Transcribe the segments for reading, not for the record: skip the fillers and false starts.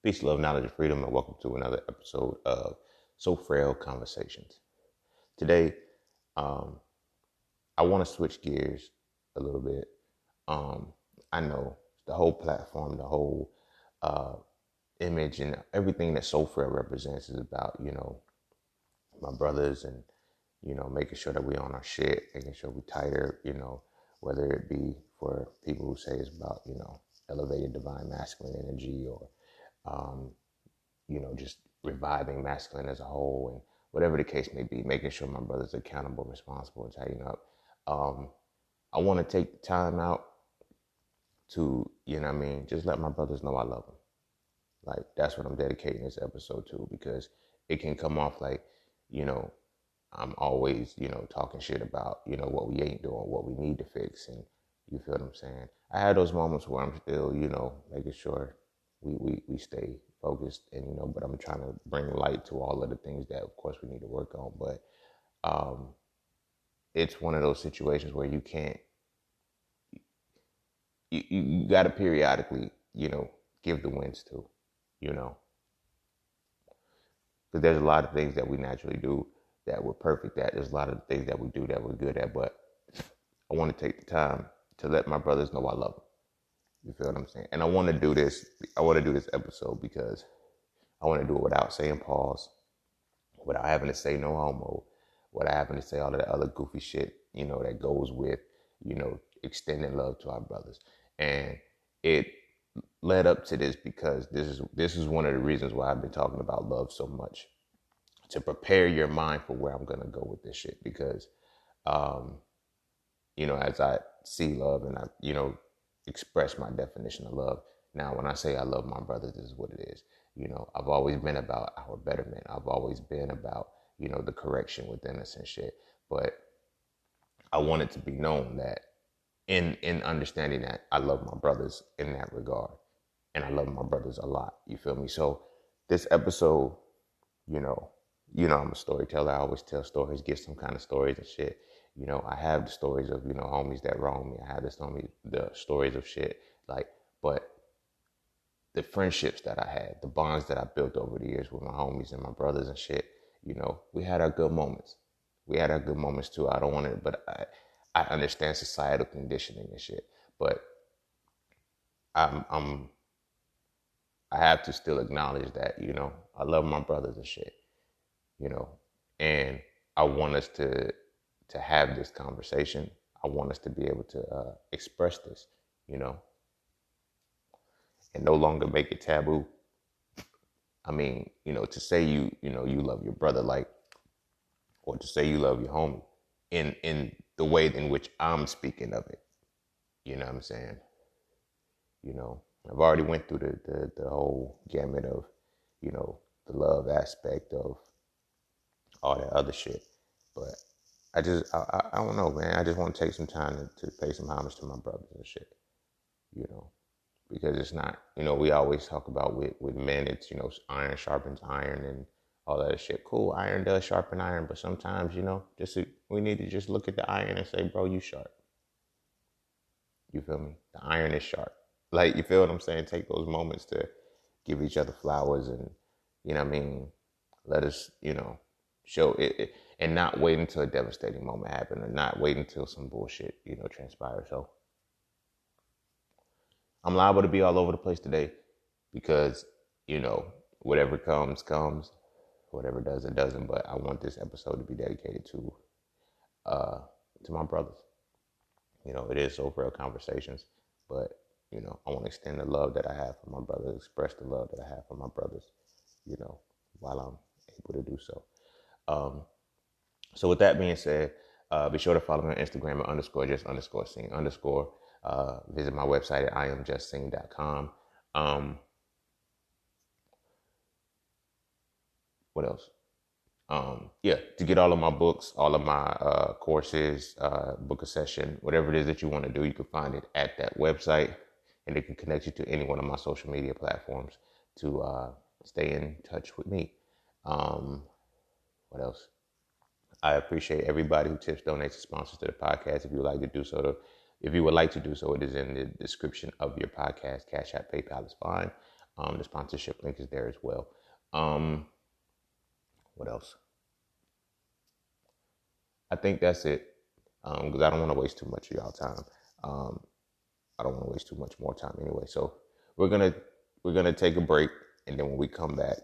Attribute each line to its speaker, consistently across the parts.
Speaker 1: Peace, love, knowledge, and freedom, and welcome to another episode of So Frail Conversations. Today, I want to switch gears a little bit. I know the whole platform, the whole image, and everything that So Frail represents is about, my brothers and, making sure that we on our shit, making sure we tighter, whether it be for people who say it's about, elevated divine masculine energy or just reviving masculine as a whole, and whatever the case may be, making sure my brother's accountable, responsible, and tighten up. I want to take the time out to, just let my brothers know I love them. Like, that's what I'm dedicating this episode to, because it can come off like, I'm always, talking shit about, what we ain't doing, what we need to fix. And you feel what I'm saying? I had those moments where I'm still, making sure we stay focused, and but I'm trying to bring light to all of the things that of course we need to work on. But it's one of those situations where you can't, you got to periodically, give the wins to, because there's a lot of things that we naturally do that we're perfect at. There's a lot of things that we do that we're good at, but I want to take the time to let my brothers know I love them. You feel what I'm saying? And I want to do this episode because I want to do it without saying pause, without having to say no homo, without having to say all of that other goofy shit, that goes with, extending love to our brothers. And it led up to this because this is one of the reasons why I've been talking about love so much, to prepare your mind for where I'm going to go with this shit. Because, as I see love and I, express my definition of love. Now, when I say I love my brothers, this is what it is. I've always been about our betterment. I've always been about, the correction within us and shit. But I want it to be known that in understanding that I love my brothers in that regard. And I love my brothers a lot. You feel me? So this episode, I'm a storyteller. I always tell stories, give some kind of stories and shit. I have the stories of, homies that wrong me. I have the stories of shit. But the friendships that I had, the bonds that I built over the years with my homies and my brothers and shit, we had our good moments. We had our good moments too. I don't want to, but I understand societal conditioning and shit. But I have to still acknowledge that, I love my brothers and shit, and I want us to have this conversation. I want us to be able to express this, and no longer make it taboo. I mean, to say you love your brother, or to say you love your homie in the way in which I'm speaking of it. You know what I'm saying? I've already went through the whole gamut of, the love aspect of all that other shit. But I don't know, man. I just want to take some time to pay some homage to my brothers and shit, because it's not, we always talk about with men, it's, iron sharpens iron and all that shit. Cool, iron does sharpen iron, but sometimes, we need to just look at the iron and say, bro, you sharp. You feel me? The iron is sharp. Like, you feel what I'm saying? Take those moments to give each other flowers and, let us, show it, and not wait until a devastating moment happens, or not wait until some bullshit, transpires. So I'm liable to be all over the place today because, whatever comes, whatever does, it doesn't. But I want this episode to be dedicated to my brothers. It is So Frail Conversations, but, I want to extend the love that I have for my brothers, express the love that I have for my brothers, while I'm able to do so. So with that being said, be sure to follow me on Instagram at _Sayin_. Visit my website at IamJustSayin.com. What else? To get all of my books, all of my courses, book a session, whatever it is that you want to do, you can find it at that website, and it can connect you to any one of my social media platforms to stay in touch with me. What else? I appreciate everybody who tips, donates, and sponsors to the podcast. If you would like to do so, it is in the description of your podcast. Cash App, PayPal is fine. The sponsorship link is there as well. What else? I think that's it. Because I don't want to waste too much of y'all time. I don't want to waste too much more time anyway. So we're gonna take a break, and then when we come back,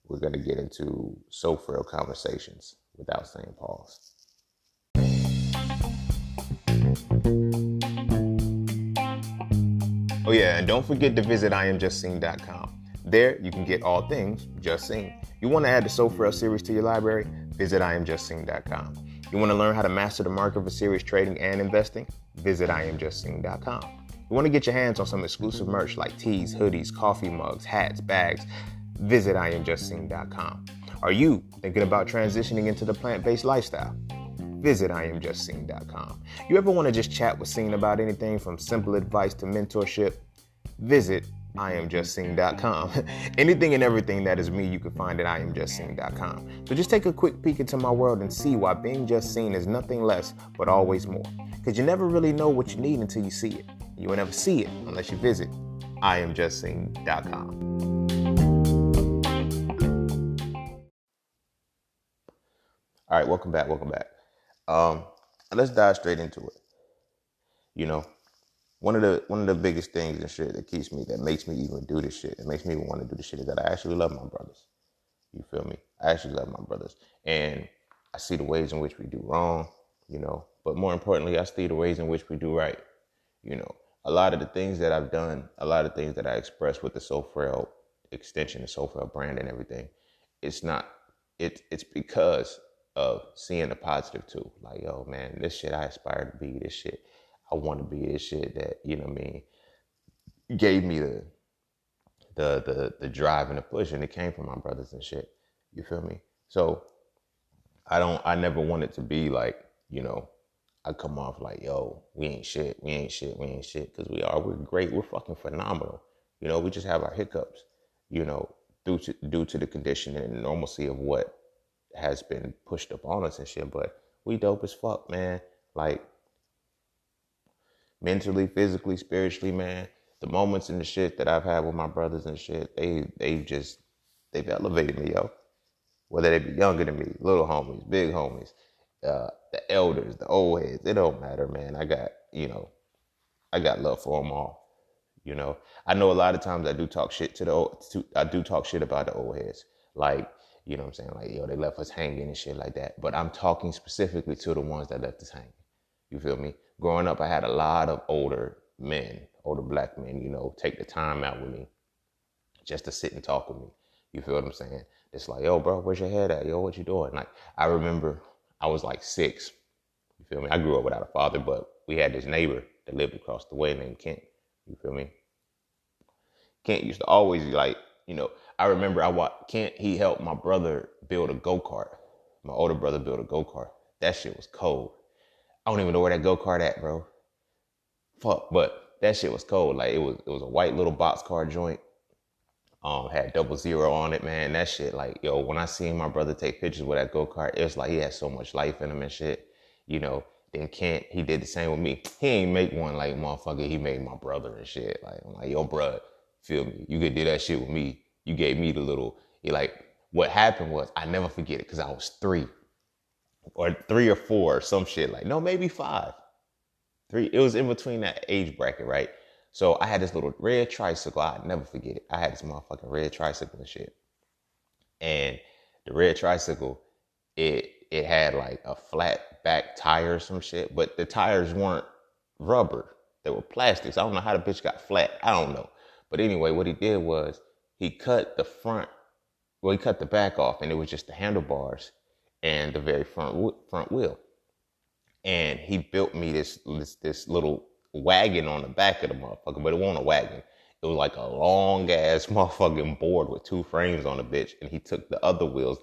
Speaker 1: we're gonna get into So Frail conversations without saying pause. Oh yeah, and don't forget to visit IamJustSing.com. There you can get all things Just Sing. You want to add the So Frail series to your library? Visit IamJustSing.com. You want to learn how to master the market for serious trading and investing? Visit IamJustSing.com. You want to get your hands on some exclusive merch like tees, hoodies, coffee mugs, hats, bags? Visit IamJustSing.com. Are you thinking about transitioning into the plant-based lifestyle? Visit IamJustSing.com. You ever want to just chat with Sayin about anything from simple advice to mentorship? Visit IamJustSing.com. Anything and everything that is me, you can find at IamJustSing.com. So just take a quick peek into my world and see why being just seen is nothing less but always more. Because you never really know what you need until you see it. You will never see it unless you visit IamJustSing.com. All right, welcome back. Let's dive straight into it. You know, one of the biggest things and shit that makes me even do this shit, that makes me even want to do this shit, is that I actually love my brothers. You feel me? I actually love my brothers. And I see the ways in which we do wrong, but more importantly, I see the ways in which we do right. A lot of the things that I've done, a lot of things that I express with the So Frail extension, the So Frail brand and everything, it's because of seeing the positive too. Like, yo, man, this shit I aspire to be, this shit I want to be, this shit that, gave me the drive and the push, and it came from my brothers and shit. You feel me? So I never want it to be like, I come off like, yo, we ain't shit, because we're great, we're fucking phenomenal. We just have our hiccups, due to the conditioning and normalcy of what has been pushed upon us and shit, but we dope as fuck, man. Like, mentally, physically, spiritually, man. The moments and the shit that I've had with my brothers and shit, they've elevated me, yo. Whether they be younger than me, little homies, big homies, the elders, the old heads, it don't matter, man. I got love for them all. I know a lot of times I do talk shit I do talk shit about the old heads. Like, you know what I'm saying? Like, yo, they left us hanging and shit like that. But I'm talking specifically to the ones that left us hanging. You feel me? Growing up, I had a lot of older black men, take the time out with me just to sit and talk with me. You feel what I'm saying? It's like, yo, bro, where's your head at? Yo, what you doing? Like, I remember I was like 6. You feel me? I grew up without a father, but we had this neighbor that lived across the way named Kent. You feel me? Kent used to always I remember Kent, he helped my brother build a go-kart. My older brother built a go-kart. That shit was cold. I don't even know where that go-kart at, bro. Fuck, but that shit was cold. Like, it was a white little boxcar joint. Had 00 on it, man. That shit, like, yo, when I seen my brother take pictures with that go-kart, it was like he had so much life in him and shit. Then Kent, he did the same with me. He ain't make one like motherfucker, he made my brother and shit. Like, I'm like, yo, bruh, feel me? You could do that shit with me. You gave me the little, what happened was, I never forget it, because I was 3 or 4 or some shit. Like, no, maybe 5. 3, it was in between that age bracket, right? So I had this little red tricycle. I'd never forget it. I had this motherfucking red tricycle and shit. And the red tricycle, it had like a flat back tire or some shit, but the tires weren't rubber. They were plastics. I don't know how the bitch got flat. I don't know. But anyway, what he did was he cut the back off, and it was just the handlebars and the very front wheel. And he built me this little wagon on the back of the motherfucker, but it wasn't a wagon. It was like a long ass motherfucking board with 2 frames on the bitch. And he took the other wheels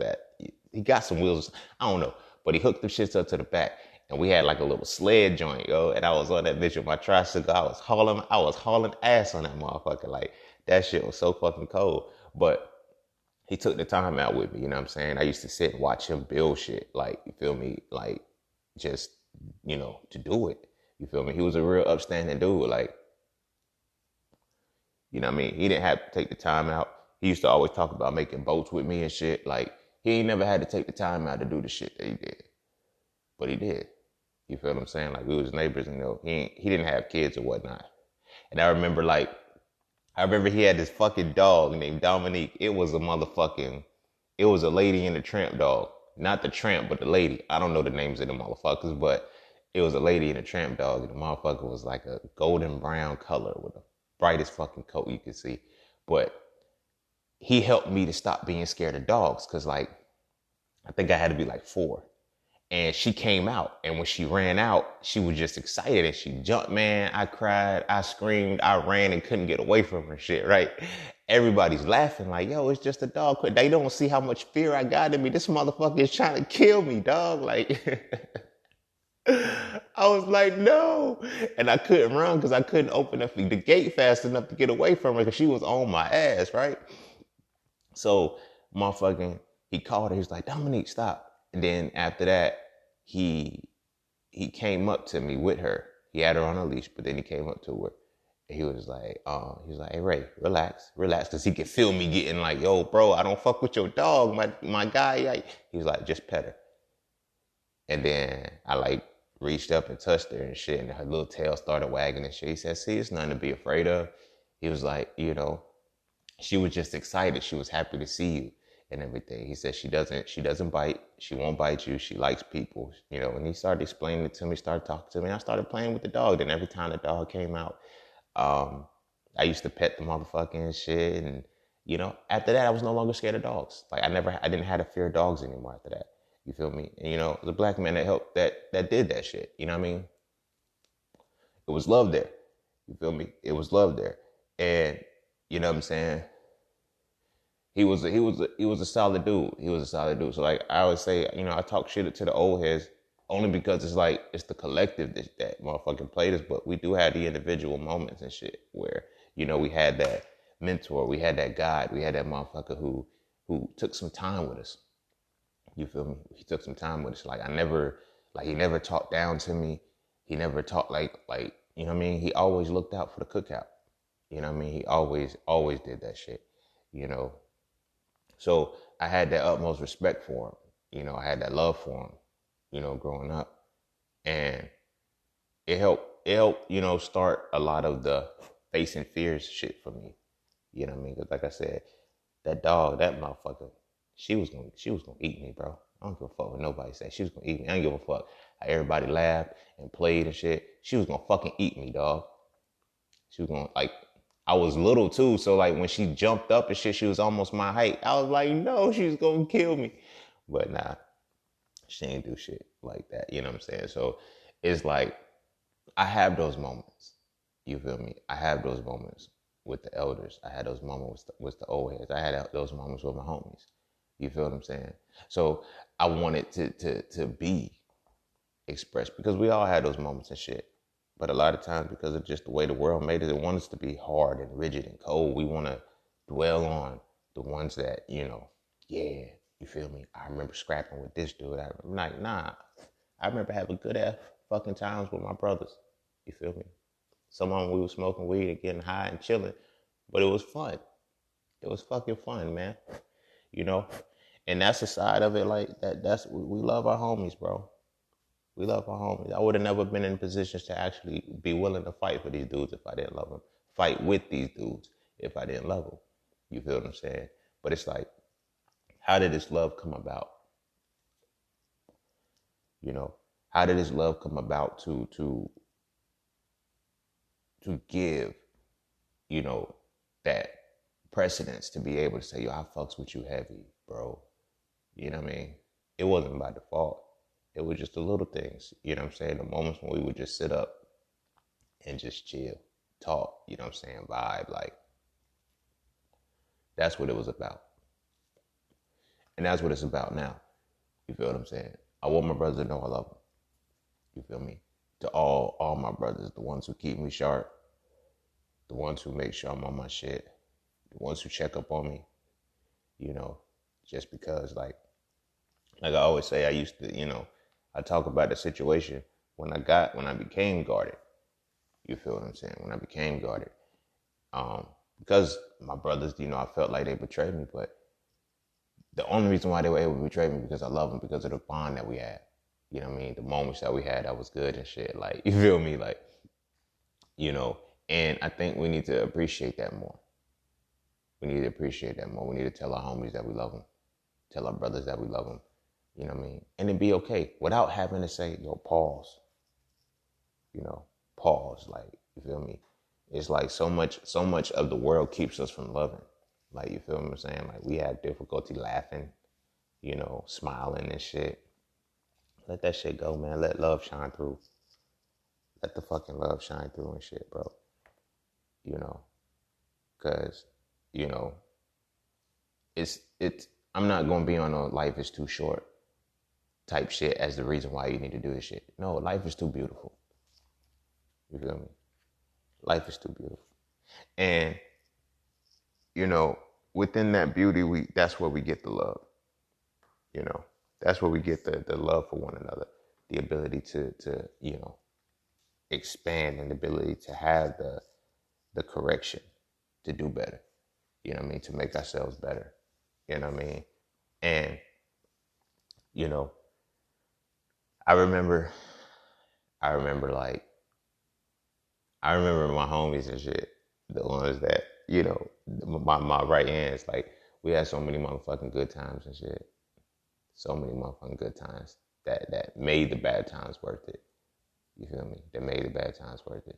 Speaker 1: he got some wheels, I don't know, but he hooked them shits up to the back. And we had like a little sled joint, yo. And I was on that bitch with my tricycle. I was hauling ass on that motherfucker. Like, that shit was so fucking cold. But he took the time out with me, you know what I'm saying? I used to sit and watch him build shit. Like, you feel me? Like, just, to do it. You feel me? He was a real upstanding dude. Like, You know what I mean? He didn't have to take the time out. He used to always talk about making boats with me and shit. Like, he ain't never had to take the time out to do the shit that he did. But he did. You feel what I'm saying? Like, we was neighbors, and, he didn't have kids or whatnot. And I remember he had this fucking dog named Dominique. It was a Lady and the Tramp dog. Not the tramp, but the lady. I don't know the names of the motherfuckers, but it was a Lady and a Tramp dog. And the motherfucker was like a golden brown color with the brightest fucking coat you could see. But he helped me to stop being scared of dogs. Cause like, I think I had to be like 4. And she came out, and when she ran out, she was just excited, and she jumped, man. I cried, I screamed, I ran and couldn't get away from her shit, right? Everybody's laughing like, yo, it's just a dog. They don't see how much fear I got in me. This motherfucker is trying to kill me, dog. Like, I was like, no. And I couldn't run because I couldn't open up the gate fast enough to get away from her because she was on my ass, right? So, motherfucking, he called her. He was like, Dominique, stop. And then after that, he came up to me with her. He had her on a leash, but then he came up to her. And he was like, hey, Ray, relax. Because he could feel me getting like, yo, bro, I don't fuck with your dog, my guy. Like, he was like, just pet her. And then I like reached up and touched her and shit, and her little tail started wagging and shit. He said, see, it's nothing to be afraid of. He was like, she was just excited. She was happy to see you and everything. He said she doesn't bite. She won't bite you. She likes people, and he started explaining it to me, started talking to me. I started playing with the dog. Then every time the dog came out, I used to pet the motherfucking shit. And, after that, I was no longer scared of dogs. Like, I didn't have to fear dogs anymore after that. You feel me? And, the black man that helped, that did that shit. You know what I mean? It was love there. You feel me? It was love there. And, you know what I'm saying? He was a solid dude. He was a solid dude. So like I always say, I talk shit to the old heads only because it's the collective that motherfucking played us. But we do have the individual moments and shit where, we had that mentor, we had that guide, we had that motherfucker who took some time with us. You feel me? He took some time with us. Like he never talked down to me. He never talked like, you know what I mean? He always looked out for the cookout. You know what I mean? He always did that shit, So I had that utmost respect for him. I had that love for him, growing up. And it helped, start a lot of the facing fears shit for me. You know what I mean? Because like I said, that dog, that motherfucker, she was gonna eat me, bro. I don't give a fuck what nobody say. She was gonna eat me. I don't give a fuck how everybody laughed and played and shit. She was gonna fucking eat me, dog. She was gonna, like, I was little too, so like when she jumped up and shit, she was almost my height. I was like, no, she's gonna kill me. But nah, she ain't do shit like that. You know what I'm saying? So it's like, I have those moments. You feel me? I have those moments with the elders. I had those moments with the old heads. I had those moments with my homies. You feel what I'm saying? So I wanted to be expressed because we all had those moments and shit. But a lot of times, because of just the way the world made it, it wants us to be hard and rigid and cold. We want to dwell on the ones that, yeah, you feel me? I remember scrapping with this dude. I'm like, nah. I remember having good ass fucking times with my brothers. You feel me? Some of them we were smoking weed and getting high and chilling, but it was fun. It was fucking fun, man. And that's the side of it. Like we love our homies, bro. We love our homies. I would have never been in positions to actually be willing to fight for these dudes if I didn't love them. Fight with these dudes if I didn't love them. You feel what I'm saying? But it's like, how did this love come about? How did this love come about to give, that precedence to be able to say, yo, I fucks with you heavy, bro. You know what I mean? It wasn't by default. It was just the little things, you know what I'm saying? The moments when we would just sit up and just chill, talk, you know what I'm saying? Vibe, like, that's what it was about. And that's what it's about now. You feel what I'm saying? I want my brothers to know I love them. You feel me? To all my brothers, the ones who keep me sharp, the ones who make sure I'm on my shit, the ones who check up on me, just because, like I always say, I used to, I talk about the situation when I became guarded. You feel what I'm saying? When I became guarded, because my brothers, I felt like they betrayed me, but the only reason why they were able to betray me because I love them, because of the bond that we had. You know what I mean? The moments that we had that was good and shit. Like, you feel me? Like, you know, and I think we need to appreciate that more. We need to appreciate that more. We need to tell our homies that we love them, tell our brothers that we love them. You know what I mean? And then be okay without having to say, yo, pause. You know, pause. Like, you feel me? It's like so much of the world keeps us from loving. Like, you feel what I'm saying? Like, we have difficulty laughing, smiling and shit. Let that shit go, man. Let love shine through. Let the fucking love shine through and shit, bro. You know, cause, you know, it's I'm not gonna be on a life is too short type shit as the reason why you need to do this shit. No, life is too beautiful. You feel me? Life is too beautiful. And, within that beauty, that's where we get the love. That's where we get the love for one another. The ability to expand, and the ability to have the correction to do better. You know what I mean? To make ourselves better. You know what I mean? And, I remember like, I remember my homies and shit, the ones that, my right hands, like, we had so many motherfucking good times and shit. So many motherfucking good times that made the bad times worth it. You feel me? That made the bad times worth it.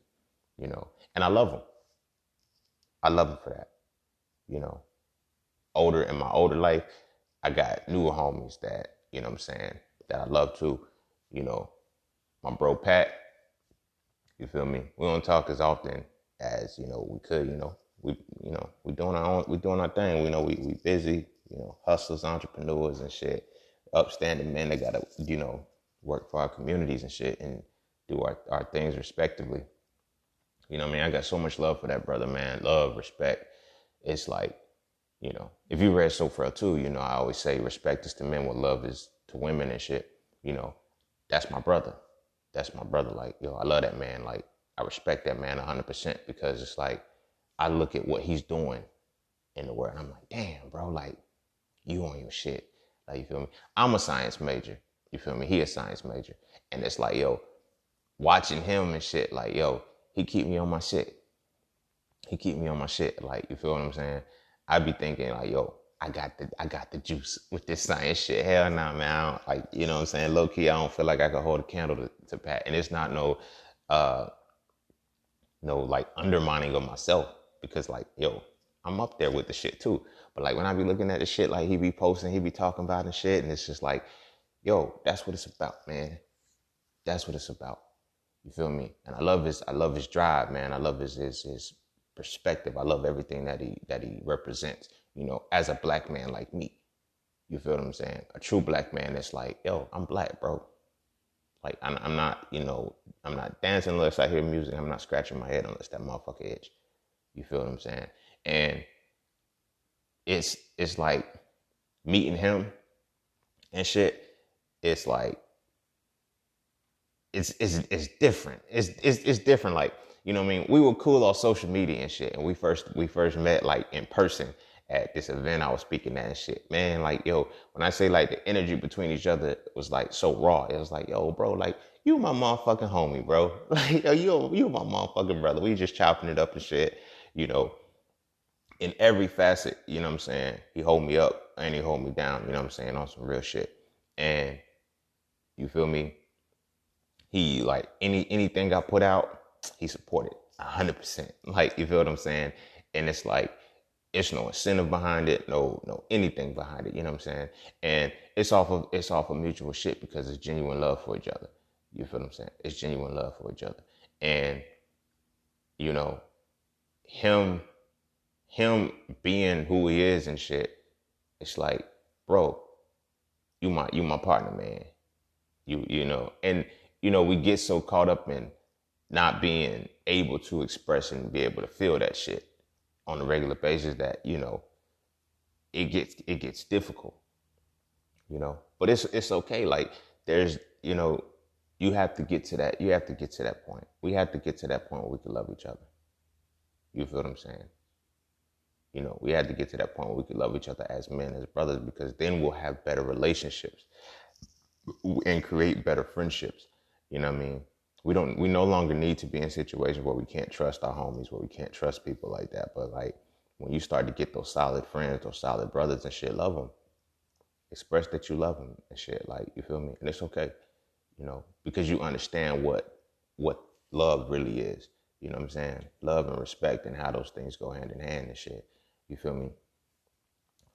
Speaker 1: And I love them. I love them for that. In my older life, I got newer homies that, that I love too. My bro Pat, you feel me? We don't talk as often as, we could, we doing our thing. We busy, hustlers, entrepreneurs and shit. Upstanding men that gotta, work for our communities and shit and do our things respectively. You know what I mean? I got so much love for that brother, man. Love, respect. It's like, if you read So Frail too, I always say respect is to men what love is to women and shit. That's my brother. That's my brother. Like, I love that man. Like, I respect that man 100% because it's like, I look at what he's doing in the world and I'm like, damn, bro, like, you on your shit. Like, you feel me? I'm a science major. You feel me? He a science major. And it's like, watching him and shit, like, he keep me on my shit. He keep me on my shit. Like, you feel what I'm saying? I be thinking like, I got the juice with this science shit. Hell nah, man. I don't, like, you know what I'm saying? Low key, I don't feel like I could hold a candle to Pat. And it's not no like undermining of myself because like, I'm up there with the shit too. But like when I be looking at the shit like he be posting, he be talking about and shit, and it's just like, that's what it's about, man. That's what it's about. You feel me? And I love his drive, man. I love his perspective. I love everything that he represents, as a black man like me. You feel what I'm saying? A true black man that's like, I'm black, bro. Like, I'm not, I'm not dancing unless I hear music. I'm not scratching my head unless that motherfucker itch. You feel what I'm saying? And it's like meeting him and shit. It's like, it's different. It's different. Like, you know what I mean? We were cool on social media and shit. And we first met like in person at this event I was speaking at and shit. Man, like, when I say like the energy between each other was like so raw. It was like, bro, like, you my motherfucking homie, bro. Like, you my motherfucking brother. We just chopping it up and shit, in every facet, you know what I'm saying? He hold me up and he hold me down, you know what I'm saying, on some real shit. And you feel me? He like anything I put out, he supported 100%. Like, you feel what I'm saying? And it's like, it's no incentive behind it, no anything behind it, you know what I'm saying? And it's off of mutual shit because it's genuine love for each other. You feel what I'm saying? It's genuine love for each other. And, him being who he is and shit, it's like, bro, you my partner, man. And we get so caught up in not being able to express and be able to feel that shit on a regular basis that, it gets difficult, but it's okay. Like, there's, you have to get to that point. We have to get to that point where we can love each other. You feel what I'm saying? We had to get to that point where we could love each other as men, as brothers, because then we'll have better relationships and create better friendships. You know what I mean? We no longer need to be in situations where we can't trust our homies, where we can't trust people like that. But like when you start to get those solid friends, those solid brothers and shit, love them. Express that you love them and shit. Like, you feel me? And it's okay, because you understand what love really is. You know what I'm saying? Love and respect and how those things go hand in hand and shit. You feel me?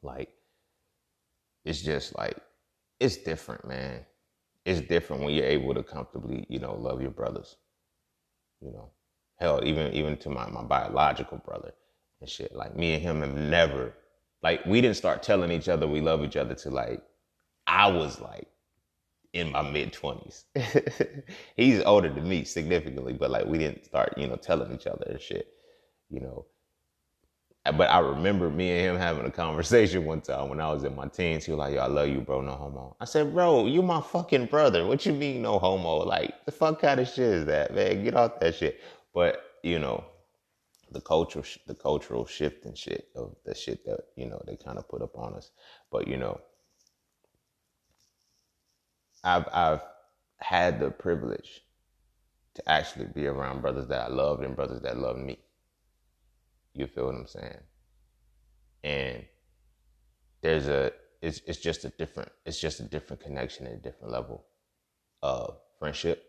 Speaker 1: Like, it's just like, it's different, man. It's different when you're able to comfortably, love your brothers. Hell, even to my biological brother and shit. Like, me and him have never, like, we didn't start telling each other we love each other till like I was like in my mid-20s. He's older than me significantly, but like we didn't start, telling each other and shit, you know. But I remember me and him having a conversation one time when I was in my teens. He was like, yo, I love you, bro, no homo. I said, bro, you my fucking brother. What you mean no homo? Like, the fuck kind of shit is that, man? Get off that shit. But, the cultural shift and shit of the shit that, they kind of put up on us. But, I've had the privilege to actually be around brothers that I loved and brothers that love me. You feel what I'm saying? And it's just a different connection and a different level of friendship,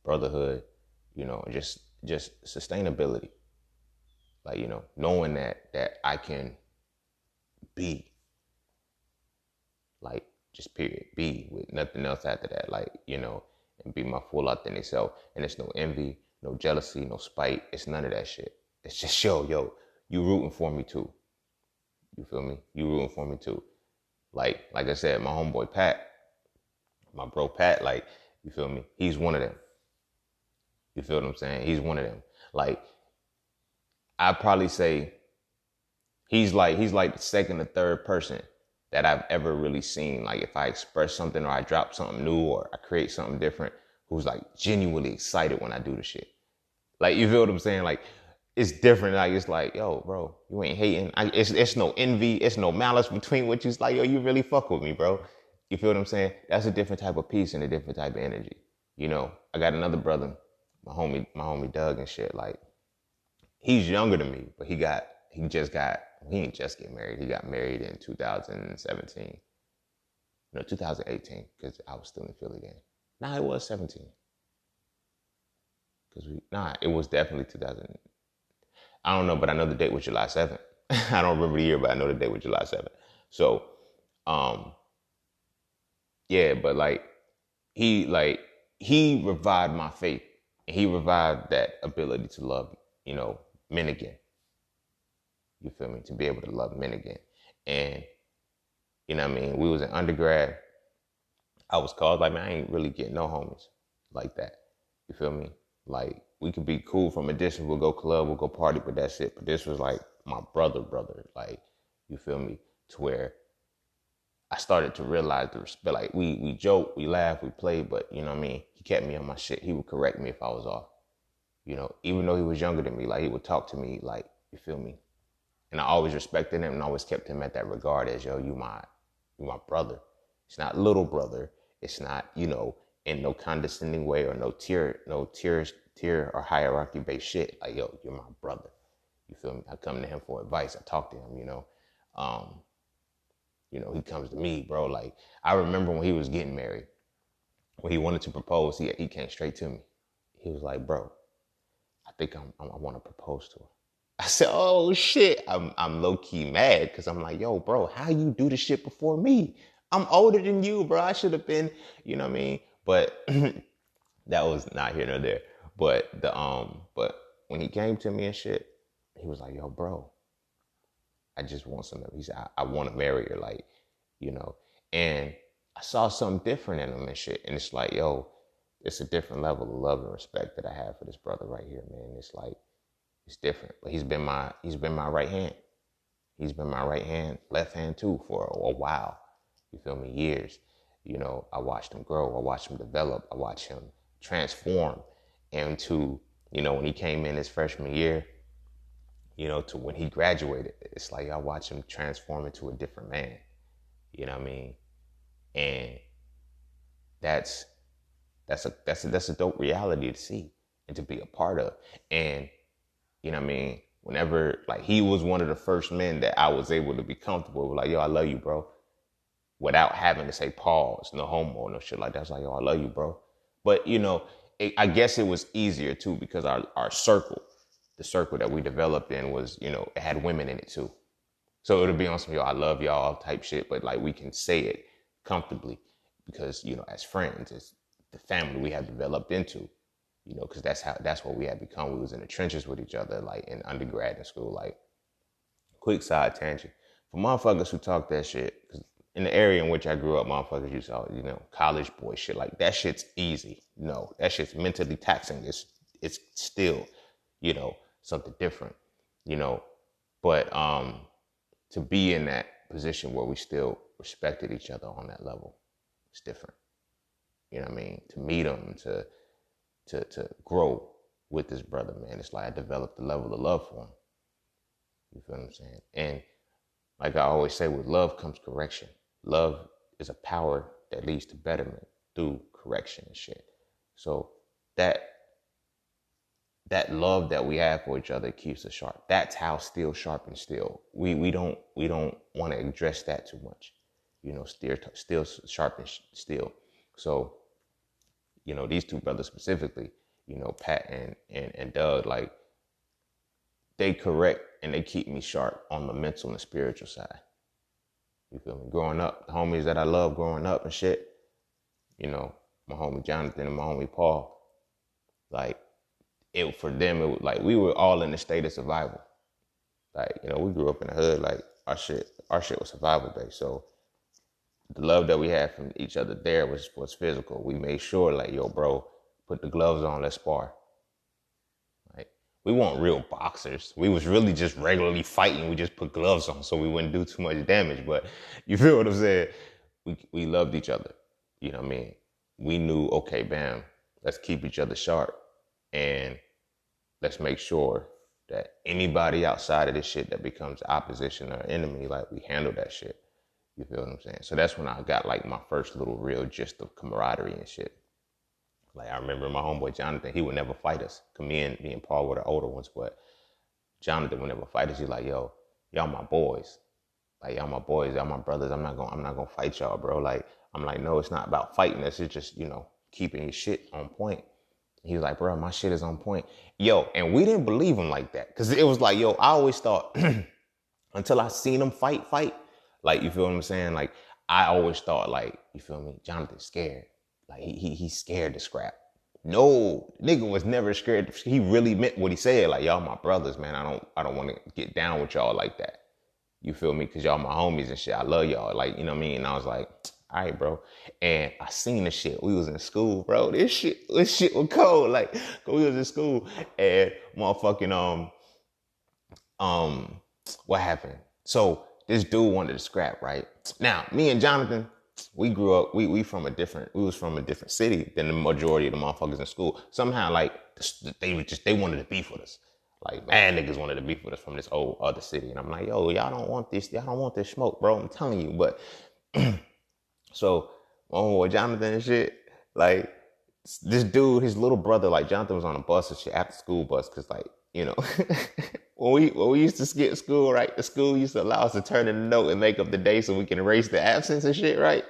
Speaker 1: brotherhood, just sustainability. Like, knowing that I can be, like, just period, be with nothing else after that, like, and be my full authentic self. And it's no envy, no jealousy, no spite. It's none of that shit. It's just, yo, you rooting for me too. You feel me? You rooting for me too. Like I said, my homeboy Pat, my bro Pat, like, you feel me? He's one of them. You feel what I'm saying? He's one of them. Like, I'd probably say he's like the second or third person that I've ever really seen. Like, if I express something or I drop something new or I create something different, who's like genuinely excited when I do the shit. Like, you feel what I'm saying? Like, it's different. Like, it's like, yo, bro, you ain't hating. It's no envy. It's no malice between what you's like, yo, you really fuck with me, bro. You feel what I'm saying? That's a different type of peace and a different type of energy. I got another brother, my homie Doug and shit. Like, he's younger than me, but he ain't just get married. He got married in 2017. No, 2018, because I was still in Philly then. Nah, it was 17. It was definitely 2000. I don't know, but I know the date was July 7th. I don't remember the year, but I know the date was July 7th. So, yeah, but like, he revived my faith. He revived that ability to love, men again. You feel me? To be able to love men again. And, you know what I mean? We was in undergrad. I was called, like, man, I ain't really getting no homies like that. You feel me? Like, we could be cool from a distance. We'll go club, we'll go party, but that's it. But this was like my brother. Like, you feel me? To where I started to realize the respect. Like, we joke, we laugh, we play, but, you know what I mean? He kept me on my shit. He would correct me if I was off. Even though he was younger than me, like, he would talk to me, like, you feel me? And I always respected him and always kept him at that regard as, yo, you my brother. It's not little brother. It's not, in no condescending way or no tier or hierarchy based shit. Like, yo, you're my brother. You feel me? I come to him for advice. I talk to him, he comes to me, bro. Like, I remember when he was getting married, when he wanted to propose, he came straight to me. He was like, bro, I think I want to propose to her. I said, oh shit. I'm low key mad because I'm like, yo, bro, how you do the shit before me? I'm older than you, bro. I should have been, you know what I mean? But that was not here nor there. But but when he came to me and shit, he was like, yo, bro, I just want some. He said, I want to marry her, like, and I saw something different in him and shit. And it's like, yo, it's a different level of love and respect that I have for this brother right here, man. It's like, it's different. But he's been my right hand. He's been my right hand, left hand too for a while. You feel me? Years. I watched him grow. I watched him develop. I watched him transform into, when he came in his freshman year, to when he graduated. It's like I watch him transform into a different man. You know what I mean? And that's a dope reality to see and to be a part of. And you know what I mean? Whenever, like, he was one of the first men that I was able to be comfortable with, like, yo, I love you, bro. Without having to say pause, no homo, no shit like that. It's like, yo, I love you, bro. But, I guess it was easier, too, because our circle, the circle that we developed in was, it had women in it, too. So it'll be on some, yo, I love y'all type shit, but, like, we can say it comfortably because, as friends, it's the family we have developed into. Because that's what we had become. We was in the trenches with each other, like in undergrad and school. Like, quick side tangent. For motherfuckers who talk that shit, because in the area in which I grew up, motherfuckers used to, college boy shit. Like, that shit's easy. No, that shit's mentally taxing. It's still, something different, But to be in that position where we still respected each other on that level, it's different. You know what I mean? To meet them, to grow with this brother, man. It's like I developed a level of love for him. You feel what I'm saying? And like I always say, with love comes correction. Love is a power that leads to betterment through correction and shit. So that love that we have for each other keeps us sharp. That's how steel sharpens steel. We don't want to address that too much. Steel sharpens steel. So these two brothers specifically, Pat and Doug, like, they correct and they keep me sharp on the mental and spiritual side. You feel me? Growing up, the homies that I love growing up and shit, my homie Jonathan and my homie Paul, like, for them, it was like we were all in a state of survival. Like, we grew up in the hood, like, our shit was survival based. So the love that we had from each other there was physical. We made sure, like, yo, bro, put the gloves on, let's spar. Like, we weren't real boxers. We was really just regularly fighting. We just put gloves on so we wouldn't do too much damage. But you feel what I'm saying? We loved each other. You know what I mean? We knew, okay, bam, let's keep each other sharp. And let's make sure that anybody outside of this shit that becomes opposition or enemy, like, we handle that shit. You feel what I'm saying? So that's when I got, like, my first little real gist of camaraderie and shit. Like, I remember my homeboy Jonathan, he would never fight us. Cause me and Paul were the older ones, but Jonathan would never fight us. He's like, yo, y'all my boys. Like, y'all my boys, y'all my brothers. I'm not gonna fight y'all, bro. Like, I'm like, no, it's not about fighting us. It's just, keeping your shit on point. He was like, bro, my shit is on point. Yo, and we didn't believe him like that. Cause it was like, yo, I always thought, until I seen him fight, like, you feel what I'm saying? Like, I always thought, like, you feel me? Jonathan's scared. Like, he's scared to scrap. No, nigga was never scared. He really meant what he said. Like, y'all my brothers, man. I don't want to get down with y'all like that. You feel me? Cause y'all my homies and shit. I love y'all. Like, you know what I mean? And I was like, all right, bro. And I seen the shit. We was in school, bro. This shit was cold. Like, we was in school and motherfucking, what happened? So this dude wanted to scrap, right? Now, me and Jonathan, we grew up, we was from a different city than the majority of the motherfuckers in school. Somehow, like, they wanted to beef with us. Like, mad niggas wanted to beef with us from this old other city. And I'm like, yo, y'all don't want this smoke, bro. I'm telling you. But so my homeboy Jonathan and shit, like, this dude, his little brother, like, Jonathan was on a bus and shit, after school bus, cause, like, when we used to skip school, right? The school used to allow us to turn in a note and make up the day so we can erase the absence and shit, right?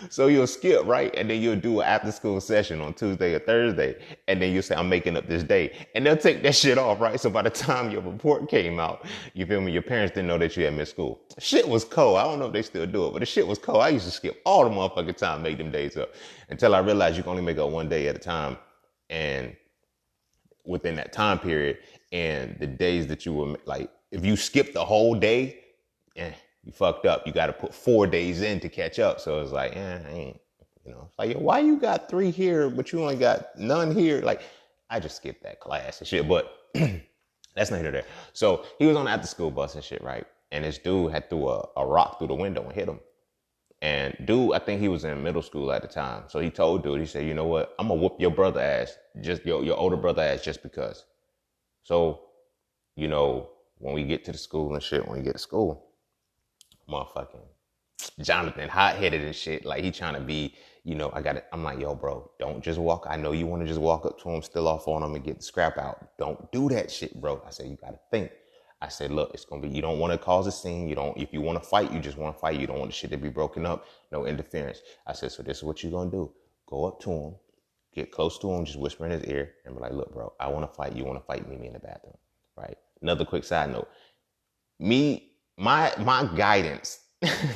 Speaker 1: So you'll skip, right? And then you'll do an after school session on Tuesday or Thursday. And then you'll say, I'm making up this day. And they'll take that shit off, right? So by the time your report came out, you feel me? Your parents didn't know that you had missed school. Shit was cold. I don't know if they still do it, but the shit was cold. I used to skip all the motherfucking time, make them days up until I realized you can only make up one day at a time. And within that time period, and the days that you were, like, if you skip the whole day, you fucked up. You got to put 4 days in to catch up. So it's like, I ain't, it's like, yo, why you got 3 here, but you only got none here? Like, I just skipped that class and shit, but that's neither there. So he was on the after school bus and shit, right? And this dude had threw a rock through the window and hit him. And dude, I think he was in middle school at the time. So he told dude, he said, you know what? I'm going to whoop your brother ass, just your older brother ass, just because. So you know, when we get to the school and shit, when we get to school, motherfucking Jonathan, hot-headed and shit, like he trying to be, you know, I'm like, yo, bro, don't just walk. I know you want to just walk up to him, still off on him and get the scrap out. Don't do that shit, bro. I said, you got to think. I said, look, it's going to be, you don't want to cause a scene. If you want to fight, you just want to fight. You don't want the shit to be broken up. No interference. I said, so this is what you're going to do. Go up to him, get close to him, just whisper in his ear and be like, look, bro, I want to fight. You want to fight? Meet me in the bathroom, right? Another quick side note. My guidance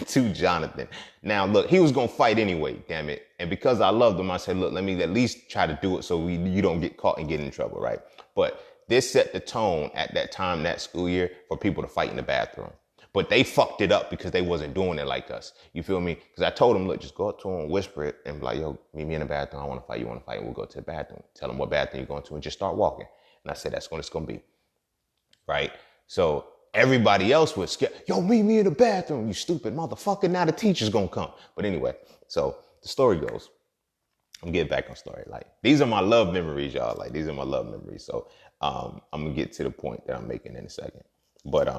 Speaker 1: to Jonathan. Now, look, he was going to fight anyway, damn it. And because I loved him, I said, look, let me at least try to do it so you don't get caught and get in trouble, right? But this set the tone at that time, that school year, for people to fight in the bathroom. But they fucked it up because they wasn't doing it like us. You feel me? Because I told them, look, just go up to him, whisper it, and be like, yo, meet me in the bathroom. I want to fight. You want to fight? And we'll go to the bathroom. Tell them what bathroom you're going to and just start walking. And I said, that's what it's going to be. Right? So everybody else was scared. Yo, meet me in the bathroom, you stupid motherfucker. Now the teacher's going to come. But anyway, so the story goes. I'm getting back on story. Like, these are my love memories, y'all. Like, these are my love memories. So I'm going to get to the point that I'm making in a second. But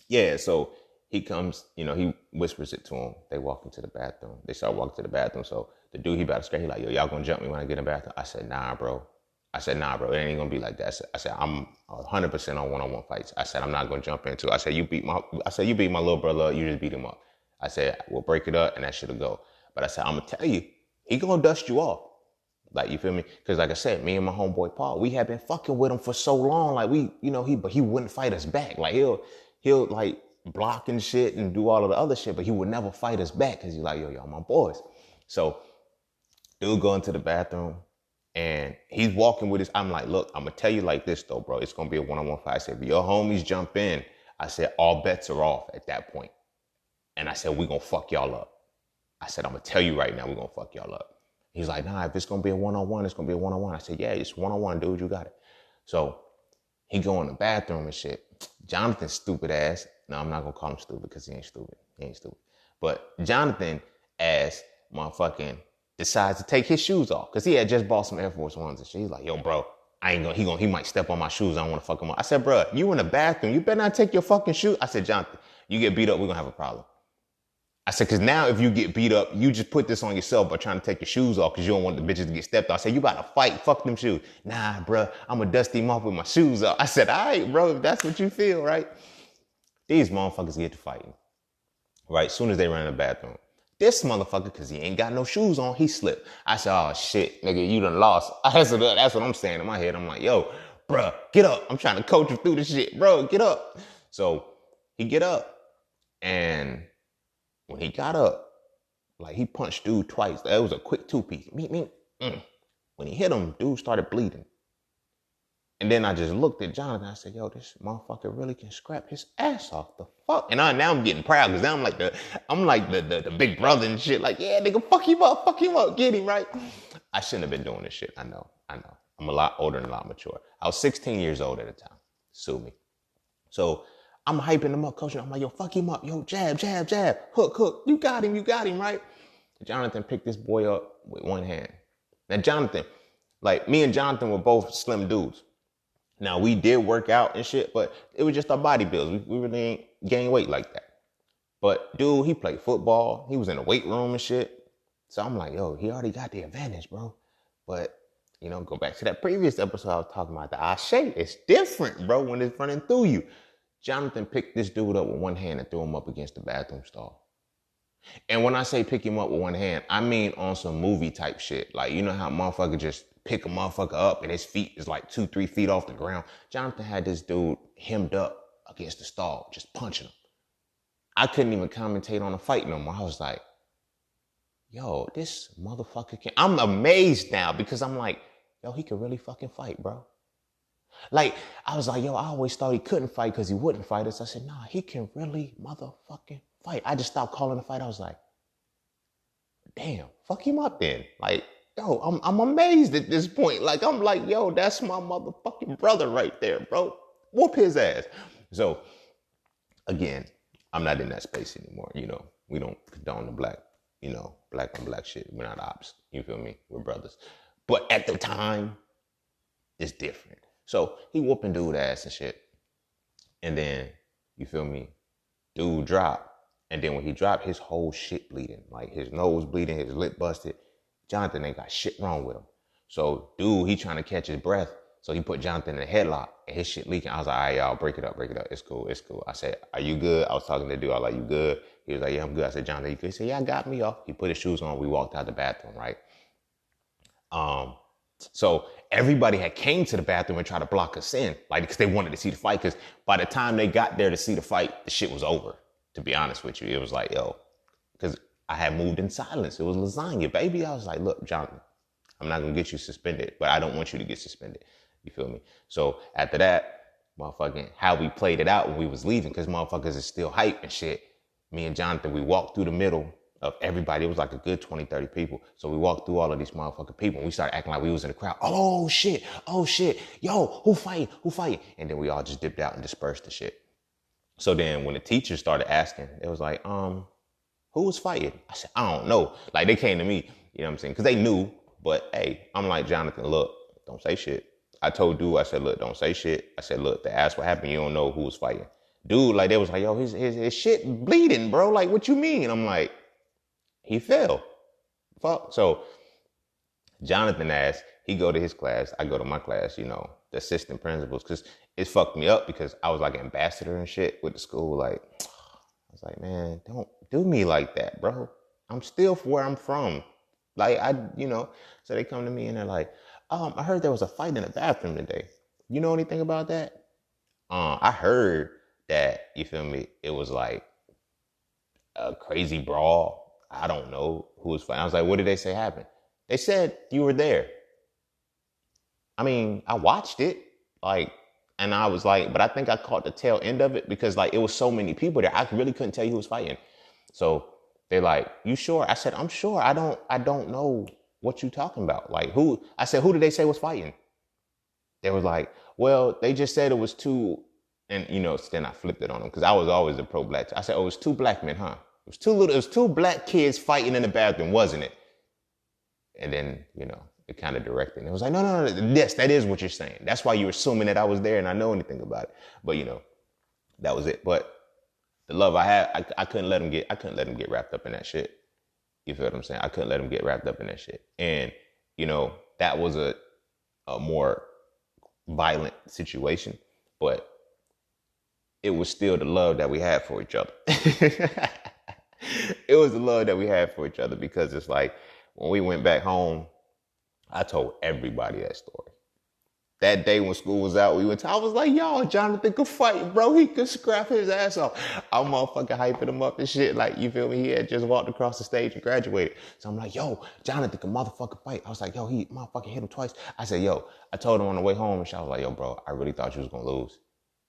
Speaker 1: yeah, so he comes, you know, he whispers it to him. They walk into the bathroom. They start walking to the bathroom. So the dude, he about to scare. He like, yo, y'all gonna jump me when I get in the bathroom? I said, nah, bro. It ain't gonna be like that. I said, I'm 100% on one-on-one fights. I said, I'm not gonna jump into it. I said, you beat my little brother up, you just beat him up. I said, we'll break it up and that shit'll go. But I said, I'm gonna tell you, he gonna dust you off. Like, you feel me? Because like I said, me and my homeboy Paul, we have been fucking with him for so long. Like, but he wouldn't fight us back. Like, he'll like block and shit and do all of the other shit, but he would never fight us back because he's like, yo, y'all my boys. So dude go into the bathroom and he's walking with his, I'm like, look, I'm going to tell you like this though, bro. It's going to be a one-on-one fight. I said, if your homies jump in, I said, all bets are off at that point. And I said, we going to fuck y'all up. I said, I'm going to tell you right now, we're going to fuck y'all up. He's like, nah, if it's going to be a one-on-one, it's going to be a one-on-one. I said, yeah, it's one-on-one, dude. You got it. So he go in the bathroom and shit. Jonathan's stupid ass. No, I'm not going to call him stupid because he ain't stupid. But Jonathan ass motherfucking decides to take his shoes off because he had just bought some Air Force Ones and shit. He's like, yo, bro, I ain't gonna, he might step on my shoes. I don't want to fuck him up. I said, bro, you in the bathroom. You better not take your fucking shoes. I said, Jonathan, you get beat up, we're going to have a problem. I said, because now if you get beat up, you just put this on yourself by trying to take your shoes off because you don't want the bitches to get stepped on. I said, you about to fight, fuck them shoes. Nah, bro, I'm going to dust him off with my shoes off. I said, all right, bro, if that's what you feel, right? These motherfuckers get to fighting, right? As soon as they run in the bathroom. This motherfucker, because he ain't got no shoes on, he slipped. I said, oh, shit, nigga, you done lost. That's what I'm saying in my head. I'm like, yo, bro, get up. I'm trying to coach you through this shit. Bro, get up. So he get up, and when he got up, like, he punched dude twice. That was a quick two-piece. When he hit him, dude started bleeding. And then I just looked at Jonathan. I said, yo, this motherfucker really can scrap his ass off. The fuck? And now I'm getting proud because now I'm like the big brother and shit. Like, yeah, nigga, fuck him up, get him, right? I shouldn't have been doing this shit. I know. I'm a lot older and a lot mature. I was 16 years old at the time. Sue me. So I'm hyping him up, coaching. I'm like, yo, fuck him up. Yo, jab, hook. You got him, right? Jonathan picked this boy up with one hand. Now, Jonathan, like, me and Jonathan were both slim dudes. Now, we did work out and shit, but it was just our body builds. We really ain't gain weight like that. But dude, he played football. He was in the weight room and shit. So I'm like, yo, he already got the advantage, bro. But, you know, go back to that previous episode I was talking about, the ashe. It's different, bro, when it's running through you. Jonathan picked this dude up with one hand and threw him up against the bathroom stall. And when I say pick him up with one hand, I mean on some movie type shit. Like, you know how motherfucker just pick a motherfucker up and his feet is like 2-3 feet off the ground. Jonathan had this dude hemmed up against the stall, just punching him. I couldn't even commentate on the fight no more. I was like, yo, this motherfucker can. I'm amazed now because I'm like, yo, he could really fucking fight, bro. Like, I was like, yo, I always thought he couldn't fight because he wouldn't fight us. I said, nah, he can really motherfucking fight. I just stopped calling the fight. I was like, damn, fuck him up then. Like, yo, I'm amazed at this point. Like, I'm like, yo, that's my motherfucking brother right there, bro. Whoop his ass. So, again, I'm not in that space anymore. You know, we don't condone the black on black shit. We're not ops. You feel me? We're brothers. But at the time, it's different. So he whooping dude ass and shit. And then, you feel me, dude dropped. And then when he dropped, his whole shit bleeding. Like his nose bleeding, his lip busted. Jonathan ain't got shit wrong with him. So dude, he trying to catch his breath. So he put Jonathan in a headlock and his shit leaking. I was like, all right, y'all, break it up. It's cool. I said, are you good? I was talking to the dude. I was like, you good? He was like, yeah, I'm good. I said, Jonathan, you good? He said, yeah, I got me, y'all. He put his shoes on. We walked out the bathroom, right? So everybody had came to the bathroom and tried to block us in, like, because they wanted to see the fight. Because by the time they got there to see the fight, the shit was over. To be honest with you, it was like, yo, because I had moved in silence. It was lasagna, baby. I was like, look, Jonathan, I'm not gonna get you suspended, but I don't want you to get suspended. You feel me? So after that, motherfucking, how we played it out when we was leaving, because motherfuckers is still hype and shit. Me and Jonathan, we walked through the middle of everybody. It was like a good 20, 30 people. So we walked through all of these motherfucking people and we started acting like we was in the crowd. Oh shit. Yo, who fighting? And then we all just dipped out and dispersed the shit. So then when the teachers started asking, it was like, who was fighting? I said, I don't know. Like they came to me, you know what I'm saying? Because they knew, but hey, I'm like, Jonathan, look, don't say shit. I told dude, I said, look, don't say shit. I said, look, they asked what happened, you don't know who was fighting. Dude, like they was like, yo, his shit bleeding, bro. Like, what you mean? I'm like, he fell. Fuck. So Jonathan asked, he go to his class, I go to my class, you know, the assistant principals, because it fucked me up because I was like ambassador and shit with the school. Like, I was like, man, don't do me like that, bro. I'm still where I'm from. Like, so they come to me and they're like, I heard there was a fight in the bathroom today. You know anything about that? I heard that, you feel me, it was like a crazy brawl. I don't know who was fighting. I was like, what did they say happened? They said you were there. I mean, I watched it, like, and I was like, but I think I caught the tail end of it because like it was so many people there. I really couldn't tell you who was fighting. So they're like, you sure? I said, I'm sure. I don't know what you talking about. Like who? I said, who did they say was fighting? They was like, well, they just said it was two, and then I flipped it on them because I was always a pro black. I said, oh, it was two black men, huh? It was two black kids fighting in the bathroom, wasn't it? And then, it kind of directed. And it was like, no. Yes, that is what you're saying. That's why you're assuming that I was there and I know anything about it. But, that was it. But the love I had, I couldn't let him get wrapped up in that shit. You feel what I'm saying? I couldn't let him get wrapped up in that shit. And, that was a more violent situation, but it was still the love that we had for each other. It was the love that we had for each other because it's like when we went back home, I told everybody that story. That day when school was out, I was like, yo, Jonathan could fight, bro. He could scrap his ass off. I'm motherfucking hyping him up and shit. Like, you feel me? He had just walked across the stage and graduated. So I'm like, yo, Jonathan can motherfucking fight. I was like, yo, he motherfucking hit him twice. I said, yo, I told him on the way home and shit, I was like, yo, bro, I really thought you was gonna lose.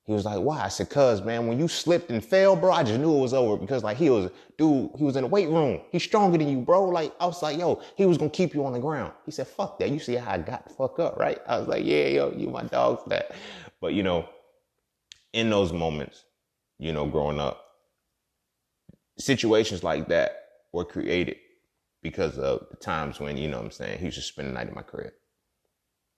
Speaker 1: He was like, why? I said, cuz, man, when you slipped and fell, bro, I just knew it was over because, like, he was in the weight room. He's stronger than you, bro. Like, I was like, yo, he was going to keep you on the ground. He said, fuck that. You see how I got the fuck up, right? I was like, yeah, yo, you my dog for that. But, in those moments, growing up, situations like that were created because of the times when, what I'm saying, he used to spend the night in my crib.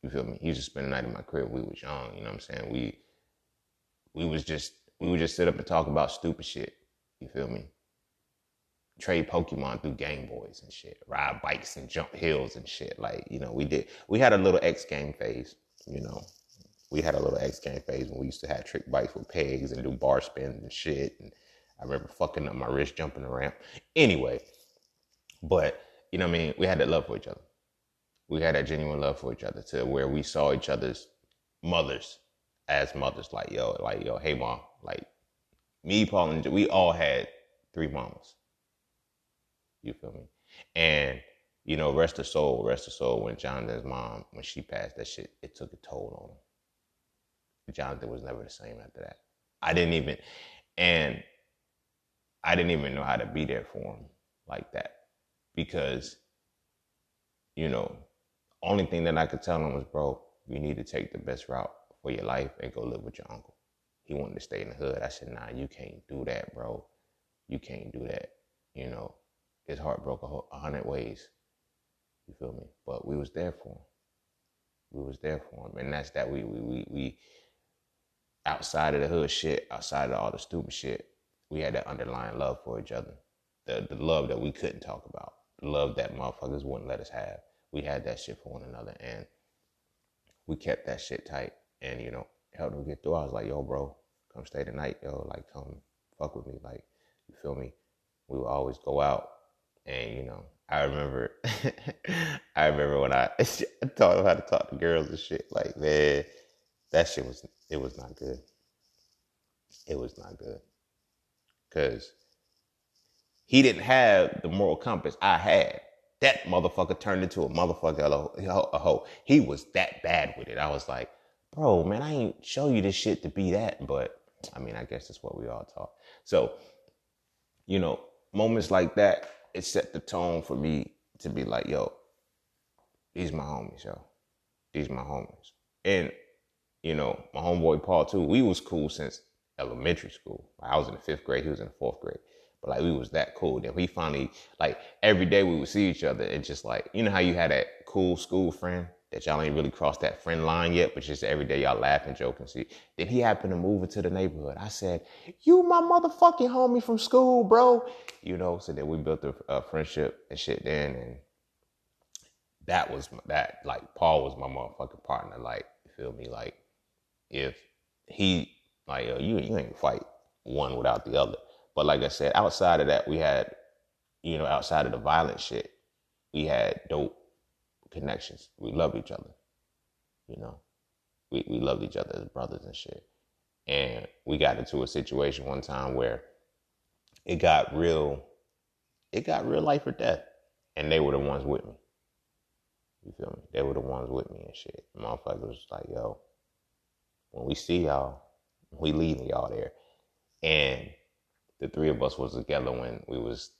Speaker 1: You feel me? He used to spend the night in my crib. We was young, you know what I'm saying? We would just sit up and talk about stupid shit. You feel me? Trade Pokemon through Game Boys and shit. Ride bikes and jump hills and shit. Like, we had a little X game phase, We had a little X game phase when we used to have trick bikes with pegs and do bar spins and shit. And I remember fucking up my wrist jumping the ramp. Anyway, but, you know what I mean? We had that love for each other. We had that genuine love for each other to where we saw each other's mothers as mothers, like, yo, hey, mom, like, me, Paul, and we all had 3 mamas. You feel me? And, rest her soul, when Jonathan's mom, when she passed, that shit, it took a toll on him. Jonathan was never the same after that. I didn't even know how to be there for him like that because, only thing that I could tell him was, bro, you need to take the best route for your life and go live with your uncle. He wanted to stay in the hood. I said, nah, you can't do that, bro. You can't do that. His heart broke 100 ways. You feel me? But we was there for him. We was there for him. And that's that we outside of the hood shit, outside of all the stupid shit, we had that underlying love for each other. The love that we couldn't talk about. The love that motherfuckers wouldn't let us have. We had that shit for one another, and we kept that shit tight, and helped him get through. I was like, yo, bro, come stay the night, yo, like come fuck with me, like, you feel me? We would always go out, and I remember, when I taught him how to talk to girls and shit. Like, man, that shit was not good. It was not good, cause he didn't have the moral compass I had. That motherfucker turned into a motherfucker, a hoe. He was that bad with it. I was like, bro, man, I ain't show you this shit to be that. But, I mean, I guess that's what we all taught. So, moments like that, it set the tone for me to be like, yo, these my homies, yo. These my homies. And, my homeboy Paul, too, we was cool since elementary school. I was in the 5th grade. He was in the 4th grade. But, like, we was that cool. Then we finally, like, every day we would see each other. And just, like, you know how you had that cool school friend that y'all ain't really crossed that friend line yet, but just every day y'all laugh and joke and see. Then he happened to move into the neighborhood. I said, you my motherfucking homie from school, bro. So then we built a friendship and shit then. And like, Paul was my motherfucking partner. Like, you feel me? Like, if he, like, you ain't fight one without the other. But like I said, outside of that, we had, outside of the violent shit, we had dope connections. We loved each other. We loved each other as brothers and shit. And we got into a situation one time where it got real life or death. And they were the ones with me. You feel me? They were the ones with me and shit. The motherfucker was like, yo, when we see y'all, we leaving y'all there. And the 3 of us was together when we was,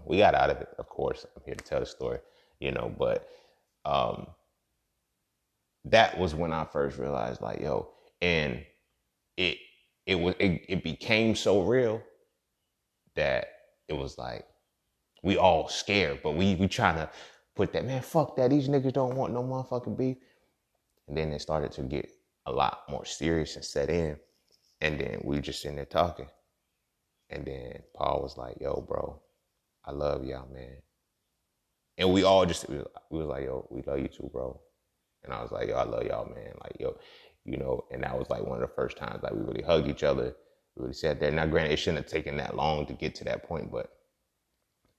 Speaker 1: we got out of it, of course. I'm here to tell the story, but that was when I first realized, like, yo, and it became so real that it was like we all scared, but we trying to put that, man, fuck that, these niggas don't want no motherfucking beef. And then it started to get a lot more serious and set in, and then we just sitting there talking. And then Paul was like, yo, bro, I love y'all, man. And we all just, we was like, yo, we love you too, bro. And I was like, yo, I love y'all, man. Like, yo, and that was like one of the first times like we really hugged each other. We really sat there. Now, granted, it shouldn't have taken that long to get to that point, but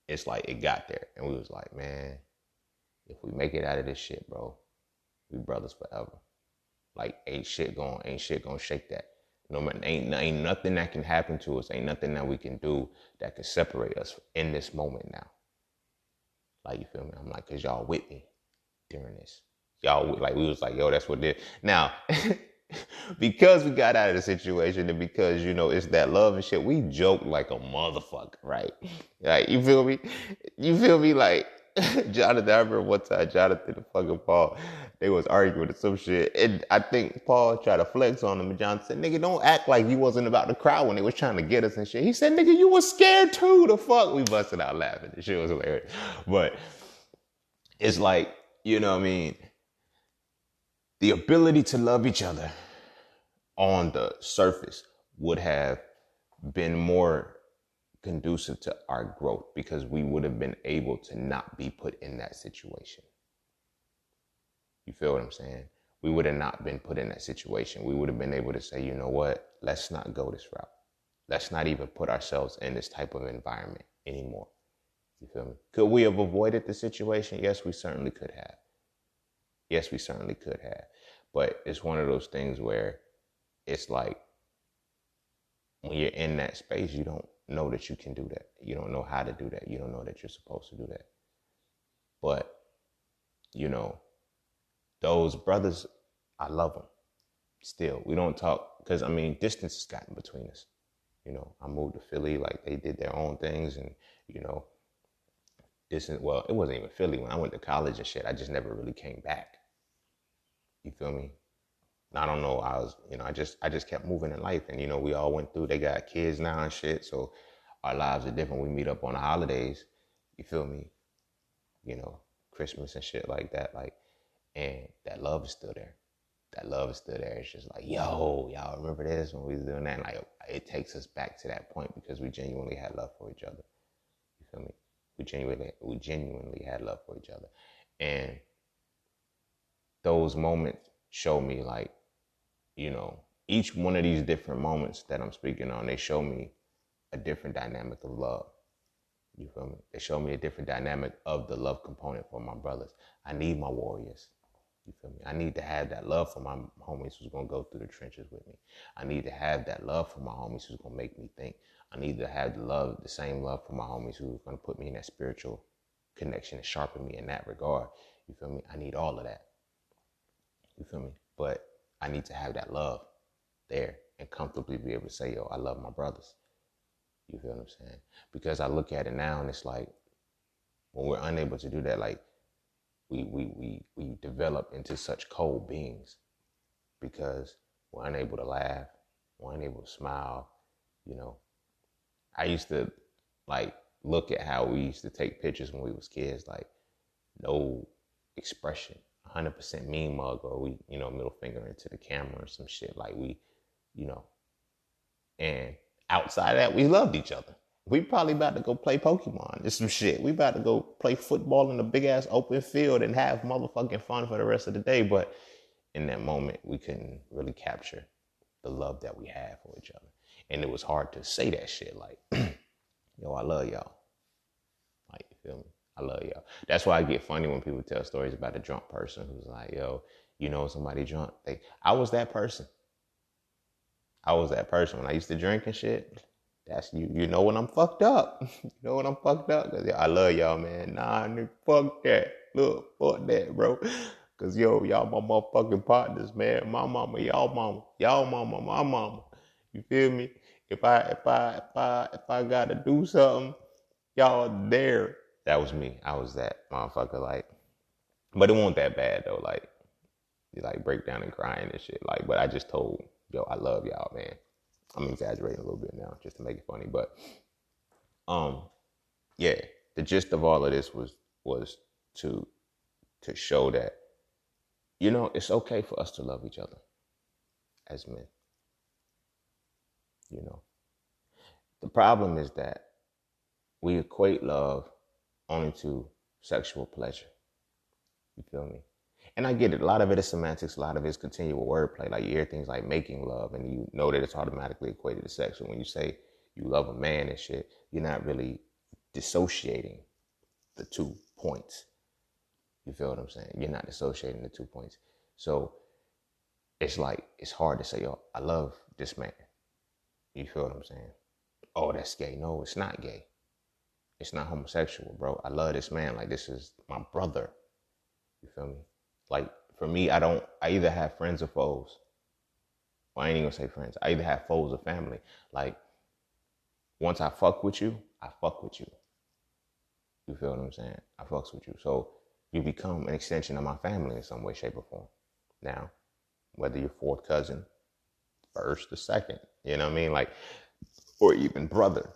Speaker 1: it's like it got there. And we was like, man, if we make it out of this shit, bro, we brothers forever. Like, ain't shit gonna shake that. No man, ain't nothing that can happen to us. Ain't nothing that we can do that can separate us in this moment now. Like, you feel me? I'm like, cause y'all with me during this. Y'all, like, we was like, yo, that's what did. Now, because we got out of the situation and because, it's that love and shit, we joked like a motherfucker, right? Like, you feel me? Like, Jonathan, I remember one time, Jonathan and fucking Paul, they was arguing with some shit. And I think Paul tried to flex on him. And Jonathan said, nigga, don't act like you wasn't about to cry when they was trying to get us and shit. He said, nigga, you was scared too. The fuck? We busted out laughing. The shit was hilarious. But it's like, you know what I mean? The ability to love each other on the surface would have been more conducive to our growth because we would have been able to not be put in that situation. You feel what I'm saying? We would have not been put in that situation. We would have been able to say, you know what? Let's not go this route. Let's not even put ourselves in this type of environment anymore. You feel me? Could we have avoided the situation? Yes, we certainly could have. Yes, we certainly could have. But it's one of those things where it's like when you're in that space, you don't know that you can do that. You don't know how to do that. You don't know that you're supposed to do that. But, those brothers, I love them. Still, we don't talk because, distance has gotten between us. I moved to Philly, like they did their own things and, well, it wasn't even Philly. When I went to college and shit, I just never really came back. You feel me? I don't know. I just kept moving in life and, we all went through, they got kids now and shit. So our lives are different. We meet up on the holidays. You feel me? Christmas and shit like that. Like, And that love is still there. That love is still there. It's just like, yo, y'all remember this when we was doing that? And like, it takes us back to that point because we genuinely had love for each other. You feel me? We genuinely had love for each other. And those moments show me like, each one of these different moments that I'm speaking on, they show me a different dynamic of love. You feel me? They show me a different dynamic of the love component for my brothers. I need my warriors. You feel me? I need to have that love for my homies who's going to go through the trenches with me. I need to have that love for my homies who's going to make me think. I need to have the same love for my homies who's going to put me in that spiritual connection and sharpen me in that regard. You feel me? I need all of that. You feel me? But I need to have that love there and comfortably be able to say, yo, I love my brothers. You feel what I'm saying? Because I look at it now and it's like, when we're unable to do that, like we develop into such cold beings because we're unable to laugh, we're unable to smile. I used to like look at how we used to take pictures when we was kids, like no expression, 100% mean mug, or we, middle finger into the camera or some shit. Like we, and outside of that, we loved each other. We probably about to go play Pokemon, just some shit. We about to go play football in a big ass open field and have motherfucking fun for the rest of the day. But in that moment, we couldn't really capture the love that we had for each other. And it was hard to say that shit like, yo, I love y'all. Like, you feel me? I love y'all. That's why I get funny when people tell stories about a drunk person who's like, yo, somebody drunk. I was that person. I was that person when I used to drink and shit. That's you know when I'm fucked up. You know when I'm fucked up? Cause I love y'all, man. Nah, nigga, fuck that. Look, fuck that, bro. Cause y'all my motherfucking partners, man. My mama, y'all mama. Y'all mama, my mama. You feel me? If I gotta do something, y'all there. That was me. I was that motherfucker, like, but it wasn't that bad though. Like, you like break down and crying and shit. Like, but I just told, yo, I love y'all, man. I'm exaggerating a little bit now just to make it funny, but yeah, the gist of all of this was to show that, it's okay for us to love each other as men. The problem is that we equate love only to sexual pleasure. You feel me? And I get it. A lot of it is semantics. A lot of it is continual wordplay. Like, you hear things like making love and you know that it's automatically equated to sex. So when you say you love a man and shit, you're not really dissociating the 2 points. You feel what I'm saying? You're not dissociating the 2 points. So it's like, it's hard to say, yo, I love this man. You feel what I'm saying? Oh, that's gay. No, it's not gay. It's not homosexual, bro. I love this man. Like, this is my brother. You feel me? Like, for me, I either have friends or foes. Well, I ain't even gonna say friends. I either have foes or family. Like, once I fuck with you, I fuck with you. You feel what I'm saying? I fucks with you. So you become an extension of my family in some way, shape, or form. Now, whether you're fourth cousin, first or second, you know what I mean? Like, or even brother.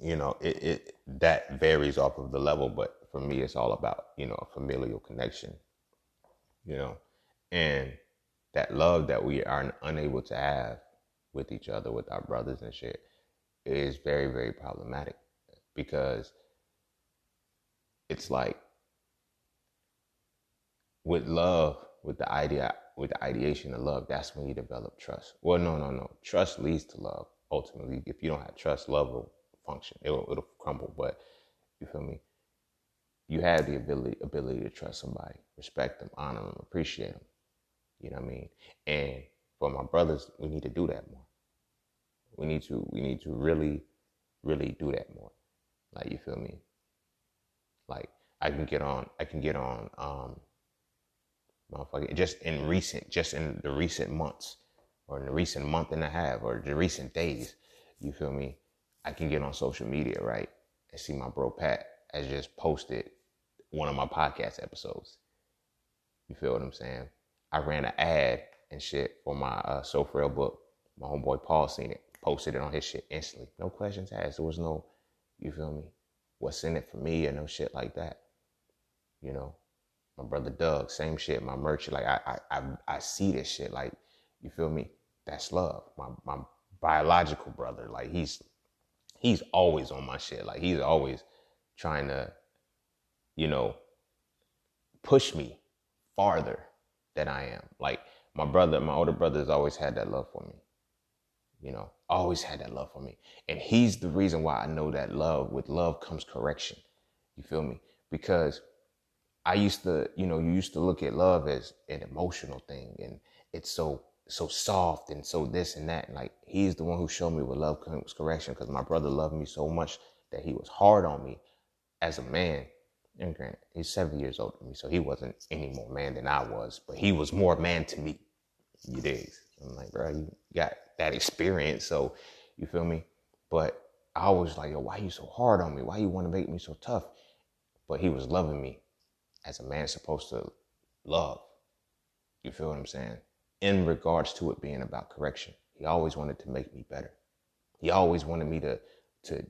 Speaker 1: It that varies off of the level, but for me, it's all about, a familial connection, and that love that we are unable to have with each other, with our brothers and shit, is very, very problematic, because it's like, with love, with the ideation of love, that's when you develop trust. Well, no. Trust leads to love. Ultimately, if you don't have trust, love will function. It'll crumble. But you feel me? You have the ability to trust somebody, respect them, honor them, appreciate them. You know what I mean? And for my brothers, we need to do that more. We need to really, really do that more. Like, you feel me? Like, I can get on motherfucker, just in the recent months, or in the recent month and a half, or the recent days, you feel me? I can get on social media, right, and see my bro Pat has just posted one of my podcast episodes. You feel what I'm saying? I ran an ad and shit for my So Frail book. My homeboy Paul seen it, posted it on his shit instantly. No questions asked. There was no, you feel me, what's in it for me, or no shit like that. My brother Doug, same shit. My merch, like I see this shit. Like, you feel me? That's love. My biological brother, like he's always on my shit. Like he's always trying to, you know, push me farther than I am. Like my brother, my older brother has always had that love for me. You know, always had that love for me. And he's the reason why I know that with love comes correction. You feel me? Because I used to, you used to look at love as an emotional thing, and it's so soft and so this and that. And like, he's the one who showed me what love comes correction, because my brother loved me so much that he was hard on me as a man. And granted, he's 7 years older than me, so he wasn't any more man than I was, but he was more man to me. You dig? I'm like, bro, you got that experience, so you feel me? But I was like, yo, why you so hard on me? Why you want to make me so tough? But he was loving me as a man's supposed to love. You feel what I'm saying? In regards to it being about correction, he always wanted to make me better. He always wanted me to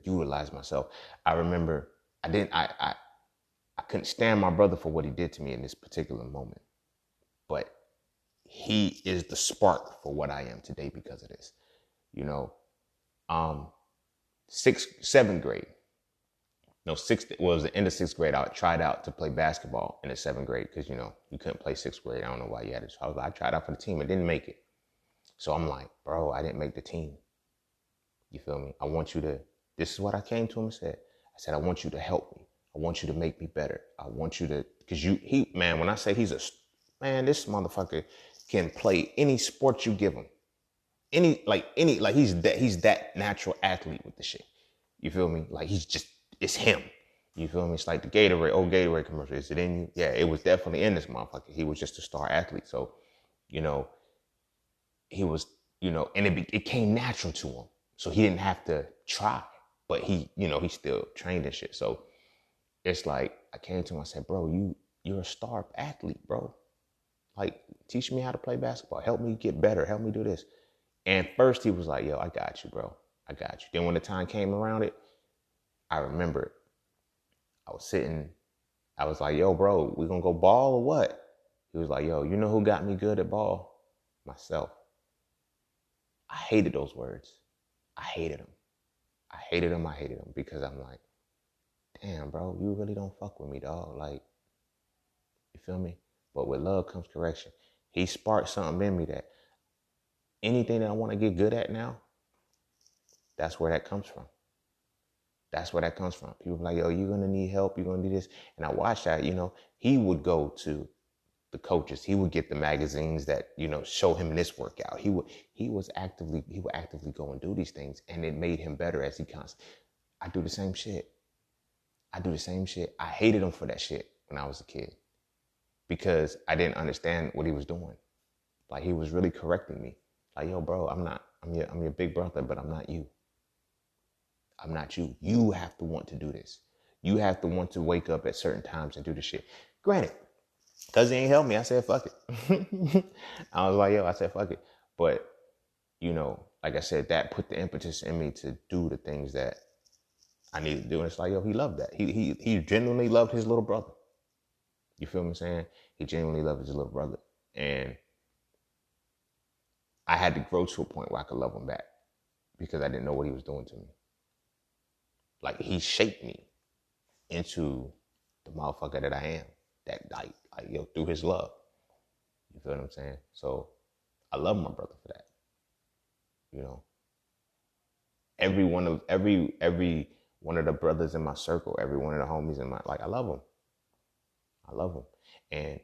Speaker 1: utilize myself. I remember I couldn't stand my brother for what he did to me in this particular moment, but he is the spark for what I am today because of this. You know, seventh grade. No, it was the end of sixth grade. I tried out to play basketball in the seventh grade because, you couldn't play sixth grade. I don't know why you had it. So I tried out for the team. I didn't make it. So I'm like, bro, I didn't make the team. You feel me? This is what I came to him and said. I said, I want you to help me. I want you to make me better. I want you to, because when I say this motherfucker can play any sport you give him. He's that natural athlete with the shit. You feel me? Like it's him. You feel me? It's like the old Gatorade commercial. Is it in you? Yeah, it was definitely in this motherfucker. He was just a star athlete. So, he was, and it came natural to him. So he didn't have to try, but he still trained and shit. So it's like, I came to him, I said, bro, you're a star athlete, bro. Like, teach me how to play basketball. Help me get better. Help me do this. And first he was like, yo, I got you, bro. I got you. Then when the time came around it, I remember it. I was like, yo, bro, we gonna go ball or what? He was like, yo, you know who got me good at ball? Myself. I hated those words. I hated them because I'm like, damn, bro, you really don't fuck with me, dog. Like, you feel me? But with love comes correction. He sparked something in me that anything that I want to get good at now, that's where that comes from. That's where that comes from. People be like, yo, you're going to need help. You're going to do this. And I watched that, he would go to the coaches. He would get the magazines that, show him this workout. He would actively go and do these things. And it made him better as he constantly. I do the same shit. I hated him for that shit when I was a kid because I didn't understand what he was doing. Like, he was really correcting me. Like, yo, bro, I'm your big brother, but I'm not you. I'm not you. You have to want to do this. You have to want to wake up at certain times and do the shit. Granted, because he ain't help me, I said, fuck it. I said, fuck it. But, like I said, that put the impetus in me to do the things that I needed to do. And it's like, yo, he loved that. He genuinely loved his little brother. You feel what I'm saying? He genuinely loved his little brother. And I had to grow to a point where I could love him back because I didn't know what he was doing to me. Like, he shaped me into the motherfucker that I am. That through his love. You feel what I'm saying? So I love my brother for that. Every one of the brothers in my circle, every one of the homies in my, I love them. And,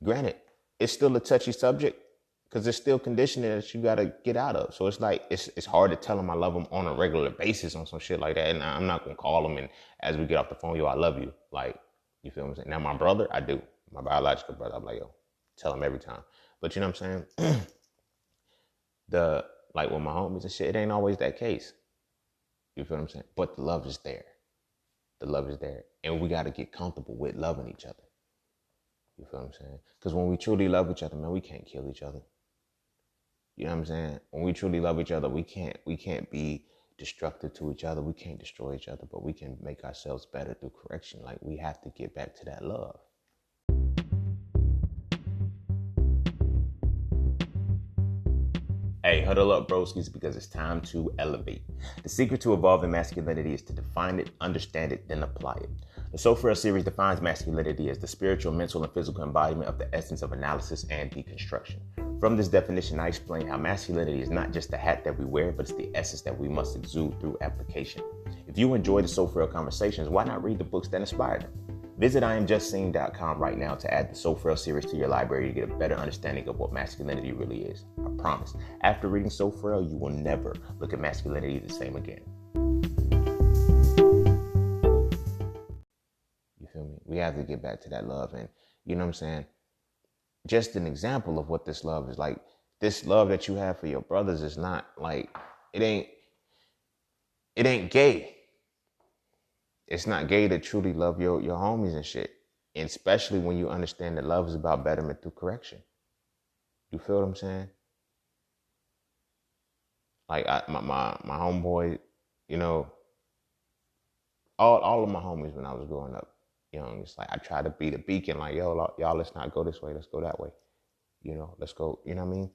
Speaker 1: granted, it's still a touchy subject because there's still conditioning that you got to get out of. So it's like, it's hard to tell them I love them on a regular basis on some shit like that. And I'm not going to call them and as we get off the phone, yo, I love you. Like, you feel what I'm saying? Now, my brother, I do. My biological brother, I'm like, yo, tell him every time. But you know what I'm saying? With my homies and shit, it ain't always that case. You feel what I'm saying? But the love is there. And we got to get comfortable with loving each other. You feel what I'm saying? Because when we truly love each other, man, we can't kill each other. You know what I'm saying? When we truly love each other, we can't be destructive to each other. We can't destroy each other, but we can make ourselves better through correction. Like, we have to get back to that love. Hey, huddle up, broskies, because it's time to elevate. The secret to evolving masculinity is to define it, understand it, then apply it. The So Frail series defines masculinity as the spiritual, mental, and physical embodiment of the essence of analysis and deconstruction. From this definition, I explain how masculinity is not just the hat that we wear, but it's the essence that we must exude through application. If you enjoy the So Frail conversations, why not read the books that inspired them? Visit IamJustSayin.com right now to add the So Frail series to your library to get a better understanding of what masculinity really is. I promise. After reading So Frail, you will never look at masculinity the same again. You feel me? We have to get back to that love. And you know what I'm saying? Just an example of what this love is like. This love that you have for your brothers is not like, it ain't gay. It's not gay to truly love your homies and shit. And especially when you understand that love is about betterment through correction. You feel what I'm saying? Like my homeboy, you know, all of my homies when I was growing up young, it's like I tried to be the beacon, like, yo, y'all, let's not go this way, let's go that way. You know, let's go, you know what I mean?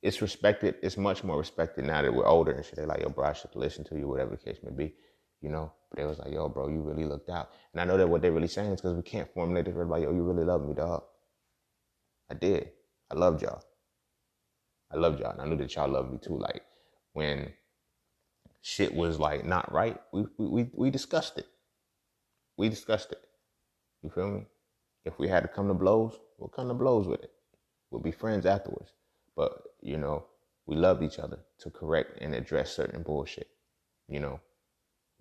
Speaker 1: It's respected, it's much more respected now that we're older and shit. They're like, yo, bro, I should listen to you, whatever the case may be. You know, but they was like, yo, bro, you really looked out. And I know that what they're really saying is because we can't formulate this word like, yo, you really love me, dog. I did. I loved y'all. And I knew that y'all loved me too. Like when shit was like not right, we discussed it. We discussed it. You feel me? If we had to come to blows, we'll come to blows with it. We'll be friends afterwards. But, you know, we loved each other to correct and address certain bullshit. You know,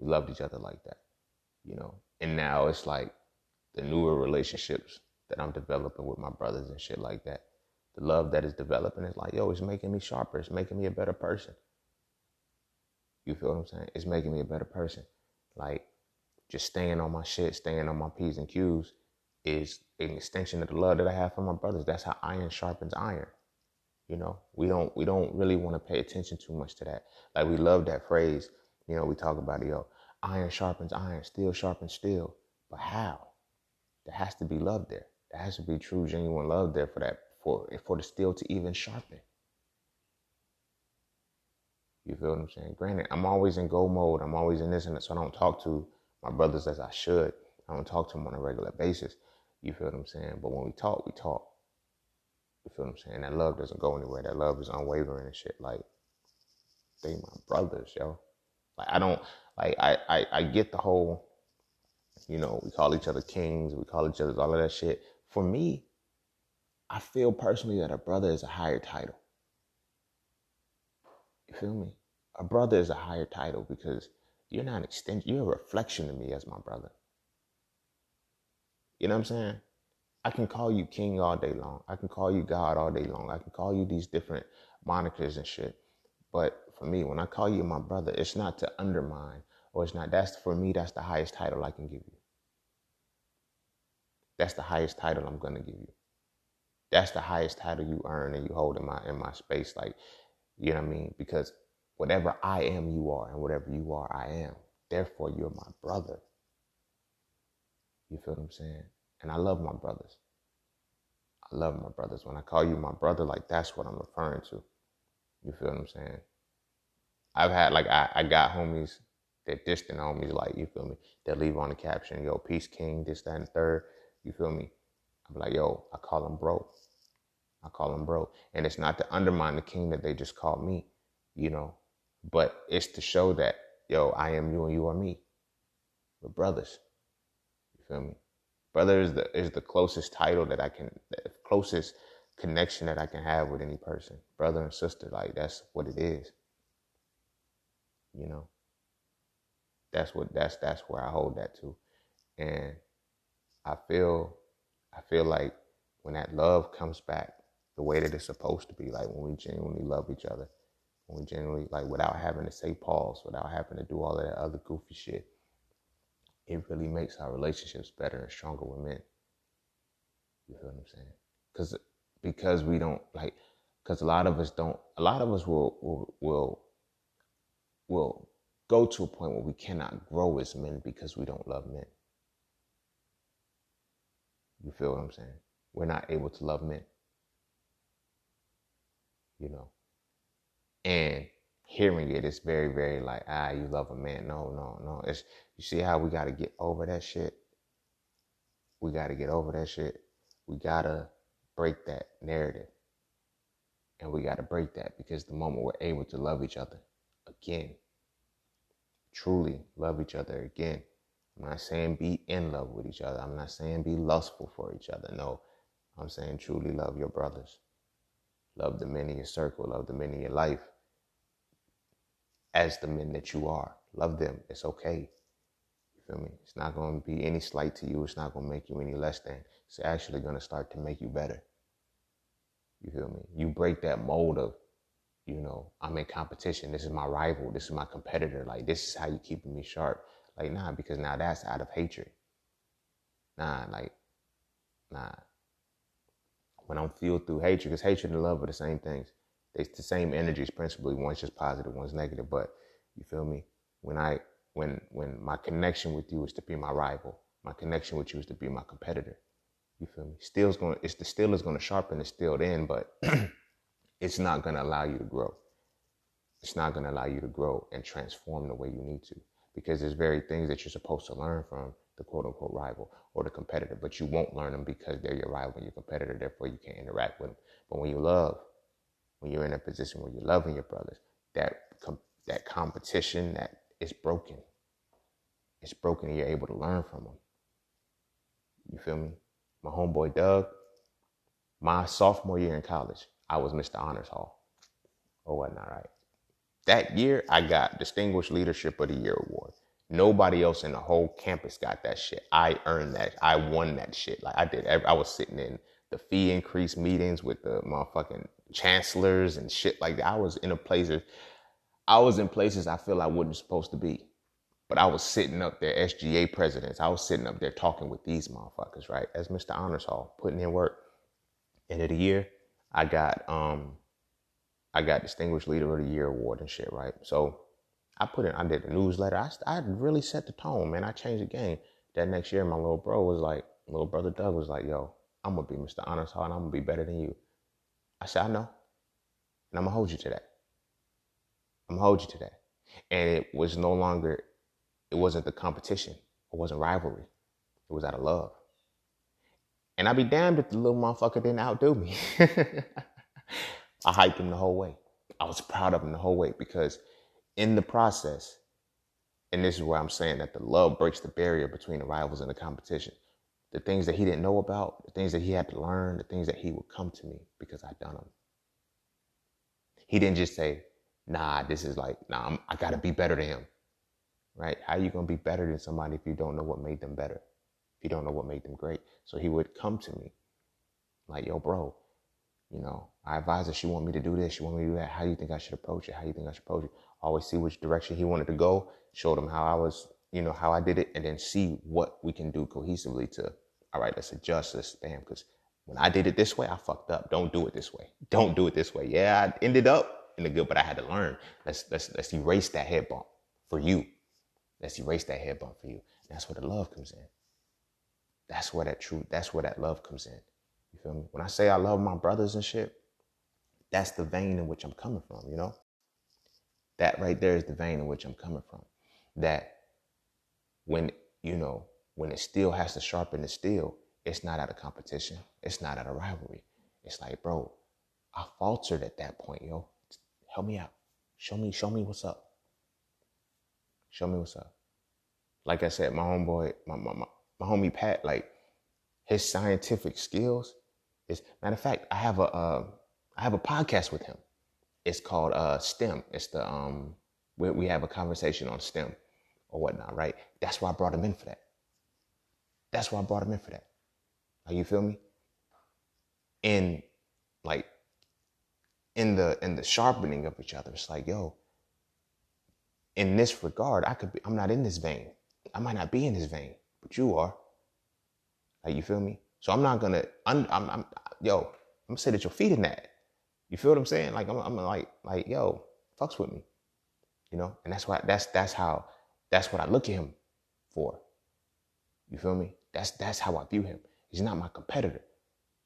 Speaker 1: we loved each other like that. You know, and now it's like the newer relationships that I'm developing with my brothers and shit like that. The love that is developing is like, yo, it's making me sharper. It's making me a better person. You feel what I'm saying? It's making me a better person. Like, just staying on my shit, staying on my P's and Q's is an extension of the love that I have for my brothers. That's how iron sharpens iron. You know, we don't really want to pay attention too much to that. Like, we love that phrase. You know, we talk about it, yo, iron sharpens iron, steel sharpens steel. But how? There has to be love there. There has to be true, genuine love there for that, for the steel to even sharpen. You feel what I'm saying? Granted, I'm always in go mode. I'm always in this and that, so I don't talk to my brothers as I should. I don't talk to them on a regular basis. You feel what I'm saying? But when we talk, we talk. You feel what I'm saying? That love doesn't go anywhere. That love is unwavering and shit. Like, they my brothers, yo. Like, I don't, like, I get the whole, you know, we call each other kings. We call each other all of that shit. For me, I feel personally that a brother is a higher title. You feel me? A brother is a higher title because you're not an extension. You're a reflection of me as my brother. You know what I'm saying? I can call you king all day long. I can call you God all day long. I can call you these different monikers and shit. But for me, when I call you my brother, it's not to undermine, or it's not, that's, for me, that's the highest title I can give you. That's the highest title I'm going to give you. That's the highest title you earn and you hold in my space. Like, you know what I mean? Because whatever I am, you are, and whatever you are, I am. Therefore, you're my brother. You feel what I'm saying? And I love my brothers. I love my brothers. When I call you my brother, like, that's what I'm referring to. You feel what I'm saying? I've had, like, I got homies, they're distant homies, like, you feel me? They'll leave on the caption, yo, peace king, this, that, and the third. You feel me? I'm like, yo, I call him bro. I call him bro. And it's not to undermine the king that they just called me, you know, but it's to show that, yo, I am you and you are me. We're brothers. You feel me? Brother is the closest title that I can, the closest connection that I can have with any person. Brother and sister, like, that's what it is. You know, that's where I hold that to. And I feel like when that love comes back the way that it's supposed to be, like when we genuinely love each other, when we genuinely, like, without having to say pause, without having to do all of that other goofy shit, it really makes our relationships better and stronger with men. You feel what I'm saying? Because we don't, like, because a lot of us will go to a point where we cannot grow as men because we don't love men. You feel what I'm saying? We're not able to love men. You know, And hearing it is very, very like, you love a man. No. It's, you see how we got to get over that shit? We got to get over that shit. We got to break that narrative. And we got to break that, because the moment we're able to love each other again, truly love each other again. I'm not saying be in love with each other. I'm not saying be lustful for each other. No, I'm saying truly love your brothers. Love the men in your circle. Love the men in your life as the men that you are. Love them. It's okay. You feel me? It's not going to be any slight to you. It's not going to make you any less than. It's actually going to start to make you better. You feel me? You break that mold of, I'm in competition. This is my rival. This is my competitor. Like, this is how you keeping me sharp. Like, nah, because now that's out of hatred. Nah. When I'm fueled through hatred, because hatred and love are the same things. It's the same energies, principally. One's just positive, one's negative. But you feel me? When my connection with you is to be my rival, my connection with you is to be my competitor. You feel me? The steel is gonna sharpen the steel then, but it's not gonna allow you to grow. It's not gonna allow you to grow and transform the way you need to, because there's very things that you're supposed to learn from the quote unquote rival or the competitor, but you won't learn them because they're your rival and your competitor, therefore you can't interact with them. But when you love, when you're in a position where you're loving your brothers, that competition, that is broken. It's broken and you're able to learn from them. You feel me? My homeboy Doug, my sophomore year in college, I was Mr. Honors Hall or whatnot, right? That year, I got Distinguished Leadership of the Year award. Nobody else in the whole campus got that shit. I earned that. I won that shit. Like, I did. I was sitting in the fee increase meetings with the motherfucking chancellors and shit like that. I was in places I feel I wasn't supposed to be. But I was sitting up there, SGA presidents. I was sitting up there talking with these motherfuckers, right? As Mr. Honors Hall, putting in work. End of the year, I got Distinguished Leader of the Year award and shit, right? So I did a newsletter. I really set the tone, man. I changed the game. That next year, my little brother Doug was like, yo, I'm going to be Mr. Honors Hall and I'm going to be better than you. I said, I know. And I'm going to hold you to that. And it wasn't the competition. It wasn't rivalry. It was out of love. And I'd be damned if the little motherfucker didn't outdo me. I hyped him the whole way. I was proud of him the whole way, because in the process, and this is where I'm saying that the love breaks the barrier between the rivals and the competition. The things that he didn't know about, the things that he had to learn, the things that he would come to me because I'd done them. He didn't just say, I got to be better than him. Right? How are you going to be better than somebody if you don't know what made them better? If you don't know what made them great? So he would come to me like, yo, bro, I advised her, she want me to do this, she want me to do that. How do you think I should approach it? Always see which direction he wanted to go, showed him how how I did it, and then see what we can do cohesively to, all right, let's adjust this, because when I did it this way, I fucked up. Don't do it this way. Yeah, I ended up in the good, but I had to learn. Let's erase that head bump for you. And that's where the love comes in. That's where that love comes in. You feel me? When I say I love my brothers and shit, that's the vein in which I'm coming from, That right there is the vein in which I'm coming from. That when it still has to sharpen the steel, it's not out of competition. It's not out of rivalry. It's like, bro, I faltered at that point, yo. Help me out. Show me what's up. Like I said, my homeboy, my homie Pat, like, his scientific skills is, matter of fact, I have a podcast with him. It's called STEM. It's the we have a conversation on STEM or whatnot, right? That's why I brought him in for that. Like, you feel me? In the sharpening of each other, it's like, yo, in this regard, I'm not in this vein. I might not be in this vein, but you are. Like, you feel me? So I'm not gonna, I'm gonna sit at your feet in that. You feel what I'm saying? Like, I'm like, yo, fucks with me, And that's what I look at him for. You feel me? That's how I view him. He's not my competitor.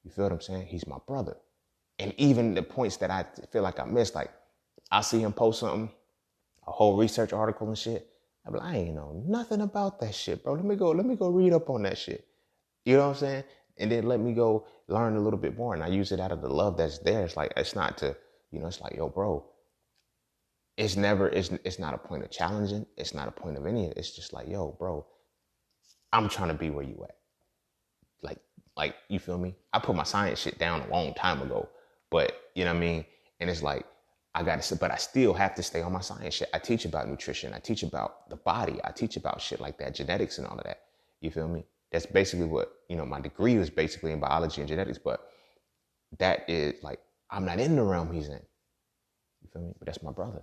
Speaker 1: You feel what I'm saying? He's my brother. And even the points that I feel like I missed, like, I see him post something, a whole research article and shit. I'm like, I ain't know nothing about that shit, bro. Let me go read up on that shit. You know what I'm saying? And then let me go learn a little bit more. And I use it out of the love that's there. It's like, it's not to, it's like, yo, bro, it's not a point of challenging. It's not a point of any of it. It's just like, yo, bro, I'm trying to be where you at. Like, you feel me? I put my science shit down a long time ago, but you know what I mean? And it's like, but I still have to stay on my science shit. I teach about nutrition. I teach about the body. I teach about shit like that, genetics and all of that. You feel me? That's basically what, my degree was basically in biology and genetics, but that is like, I'm not in the realm he's in. You feel me? But that's my brother.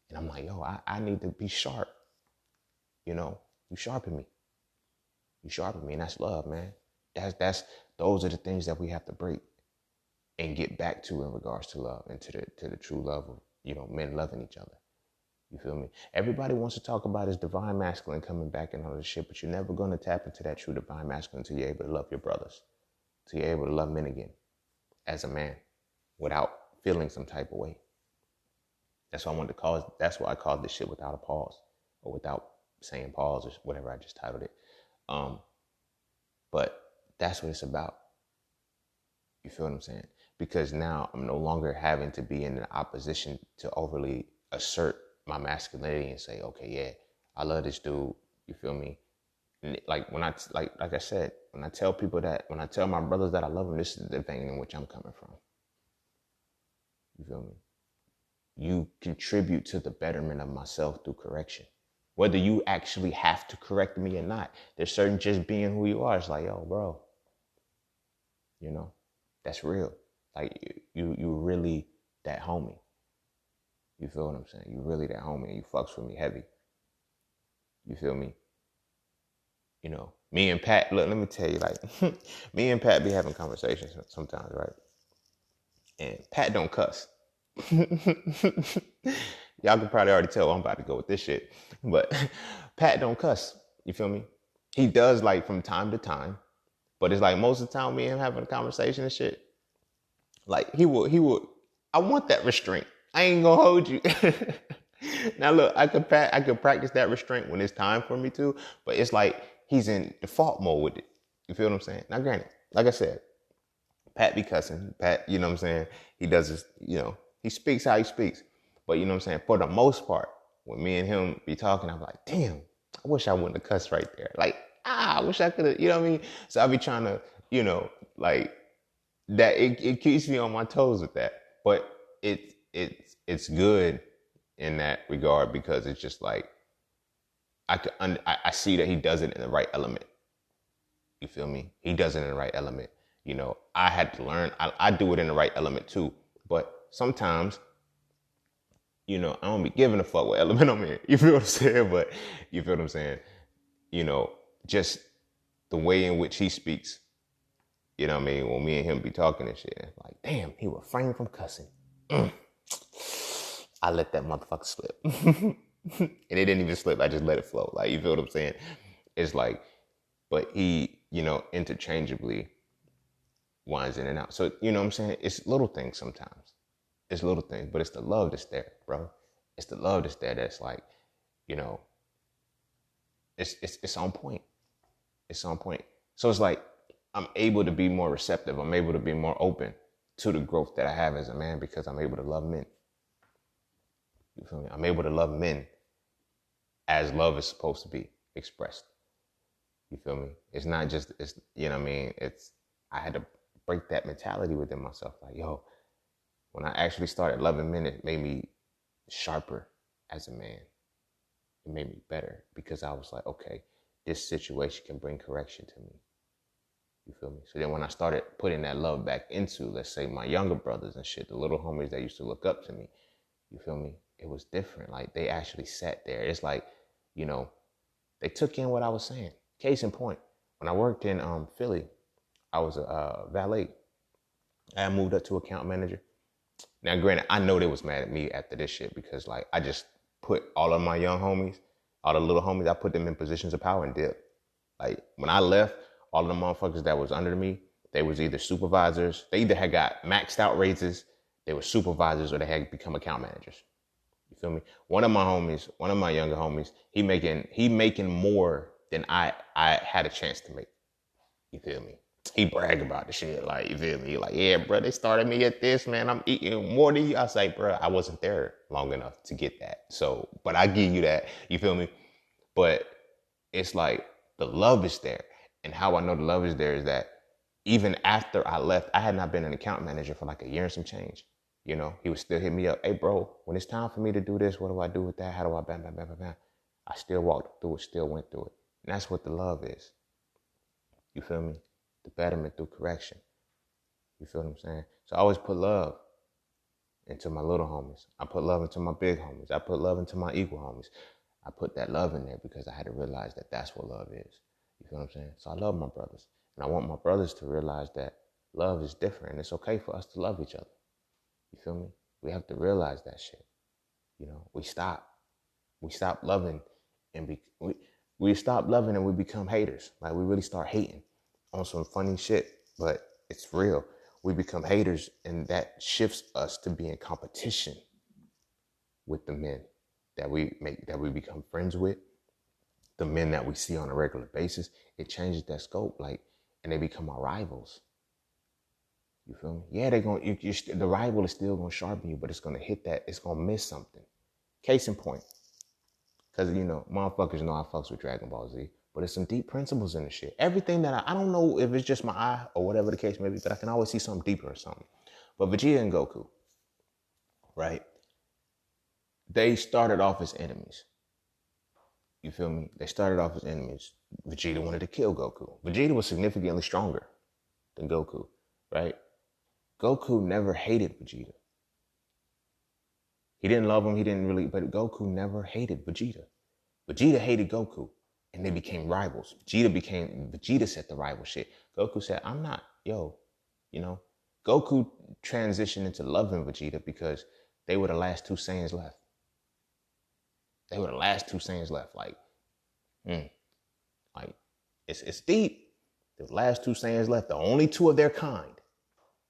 Speaker 1: And I'm like, yo, I need to be sharp. You sharpen me. You sharpen me, and that's love, man. Those are the things that we have to break and get back to in regards to love and to the true love of, men loving each other. You feel me? Everybody wants to talk about his divine masculine coming back and all this shit, but you're never going to tap into that true divine masculine until you're able to love your brothers, until you're able to love men again as a man without feeling some type of way. That's why I called this shit Without a Pause, or Without Saying Pause, or whatever I just titled it. But that's what it's about. You feel what I'm saying? Because now I'm no longer having to be in an opposition to overly assert my masculinity and say, okay, yeah, I love this dude. You feel me? And like I said, when I tell my brothers that I love them, this is the vein in which I'm coming from. You feel me? You contribute to the betterment of myself through correction. Whether you actually have to correct me or not, there's certain just being who you are. It's like, yo, bro, that's real. Like you really that homie. You feel what I'm saying? You really that homie, and you fucks with me heavy. You feel me? Me and Pat, look, let me tell you, like, me and Pat be having conversations sometimes, right? And Pat don't cuss. Y'all can probably already tell I'm about to go with this shit. But Pat don't cuss. You feel me? He does, like, from time to time. But it's like most of the time me and him having a conversation and shit. Like, he will. I want that restraint. I ain't gonna hold you. Now look, I could practice that restraint when it's time for me to, but it's like he's in default mode with it. You feel what I'm saying? Now granted, like I said, Pat be cussing. Pat, you know what I'm saying? He does this, he speaks how he speaks. But you know what I'm saying? For the most part, when me and him be talking, I'm like, damn, I wish I wouldn't have cussed right there. Like, I wish I could have, you know what I mean? So I be trying to, like, that it keeps me on my toes with that. But it's good in that regard, because it's just like, I see that he does it in the right element. You feel me? He does it in the right element. I had to learn. I do it in the right element too. But sometimes, I don't be giving a fuck what element I'm in. You feel what I'm saying? But you feel what I'm saying? Just the way in which he speaks. You know what I mean? When me and him be talking and shit, it's like, damn, he refrained from cussing. I let that motherfucker slip. And it didn't even slip. I just let it flow. Like, you feel what I'm saying? It's like, but he, interchangeably winds in and out. So, you know what I'm saying? It's little things sometimes. It's little things, but it's the love that's there, bro. It's the love that's there that's like, it's on point. It's on point. So it's like, I'm able to be more receptive. I'm able to be more open to the growth that I have as a man, because I'm able to love men. You feel me? I'm able to love men as love is supposed to be expressed. You feel me? It's not just, you know what I mean? I had to break that mentality within myself. Like, yo, when I actually started loving men, it made me sharper as a man. It made me better, because I was like, okay, this situation can bring correction to me. You feel me? So then when I started putting that love back into, let's say, my younger brothers and shit, the little homies that used to look up to me, you feel me? It was different. Like, they actually sat there. It's like, they took in what I was saying. Case in point, when I worked in Philly, I was a valet. I moved up to account manager. Now, granted, I know they was mad at me after this shit, because, like, I just put all of my young homies, all the little homies, I put them in positions of power and dip. Like, when I left, all of the motherfuckers that was under me, they was either supervisors. They either had got maxed out raises, they were supervisors, or they had become account managers. You feel me? One of my younger homies, he making more than I had a chance to make. You feel me? He brag about the shit, like, you feel me? He like, yeah, bro, they started me at this, man. I'm eating more than you. I was like, bro, I wasn't there long enough to get that. So, but I give you that. You feel me? But it's like the love is there. And how I know the love is there is that even after I left, I had not been an account manager for like a year and some change. You know, he would still hit me up. Hey, bro, when it's time for me to do this, what do I do with that? How do I bam, bam, bam, bam, bam? I still walked through it, still went through it. And that's what the love is. You feel me? The betterment through correction. You feel what I'm saying? So I always put love into my little homies. I put love into my big homies. I put love into my equal homies. I put that love in there because I had to realize that that's what love is. You feel what I'm saying? So I love my brothers. And I want my brothers to realize that love is different and it's okay for us to love each other. You feel me? We have to realize that shit. You know, we stop loving and we stop loving and we become haters. Like we really start hating on some funny shit, but it's real. We become haters and that shifts us to be in competition with the men that we become friends with, the men that we see on a regular basis. It changes that scope, like, and they become our rivals. You feel me? Yeah, the rival is still gonna sharpen you, but it's gonna hit that, it's gonna miss something. Case in point, because, you know, motherfuckers know I fucks with Dragon Ball Z, but there's some deep principles in the shit. Everything that I don't know if it's just my eye or whatever the case may be, but I can always see something deeper or something. But Vegeta and Goku, right? They started off as enemies. You feel me? They started off as enemies. Vegeta wanted to kill Goku. Vegeta was significantly stronger than Goku, right? Goku never hated Vegeta. He didn't love him, but Goku never hated Vegeta. Vegeta hated Goku, and they became rivals. Vegeta set the rival shit. Goku said, I'm not, you know. Goku transitioned into loving Vegeta because they were the last two Saiyans left. Like, it's deep. The last two Saiyans left, the only two of their kind,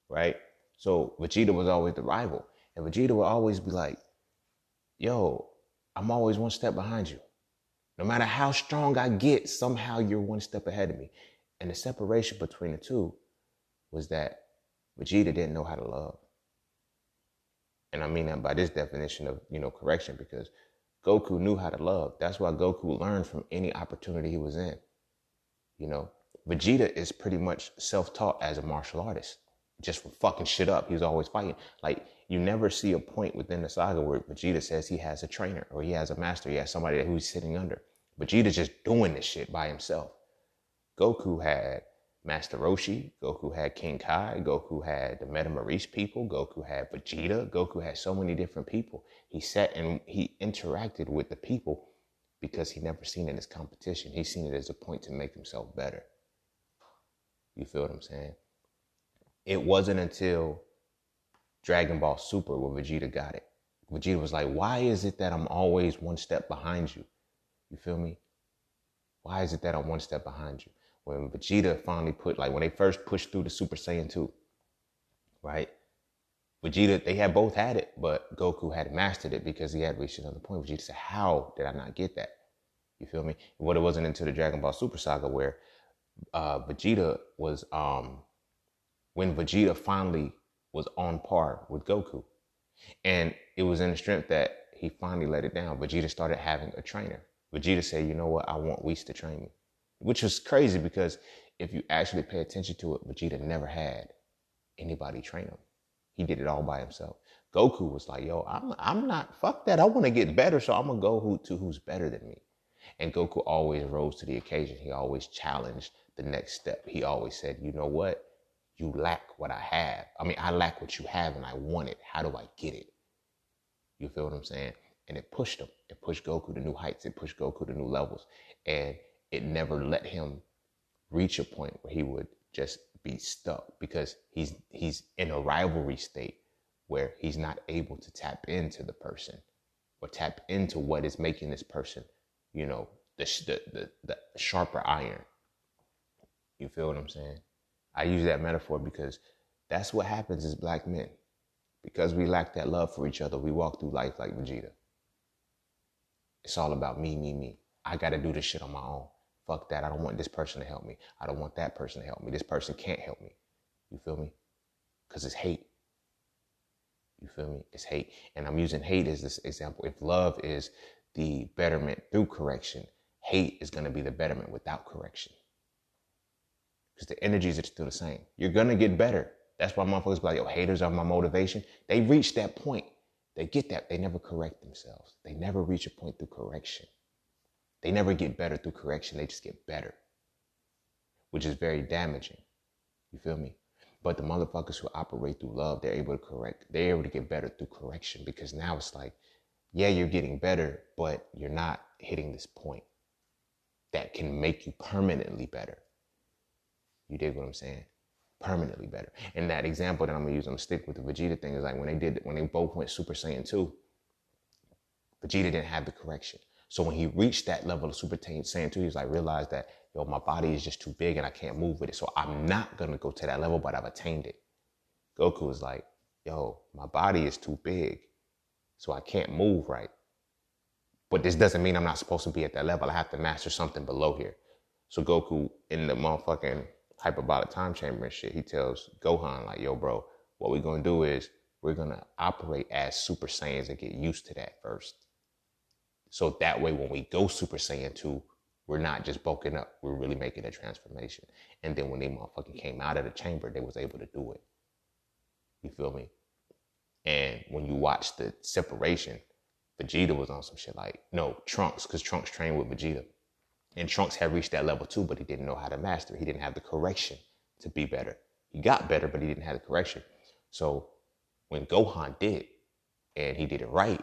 Speaker 1: right? So Vegeta was always the rival. And Vegeta would always be like, yo, I'm always one step behind you. No matter how strong I get, somehow you're one step ahead of me. And the separation between the two was that Vegeta didn't know how to love. And I mean that by this definition of, correction, because Goku knew how to love. That's why Goku learned from any opportunity he was in. Vegeta is pretty much self-taught as a martial artist. Just from fucking shit up. He was always fighting. Like, you never see a point within the saga where Vegeta says he has a trainer or he has a master. He has somebody who he's sitting under. Vegeta's just doing this shit by himself. Goku had Master Roshi. Goku had King Kai. Goku had the Metamaris people. Goku had Vegeta. Goku had so many different people. He sat and he interacted with the people because he never seen it as competition. He seen it as a point to make himself better. You feel what I'm saying? It wasn't until Dragon Ball Super where Vegeta got it. Vegeta was like, why is it that I'm always one step behind you? You feel me? Why is it that I'm one step behind you? When Vegeta finally when they first pushed through the Super Saiyan 2, right? Vegeta, they had both had it, but Goku had mastered it because he had reached another point. Vegeta said, how did I not get that? You feel me? What it wasn't until the Dragon Ball Super Saga where Vegeta was, when Vegeta finally was on par with Goku. And it was in the strength that he finally let it down. Vegeta started having a trainer. Vegeta said, you know what? I want Whis to train me. Which was crazy because if you actually pay attention to it, Vegeta never had anybody train him. He did it all by himself. Goku was like, yo, I'm not, fuck that. I want to get better, so I'm going to go to who's better than me. And Goku always rose to the occasion. He always challenged the next step. He always said, you know what? You lack what I have. I lack what you have and I want it. How do I get it? You feel what I'm saying? And it pushed him. It pushed Goku to new heights. It pushed Goku to new levels. And it never let him reach a point where he would just be stuck because he's in a rivalry state where he's not able to tap into the person or tap into what is making this person, the sharper iron. You feel what I'm saying? I use that metaphor because that's what happens as black men. Because we lack that love for each other, we walk through life like Vegeta. It's all about me, me, me. I got to do this shit on my own. Fuck that. I don't want this person to help me. I don't want that person to help me. This person can't help me. You feel me? Because it's hate. You feel me? It's hate. And I'm using hate as this example. If love is the betterment through correction, hate is going to be the betterment without correction. Because the energies are still the same. You're going to get better. That's why motherfuckers be like, yo, haters are my motivation. They reach that point. They get that. They never correct themselves. They never reach a point through correction. They never get better through correction. They just get better, which is very damaging. You feel me? But the motherfuckers who operate through love, they're able to correct. They're able to get better through correction, because now it's like, yeah, you're getting better, but you're not hitting this point that can make you permanently better. You dig what I'm saying? Permanently better. And that example that I'm gonna use, I'm gonna stick with the Vegeta thing, is like when they both went Super Saiyan 2, Vegeta didn't have the correction. So when he reached that level of Super Saiyan 2, he was like, realized that, yo, my body is just too big and I can't move with it. So I'm not gonna go to that level, but I've attained it. Goku was like, yo, my body is too big, so I can't move right. But this doesn't mean I'm not supposed to be at that level. I have to master something below here. So Goku, in the motherfucking hyperbolic time chamber and shit, he tells Gohan, like, yo, bro, what we're going to do is we're going to operate as Super Saiyans and get used to that first. So that way, when we go Super Saiyan 2, we're not just bulking up. We're really making a transformation. And then when they motherfucking came out of the chamber, they was able to do it. You feel me? And when you watch the separation, Vegeta was on some shit like, no, Trunks, because Trunks trained with Vegeta. And Trunks had reached that level too, but he didn't know how to master it. He didn't have the correction to be better. He got better, but he didn't have the correction. So when Gohan did, and he did it right,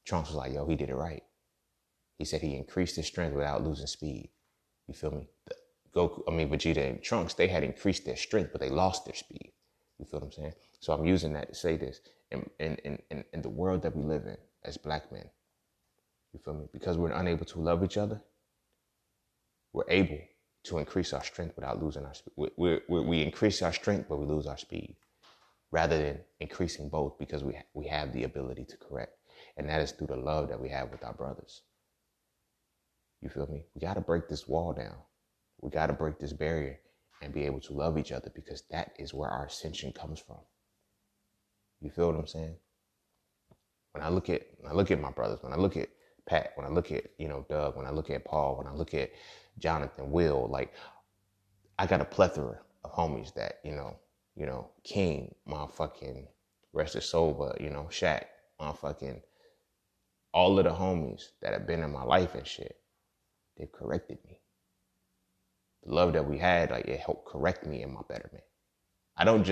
Speaker 1: Trunks was like, yo, he did it right. He said he increased his strength without losing speed. You feel me? Vegeta and Trunks, they had increased their strength, but they lost their speed. You feel what I'm saying? So I'm using that to say this. In the world that we live in as black men, you feel me? Because we're unable to love each other, we're able to increase our strength without losing our speed. We increase our strength, but we lose our speed, rather than increasing both, because we have the ability to correct. And that is through the love that we have with our brothers. You feel me? We got to break this wall down. We got to break this barrier and be able to love each other, because that is where our ascension comes from. You feel what I'm saying? When I look at my brothers, when I look at Pat, when I look at, Doug, when I look at Paul, when I look at Jonathan, Will, like, I got a plethora of homies that, King, motherfucking rest his soul, but, Shaq, motherfucking, all of the homies that have been in my life and shit, they've corrected me. The love that we had, like, it helped correct me in my betterment. I'm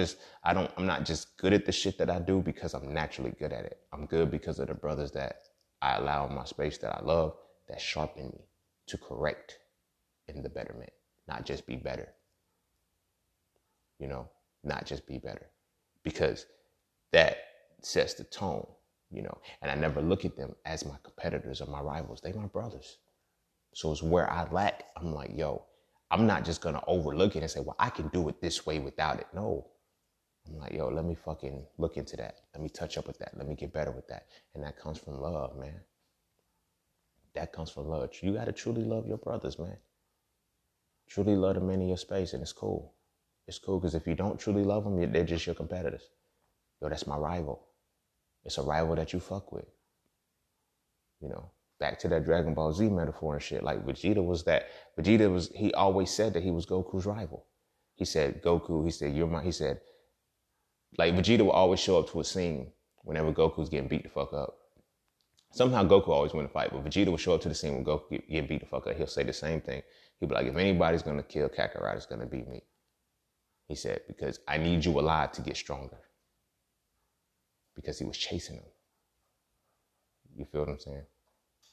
Speaker 1: not just good at the shit that I do because I'm naturally good at it. I'm good because of the brothers that I allow in my space that I love, that sharpen me to correct in the betterment, not just be better. Not just be better, because that sets the tone, and I never look at them as my competitors or my rivals. They my brothers. So it's where I lack. I'm like, yo, I'm not just going to overlook it and say, well, I can do it this way without it. No. I'm like, yo, let me fucking look into that. Let me touch up with that. Let me get better with that. And that comes from love, man. That comes from love. You got to truly love your brothers, man. Truly love the men in your space, and it's cool. It's cool, because if you don't truly love them, they're just your competitors. Yo, that's my rival. It's a rival that you fuck with. Back to that Dragon Ball Z metaphor and shit. Like, he always said that he was Goku's rival. He said, like, Vegeta will always show up to a scene whenever Goku's getting beat the fuck up. Somehow Goku always win a fight, but Vegeta will show up to the scene when Goku getting beat the fuck up. He'll say the same thing. He'll be like, if anybody's going to kill Kakarot, it's going to be me. He said, because I need you alive to get stronger. Because he was chasing him. You feel what I'm saying?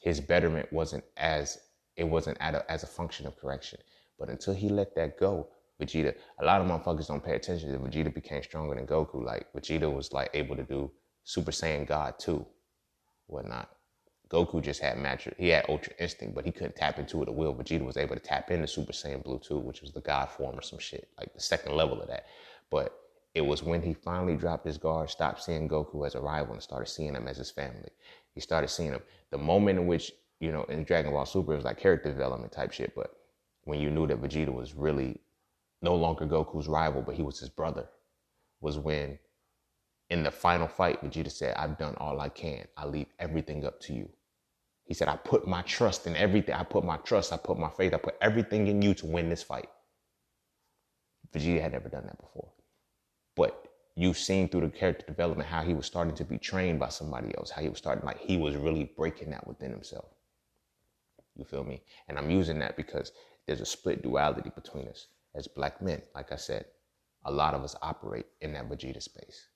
Speaker 1: His betterment wasn't as a function of correction. But until he let that go, Vegeta, a lot of motherfuckers don't pay attention to Vegeta became stronger than Goku. Like, Vegeta was like able to do Super Saiyan God 2, whatnot. Goku just had he had Ultra Instinct, but he couldn't tap into it at will. Vegeta was able to tap into Super Saiyan Blue 2, which was the God form or some shit, like the second level of that. But it was when he finally dropped his guard, stopped seeing Goku as a rival, and started seeing him as his family. He started seeing him. The moment in which, in Dragon Ball Super, it was like character development type shit. But when you knew that Vegeta was really no longer Goku's rival, but he was his brother, was when in the final fight, Vegeta said, I've done all I can. I leave everything up to you. He said, I put my trust in everything. I put my trust, I put my faith, I put everything in you to win this fight. Vegeta had never done that before. But you've seen through the character development how he was starting to be trained by somebody else, how he was starting, like he was really breaking that within himself. You feel me? And I'm using that because there's a split duality between us as black men. Like I said, a lot of us operate in that Vegeta space.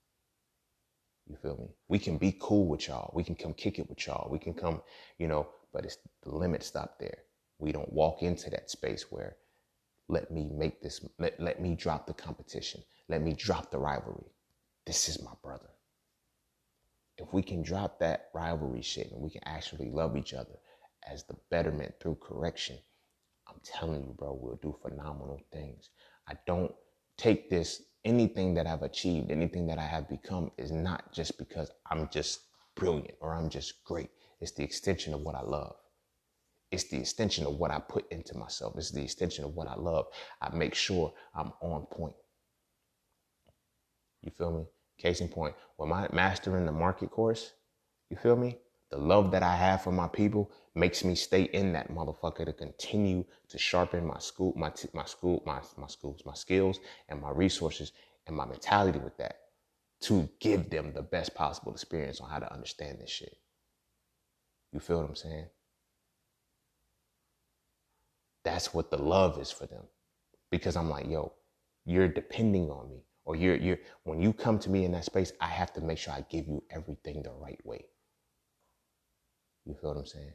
Speaker 1: You feel me? We can be cool with y'all. We can come kick it with y'all. We can come, but it's the limit stop there. We don't walk into that space where let me make this, let me drop the competition. Let me drop the rivalry. This is my brother. If we can drop that rivalry shit and we can actually love each other as the betterment through correction, I'm telling you, bro, we'll do phenomenal things. I don't take this, anything that I've achieved, anything that I have become is not just because I'm just brilliant or I'm just great. It's the extension of what I love. It's the extension of what I put into myself. It's the extension of what I love. I make sure I'm on point. You feel me? Case in point, when I'm mastering the market course, you feel me? The love that I have for my people makes me stay in that motherfucker to continue to sharpen my skills and my resources and my mentality with that to give them the best possible experience on how to understand this shit. You feel what I'm saying? That's what the love is for them. Because I'm like, yo, you're depending on me. Or you're when you come to me in that space, I have to make sure I give you everything the right way. You feel what I'm saying?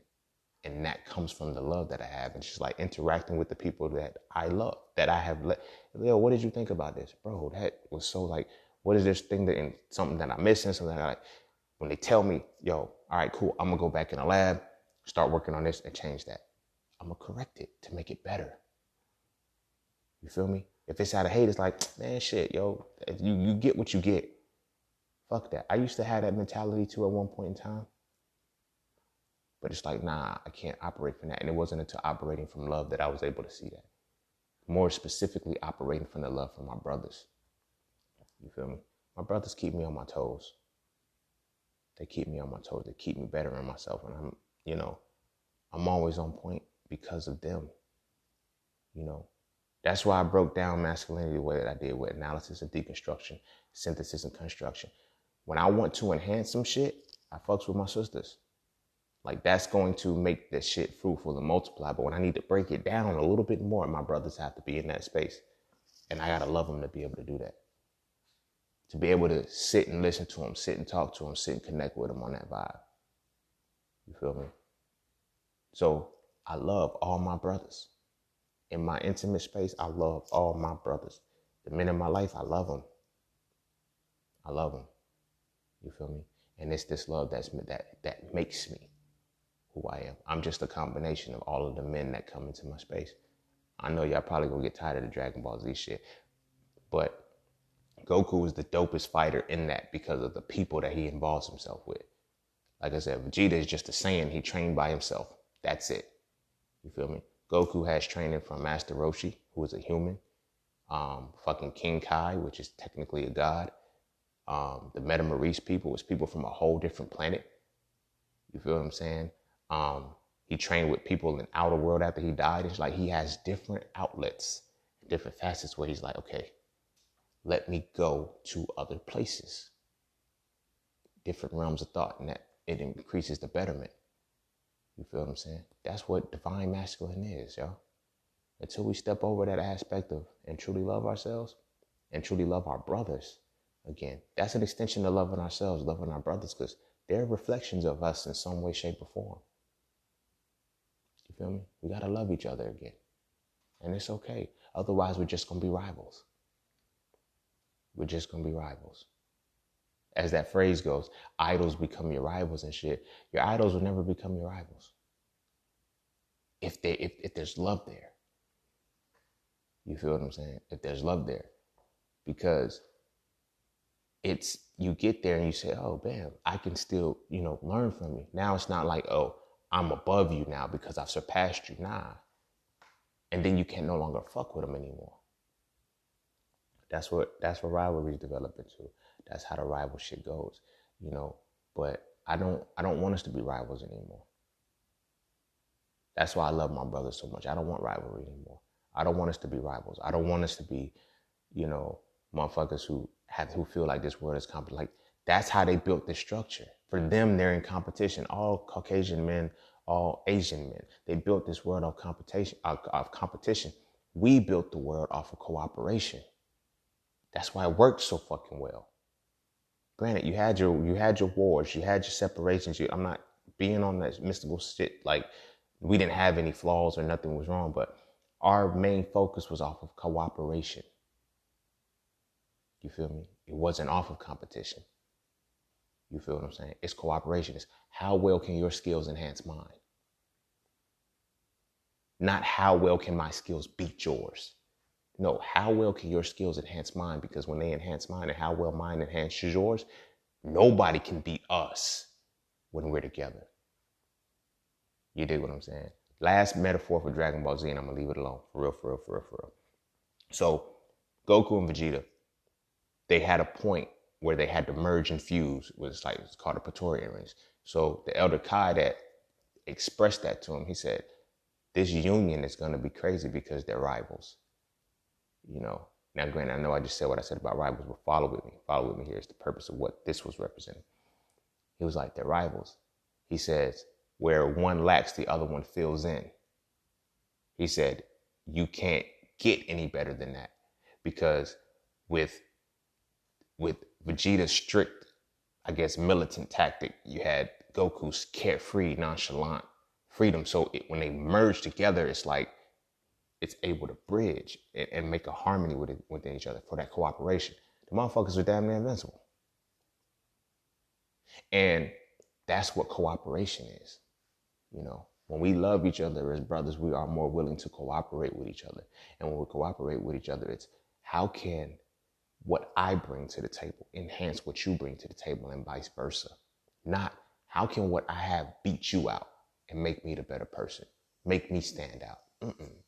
Speaker 1: And that comes from the love that I have. And it's just like interacting with the people that I love, that I have let. Yo, what did you think about this? Bro, that was so like, what is this thing that, and something that I'm missing, something that I like. When they tell me, yo, all right, cool, I'm gonna go back in the lab, start working on this and change that. I'm gonna correct it to make it better. You feel me? If it's out of hate, it's like, man, shit, yo, if you get what you get. Fuck that. I used to have that mentality too at one point in time. But it's like, nah, I can't operate from that. And it wasn't until operating from love that I was able to see that. More specifically, operating from the love for my brothers. You feel me? My brothers keep me on my toes. They keep me on my toes. They keep me better in myself. And I'm always on point because of them. That's why I broke down masculinity the way that I did with analysis and deconstruction, synthesis and construction. When I want to enhance some shit, I fucks with my sisters. Like that's going to make the shit fruitful and multiply. But when I need to break it down a little bit more, my brothers have to be in that space. And I gotta love them to be able to do that. To be able to sit and listen to them, sit and talk to them, sit and connect with them on that vibe. You feel me? So I love all my brothers. In my intimate space, I love all my brothers. The men in my life, I love them. I love them. You feel me? And it's this love that makes me who I am. I'm just a combination of all of the men that come into my space. I know y'all probably gonna get tired of the Dragon Ball Z shit, but Goku is the dopest fighter in that because of the people that he involves himself with. Like I said, Vegeta is just a Saiyan. He trained by himself. That's it. You feel me? Goku has training from Master Roshi, who is a human. Fucking King Kai, which is technically a god. The Metamarise people is people from a whole different planet. You feel what I'm saying? He trained with people in outer world after he died. It's like he has different outlets, different facets where he's like, okay, let me go to other places, different realms of thought, and that it increases the betterment. You feel what I'm saying? That's what divine masculine is, yo. Until we step over that aspect of and truly love ourselves and truly love our brothers, again, that's an extension of loving ourselves, loving our brothers, because they're reflections of us in some way, shape, or form. You feel me? We got to love each other again. And it's okay. Otherwise, we're just going to be rivals. We're just going to be rivals. As that phrase goes, idols become your rivals and shit. Your idols will never become your rivals. If there's love there. You feel what I'm saying? If there's love there. Because it's you get there and you say, oh, damn, I can still, learn from you. Now it's not like, oh, I'm above you now because I've surpassed you. Nah. And then you can no longer fuck with them anymore. That's what rivalries develop into. That's how the rival shit goes, But I don't want us to be rivals anymore. That's why I love my brother so much. I don't want rivalry anymore. I don't want us to be rivals. I don't want us to be, motherfuckers who feel like this world is competition. Like, that's how they built this structure. For them, they're in competition. All Caucasian men, all Asian men. They built this world of competition. We built the world off of cooperation. That's why it worked so fucking well. Granted, you had your wars, you had your separations. I'm not being on that mystical shit. Like, we didn't have any flaws or nothing was wrong, but our main focus was off of cooperation. You feel me? It wasn't off of competition. You feel what I'm saying? It's cooperation. It's how well can your skills enhance mine? Not how well can my skills beat yours. No, how well can your skills enhance mine? Because when they enhance mine and how well mine enhances yours, nobody can beat us when we're together. You dig what I'm saying? Last metaphor for Dragon Ball Z, and I'm going to leave it alone. For real. So, Goku and Vegeta, they had a point where they had to merge and fuse. It's called the Praetorian Rings. So, the Elder Kai that expressed that to him, he said, this union is going to be crazy because they're rivals. Now granted, I know I just said what I said about rivals, but follow with me. Follow with me here. It's the purpose of what this was representing. He was like, they're rivals. He says, where one lacks, the other one fills in. He said, you can't get any better than that. Because with Vegeta's strict, I guess, militant tactic, you had Goku's carefree, nonchalant freedom. So when they merge together, it's like, it's able to bridge and make a harmony within each other for that cooperation. The motherfuckers are damn near invincible. And that's what cooperation is. When we love each other as brothers, we are more willing to cooperate with each other. And when we cooperate with each other, it's how can what I bring to the table enhance what you bring to the table and vice versa. Not how can what I have beat you out and make me the better person, make me stand out.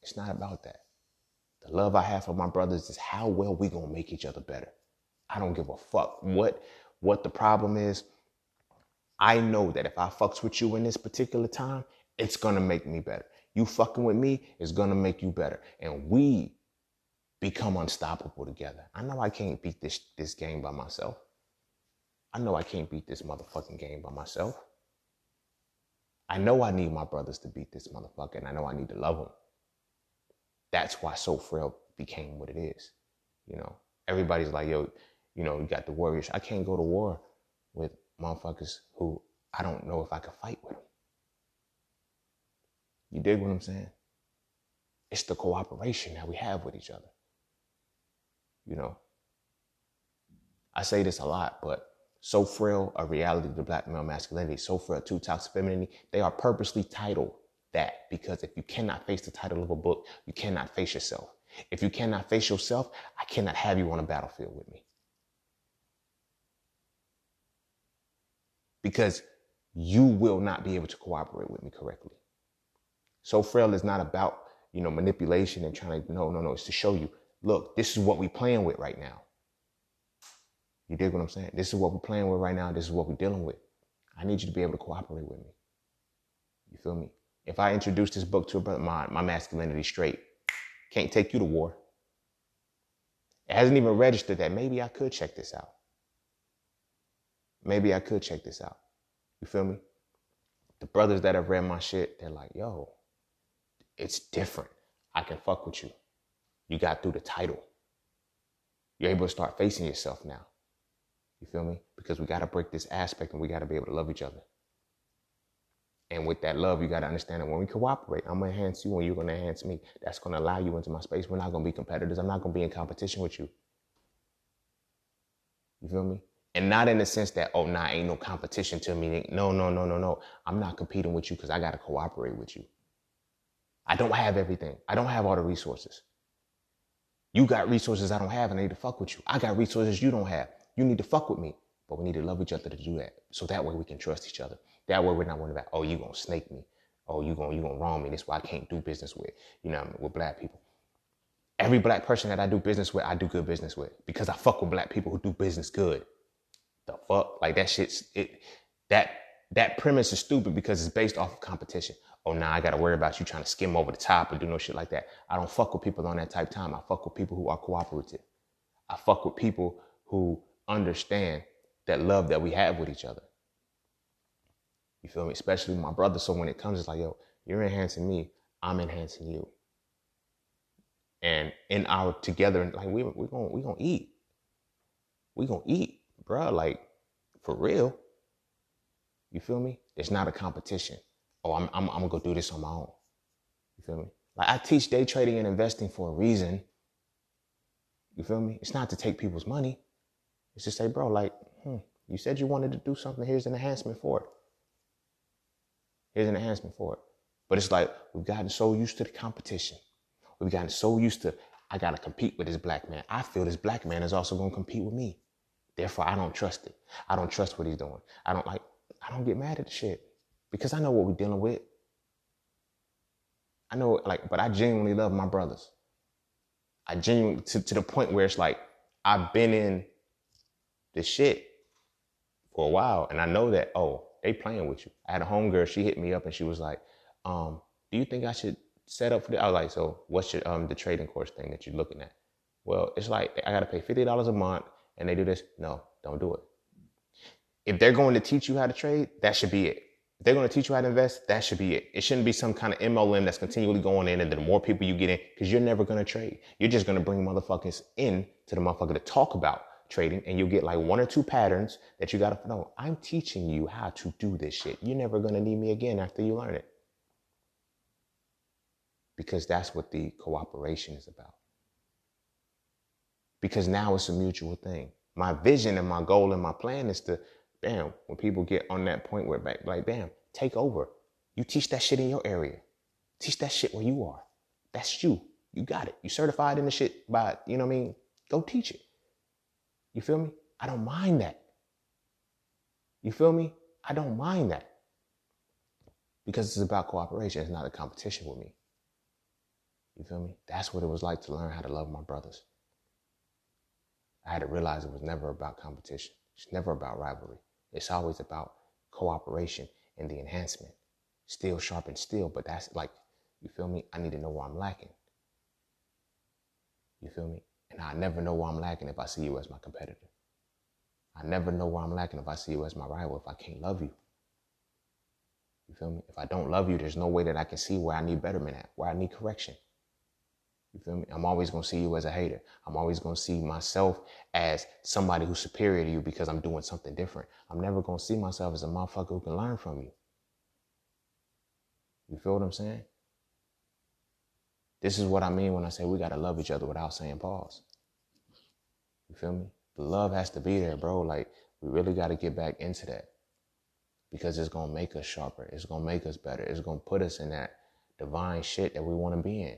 Speaker 1: It's not about that. The love I have for my brothers is how well we gonna make each other better. I don't give a fuck what the problem is. I know that if I fucks with you in this particular time, it's gonna make me better. You fucking with me is gonna make you better. And we become unstoppable together. I know I can't beat this game by myself. I know I can't beat this motherfucking game by myself. I know I need my brothers to beat this motherfucker, and I know I need to love them. That's why So Frail became what it is. Everybody's like, yo, you got the warriors. I can't go to war with motherfuckers who I don't know if I can fight with them. You dig what I'm saying? It's the cooperation that we have with each other. I say this a lot, but So Frail, a reality of the black male masculinity, So Frail, Too Toxic Femininity, they are purposely titled that because if you cannot face the title of a book, you cannot face yourself. If you cannot face yourself, I cannot have you on a battlefield with me. Because you will not be able to cooperate with me correctly. So Frail is not about, manipulation and trying to, no. It's to show you, look, this is what we playing with right now. You dig what I'm saying? This is what we're playing with right now. This is what we're dealing with. I need you to be able to cooperate with me. You feel me? If I introduce this book to a brother, my masculinity straight, can't take you to war. It hasn't even registered that maybe I could check this out. Maybe I could check this out. You feel me? The brothers that have read my shit, they're like, yo, it's different. I can fuck with you. You got through the title. You're able to start facing yourself now. You feel me? Because we got to break this aspect and we got to be able to love each other. And with that love, you got to understand that when we cooperate, I'm going to enhance you and you're going to enhance me. That's going to allow you into my space. We're not going to be competitors. I'm not going to be in competition with you. You feel me? And not in the sense that, ain't no competition to me. No. I'm not competing with you because I got to cooperate with you. I don't have everything. I don't have all the resources. You got resources I don't have and I need to fuck with you. I got resources you don't have. You need to fuck with me. But we need to love each other to do that. So that way we can trust each other. That way we're not worried about, oh, you gonna snake me. Oh, you gonna wrong me. That's why I can't do business with, with black people. Every black person that I do business with, I do good business with. Because I fuck with black people who do business good. The fuck? Like that shit's, that premise is stupid because it's based off of competition. Oh, now I gotta worry about you trying to skim over the top and do no shit like that. I don't fuck with people on that type of time. I fuck with people who are cooperative. I fuck with people who understand that love that we have with each other. You feel me? Especially my brother. So when it comes, it's like, yo, you're enhancing me, I'm enhancing you. And in our together, like we gonna eat. We gonna eat, bro. Like for real. You feel me? It's not a competition. Oh, I'm gonna go do this on my own. You feel me? Like I teach day trading and investing for a reason. You feel me? It's not to take people's money. It's to say, bro, like, you said you wanted to do something. Here's an enhancement for it. Here's an enhancement for it. But it's like, we've gotten so used to the competition. We've gotten so used to, I got to compete with this black man. I feel this black man is also going to compete with me. Therefore, I don't trust it. I don't trust what he's doing. I don't get mad at the shit because I know what we're dealing with. I know, but I genuinely love my brothers. I genuinely, to the point where it's like, I've been in this shit for a while. And I know that, oh, they playing with you. I had a homegirl, she hit me up and she was like, do you think I should set up for this? I was like, so what's your, the trading course thing that you're looking at? Well, it's like, I got to pay $50 a month and they do this. No, don't do it. If they're going to teach you how to trade, that should be it. If they're going to teach you how to invest, that should be it. It shouldn't be some kind of MLM that's continually going in and the more people you get in, because you're never going to trade. You're just going to bring motherfuckers in to the motherfucker to talk about trading and you'll get like 1 or 2 patterns that you got to know. I'm teaching you how to do this shit. You're never going to need me again after you learn it. Because that's what the cooperation is about. Because now it's a mutual thing. My vision and my goal and my plan is to, bam, when people get on that point where like, bam, take over. You teach that shit in your area. Teach that shit where you are. That's you. You got it. You certified in the shit by, you know what I mean? Go teach it. You feel me? I don't mind that. You feel me? I don't mind that. Because it's about cooperation. It's not a competition with me. You feel me? That's what it was like to learn how to love my brothers. I had to realize it was never about competition. It's never about rivalry. It's always about cooperation and the enhancement. Steel sharpens steel, but that's like, you feel me? I need to know where I'm lacking. You feel me? And I never know where I'm lacking if I see you as my competitor. I never know where I'm lacking if I see you as my rival, if I can't love you. You feel me? If I don't love you, there's no way that I can see where I need betterment at, where I need correction. You feel me? I'm always going to see you as a hater. I'm always going to see myself as somebody who's superior to you because I'm doing something different. I'm never going to see myself as a motherfucker who can learn from you. You feel what I'm saying? This is what I mean when I say we got to love each other without saying pause. You feel me? The love has to be there, bro. Like, we really got to get back into that because it's going to make us sharper. It's going to make us better. It's going to put us in that divine shit that we want to be in.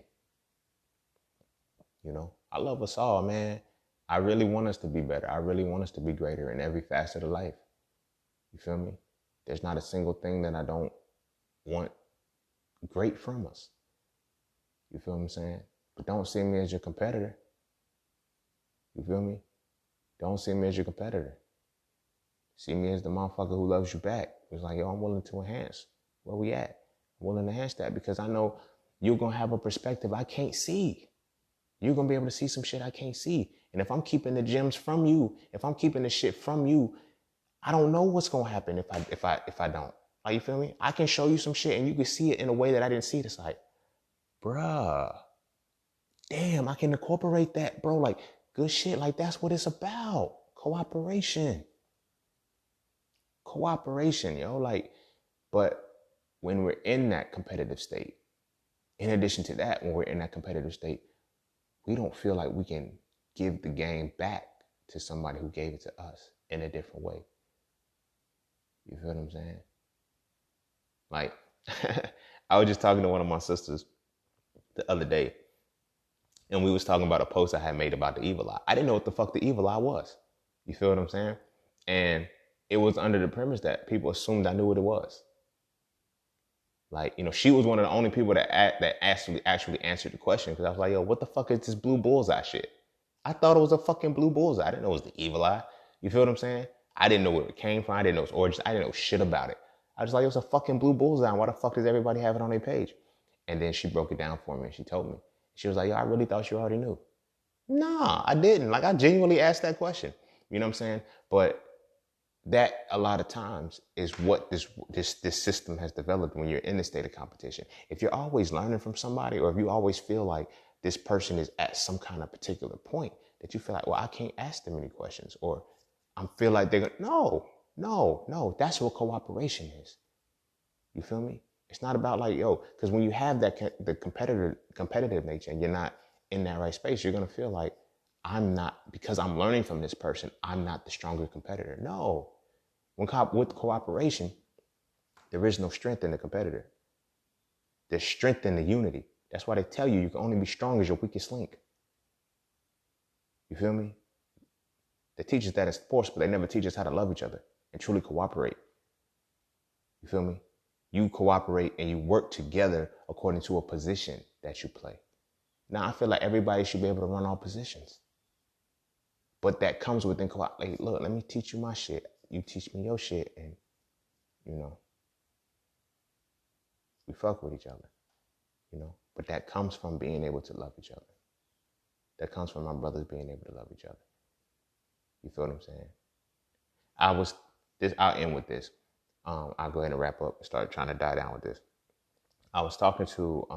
Speaker 1: You know, I love us all, man. I really want us to be better. I really want us to be greater in every facet of life. You feel me? There's not a single thing that I don't want great from us. You feel what I'm saying? But don't see me as your competitor. You feel me? Don't see me as your competitor. See me as the motherfucker who loves you back. It's like, yo, I'm willing to enhance where we at. I'm willing to enhance that because I know you're going to have a perspective I can't see. You're going to be able to see some shit I can't see. And if I'm keeping the gems from you, if I'm keeping the shit from you, I don't know what's going to happen if I don't. Like, you feel me? I can show you some shit and you can see it in a way that I didn't see it. It's like, bruh, damn, I can incorporate that, bro. Like, good shit. Like, that's what it's about. Cooperation. Cooperation, yo. Like, but when we're in that competitive state, in addition to that, when we're in that competitive state, we don't feel like we can give the game back to somebody who gave it to us in a different way. You feel what I'm saying? Like, I was just talking to one of my sisters the other day, and we was talking about a post I had made about the evil eye. I didn't know what the fuck the evil eye was. You feel what I'm saying? And it was under the premise that people assumed I knew what it was. Like, she was one of the only people that actually answered the question, because I was like, yo, what the fuck is this blue bullseye shit? I thought it was a fucking blue bullseye. I didn't know it was the evil eye. You feel what I'm saying? I didn't know where it came from. I didn't know its origins. I didn't know shit about it. I was like, it was a fucking blue bullseye. Why the fuck does everybody have it on their page? And then she broke it down for me and she told me. She was like, yo, I really thought you already knew. Nah, I didn't. Like, I genuinely asked that question. You know what I'm saying? But that a lot of times is what this system has developed when you're in the state of competition. If you're always learning from somebody, or if you always feel like this person is at some kind of particular point that you feel like, well, I can't ask them any questions, or I feel like they're no, that's what cooperation is. You feel me? It's not about like, yo, because when you have the competitive nature and you're not in that right space, you're going to feel like because I'm learning from this person, I'm not the stronger competitor. No. With cooperation, there is no strength in the competitor. There's strength in the unity. That's why they tell you can only be strong as your weakest link. You feel me? They teach us that in sports, but they never teach us how to love each other and truly cooperate. You feel me? You cooperate and you work together according to a position that you play. Now, I feel like everybody should be able to run all positions. But that comes within cooperation. Like, look, let me teach you my shit. You teach me your shit, and, we fuck with each other, But that comes from being able to love each other. That comes from my brothers being able to love each other. You feel what I'm saying? I'll end with this. I'll go ahead and wrap up and start trying to die down with this. I was talking to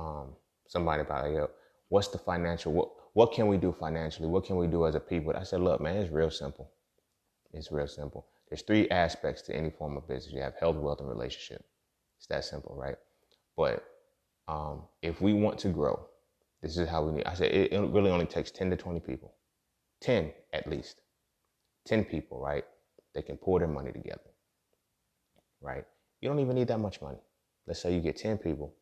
Speaker 1: somebody about, like, yo, what's the financial, what can we do financially? What can we do as a people? I said, look, man, it's real simple. It's real simple. There's 3 aspects to any form of business. You have health, wealth, and relationship. It's that simple, right? But if we want to grow, this is how we need. I said it really only takes 10 to 20 people. 10 at least. 10 people, right? They can pour their money together, right? You don't even need that much money. Let's say you get 10 people,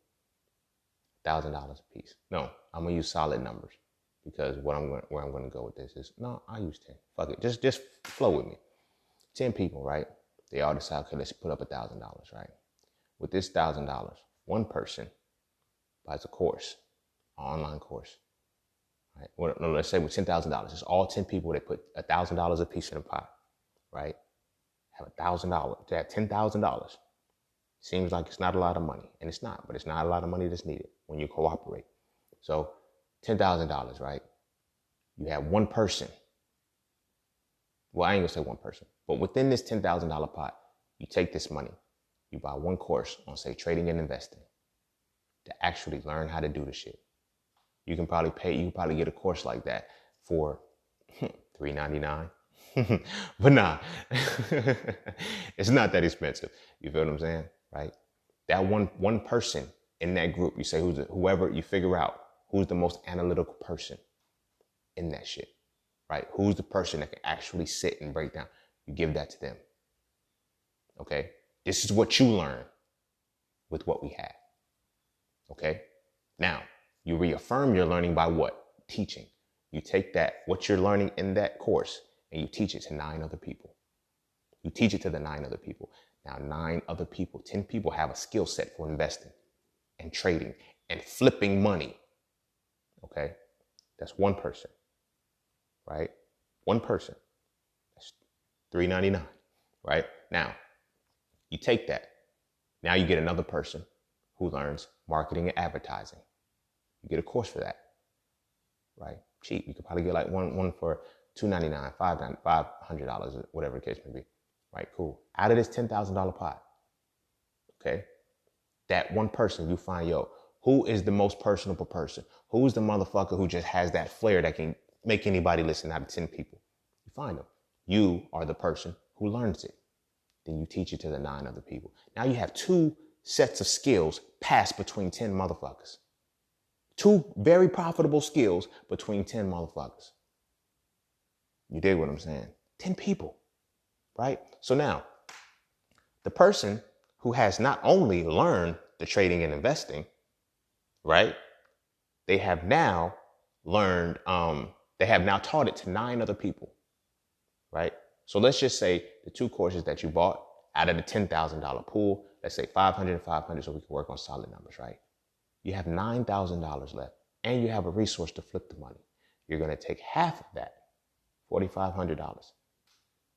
Speaker 1: $1,000 a piece. No, I'm going to use solid numbers, because where I'm going to go with this is, no, I'll use 10. Fuck it. Just flow with me. 10 people, right? They all decide, okay, let's put up $1,000, right? With this $1,000, one person buys a course, an online course, right? Well, no, let's say with $10,000, it's all 10 people. They put $1,000 a piece in the pot, right? Have $1,000. They have $10,000. Seems like it's not a lot of money, and it's not, but it's not a lot of money that's needed when you cooperate. So $10,000, right? You have one person. Well, I ain't gonna say one person, but within this $10,000 pot, you take this money, you buy one course on, say, trading and investing, to actually learn how to do the shit. You can probably get a course like that for $3.99. But nah, it's not that expensive. You feel what I'm saying, right? That one person in that group, you say whoever you figure out who's the most analytical person in that shit, right? Who's the person that can actually sit and break down? You give that to them. Okay, this is what you learn with what we have. Okay, now you reaffirm your learning by what? Teaching. You take what you're learning in that course, and you teach it to 9 other people. You teach it to the 9 other people. Now, 9 other people, 10 people have a skill set for investing and trading and flipping money. Okay, that's one person, right? One person. That's $3.99, right? Now, you take that. Now you get another person who learns marketing and advertising. You get a course for that, right? Cheap. You could probably get like one for $2.99, $500, whatever the case may be. Right, cool. Out of this $10,000 pot, okay, that one person you find, who is the most personable person? Who's the motherfucker who just has that flair that can make anybody listen out of 10 people? You find them. You are the person who learns it. Then you teach it to the 9 other people. Now you have 2 sets of skills passed between 10 motherfuckers. 2 very profitable skills between 10 motherfuckers. You dig what I'm saying? 10 people, right? So now, the person who has not only learned the trading and investing, right? They have now learned, they have now taught it to 9 other people, right? So let's just say the 2 courses that you bought out of the $10,000 pool, let's say 500 and 500 so we can work on solid numbers, right? You have $9,000 left and you have a resource to flip the money. You're going to take half of that, $4,500,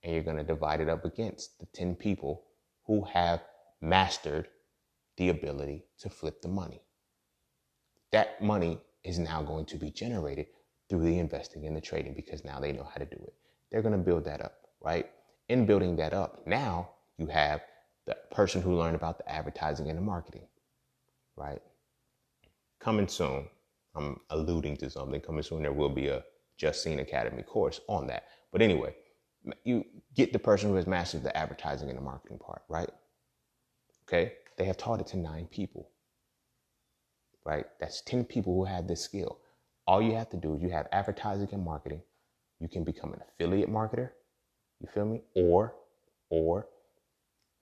Speaker 1: and you're going to divide it up against the 10 people who have mastered the ability to flip the money. That money is now going to be generated through the investing and the trading because now they know how to do it. They're going to build that up, right? In building that up, now you have the person who learned about the advertising and the marketing, right? Coming soon, I'm alluding to something. Coming soon, there will be a Just Seen Academy course on that. But anyway, you get the person who has mastered the advertising and the marketing part, right? Okay, they have taught it to 9 people, right? That's 10 people who have this skill. All you have to do is you have advertising and marketing. You can become an affiliate marketer. You feel me? Or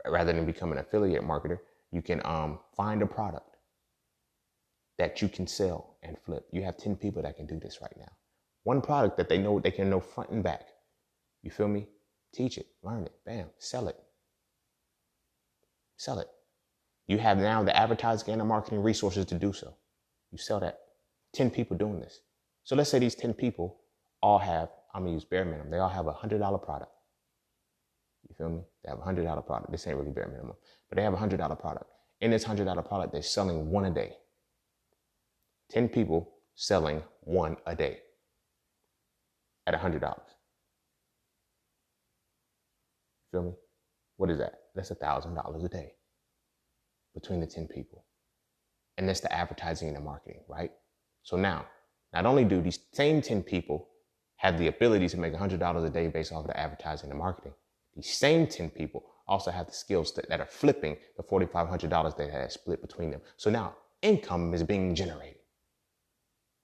Speaker 1: rather than become an affiliate marketer, you can find a product that you can sell and flip. You have 10 people that can do this right now. One product that they can know front and back. You feel me? Teach it, learn it, bam, sell it. Sell it. You have now the advertising and the marketing resources to do so. You sell that. 10 people doing this. So let's say these 10 people all have, I'm going to use bare minimum. They all have a $100 product. You feel me? They have a $100 product. This ain't really bare minimum, but they have a $100 product. In this $100 product, they're selling one a day. 10 people selling one a day at $100. Feel me? What is that? That's $1,000 a day between the 10 people. And that's the advertising and the marketing, right? So now, not only do these same 10 people have the ability to make $100 a day based off of the advertising and marketing, these same 10 people also have the skills that are flipping the $4,500 they had split between them. So now income is being generated,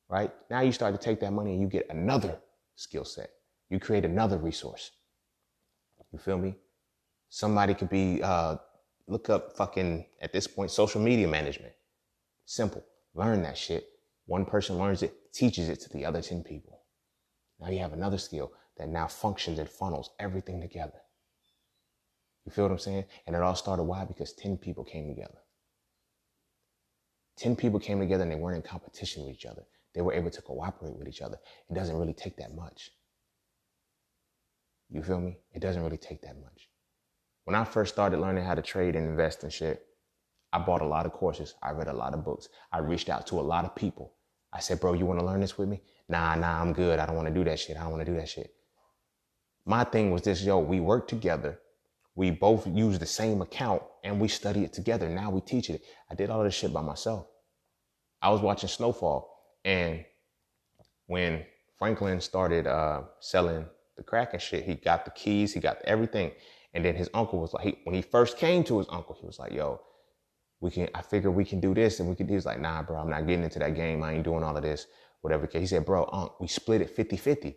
Speaker 1: right? Now you start to take that money and you get another skill set. You create another resource. You feel me? Somebody could be, look up fucking, at this point, social media management. Simple. Learn that shit. One person learns it, teaches it to the other 10 people. Now you have another skill that now functions and funnels everything together. You feel what I'm saying? And it all started why? Because 10 people came together. 10 people came together and they weren't in competition with each other. They were able to cooperate with each other. It doesn't really take that much. You feel me? It doesn't really take that much. When I first started learning how to trade and invest and shit, I bought a lot of courses. I read a lot of books. I reached out to a lot of people. I said, bro, you want to learn this with me? Nah, I'm good. I don't want to do that shit. My thing was this, we work together. We both use the same account and we study it together. Now we teach it. I did all of this shit by myself. I was watching Snowfall, and when Franklin started selling the crack and shit, he got the keys, he got everything. And then his uncle was like, when he first came to his uncle, he was like, I figure we can do this and we can do. He's like, nah, bro, I'm not getting into that game. I ain't doing all of this, whatever. He said, bro, we split it 50-50.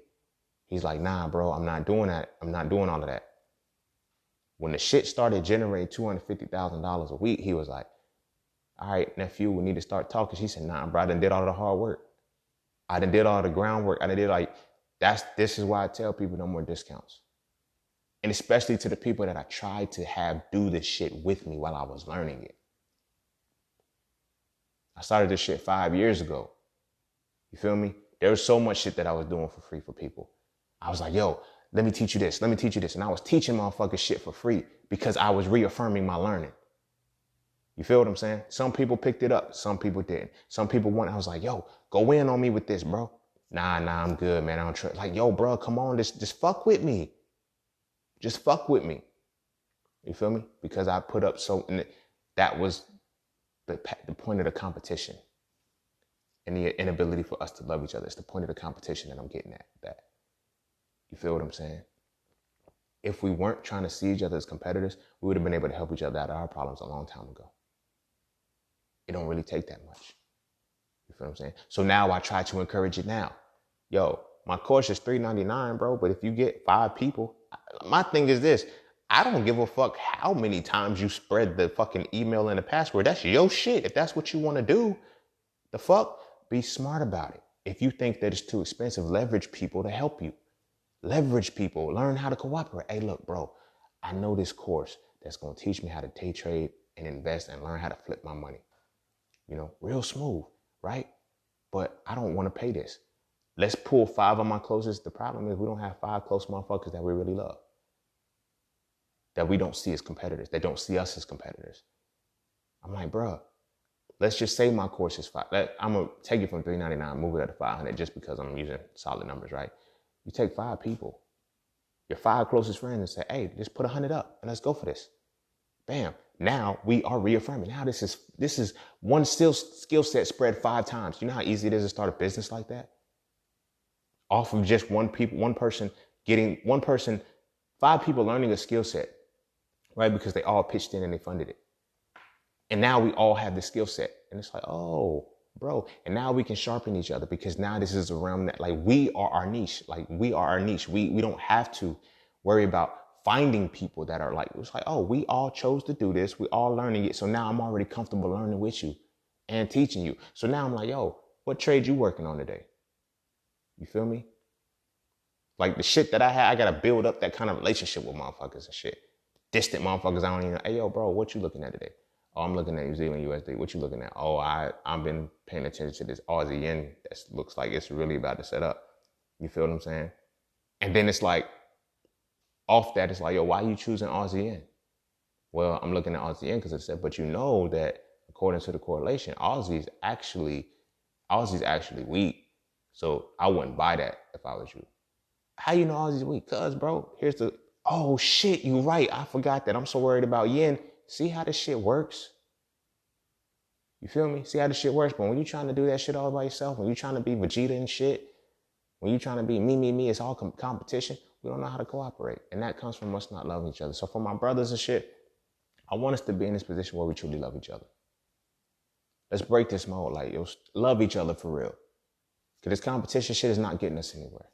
Speaker 1: He's like, nah, bro, I'm not doing that. I'm not doing all of that. When the shit started generating $250,000 a week, he was like, all right, nephew, we need to start talking. She said, nah, bro, I done did all of the hard work. I done did all the groundwork. This is why I tell people no more discounts. And especially to the people that I tried to have do this shit with me while I was learning it. I started this shit 5 years ago. You feel me? There was so much shit that I was doing for free for people. I was like, let me teach you this. Let me teach you this. And I was teaching motherfuckers shit for free because I was reaffirming my learning. You feel what I'm saying? Some people picked it up. Some people didn't. Some people I was like, go in on me with this, bro. Nah, I'm good, man. I don't trust. Like, bro, come on. Just fuck with me. Just fuck with me. You feel me? Because I put up that was the point of the competition and the inability for us to love each other. It's the point of the competition that I'm getting at. That. You feel what I'm saying? If we weren't trying to see each other as competitors, we would have been able to help each other out of our problems a long time ago. It don't really take that much. You feel what I'm saying? So now I try to encourage it now. My course is $399, bro. But if you get 5 people, my thing is this. I don't give a fuck how many times you spread the fucking email and the password. That's your shit. If that's what you want to do, the fuck, be smart about it. If you think that it's too expensive, leverage people to help you. Leverage people. Learn how to cooperate. Hey, look, bro, I know this course that's going to teach me how to day trade and invest and learn how to flip my money. Real smooth, right? But I don't want to pay this. Let's pull 5 of my closest. The problem is we don't have 5 close motherfuckers that we really love, that we don't see as competitors, that don't see us as competitors. I'm like, bruh, let's just say my course is 5. I'm going to take it from $399, move it up to $500 just because I'm using solid numbers, right? You take 5 people, your 5 closest friends, and say, hey, just put $100 up and let's go for this. Bam. Now we are reaffirming. Now this is one skill set spread 5 times. You know how easy it is to start a business like that? Off of just 5 people learning a skill set, right? Because they all pitched in and they funded it. And now we all have the skill set. And it's like, oh, bro. And now we can sharpen each other because now this is a realm that like we are our niche. We don't have to worry about finding people that are like, it's like, oh, we all chose to do this. We all learning it. So now I'm already comfortable learning with you and teaching you. So now I'm like, yo, what trade you working on today? You feel me? Like the shit that I had, I got to build up that kind of relationship with motherfuckers and shit. Distant motherfuckers, I don't even know. Hey, yo, bro, what you looking at today? Oh, I'm looking at New Zealand USD. What you looking at? Oh, I've been paying attention to this Aussie yen that looks like it's really about to set up. You feel what I'm saying? And then it's like, off that, it's like, yo, why are you choosing Aussie yen? Well, I'm looking at Aussie yen because it said, but you know that according to the correlation, Aussie's actually weak. So I wouldn't buy that if I was you. How you know Aussie's weak? Cause, bro, oh shit, you right. I forgot that. I'm so worried about yen. See how this shit works? You feel me? See how this shit works? But when you're trying to do that shit all by yourself, when you're trying to be Vegeta and shit, when you're trying to be me, it's all competition. We don't know how to cooperate. And that comes from us not loving each other. So for my brothers and shit, I want us to be in this position where we truly love each other. Let's break this mold. Like, yo, love each other for real. Because this competition shit is not getting us anywhere.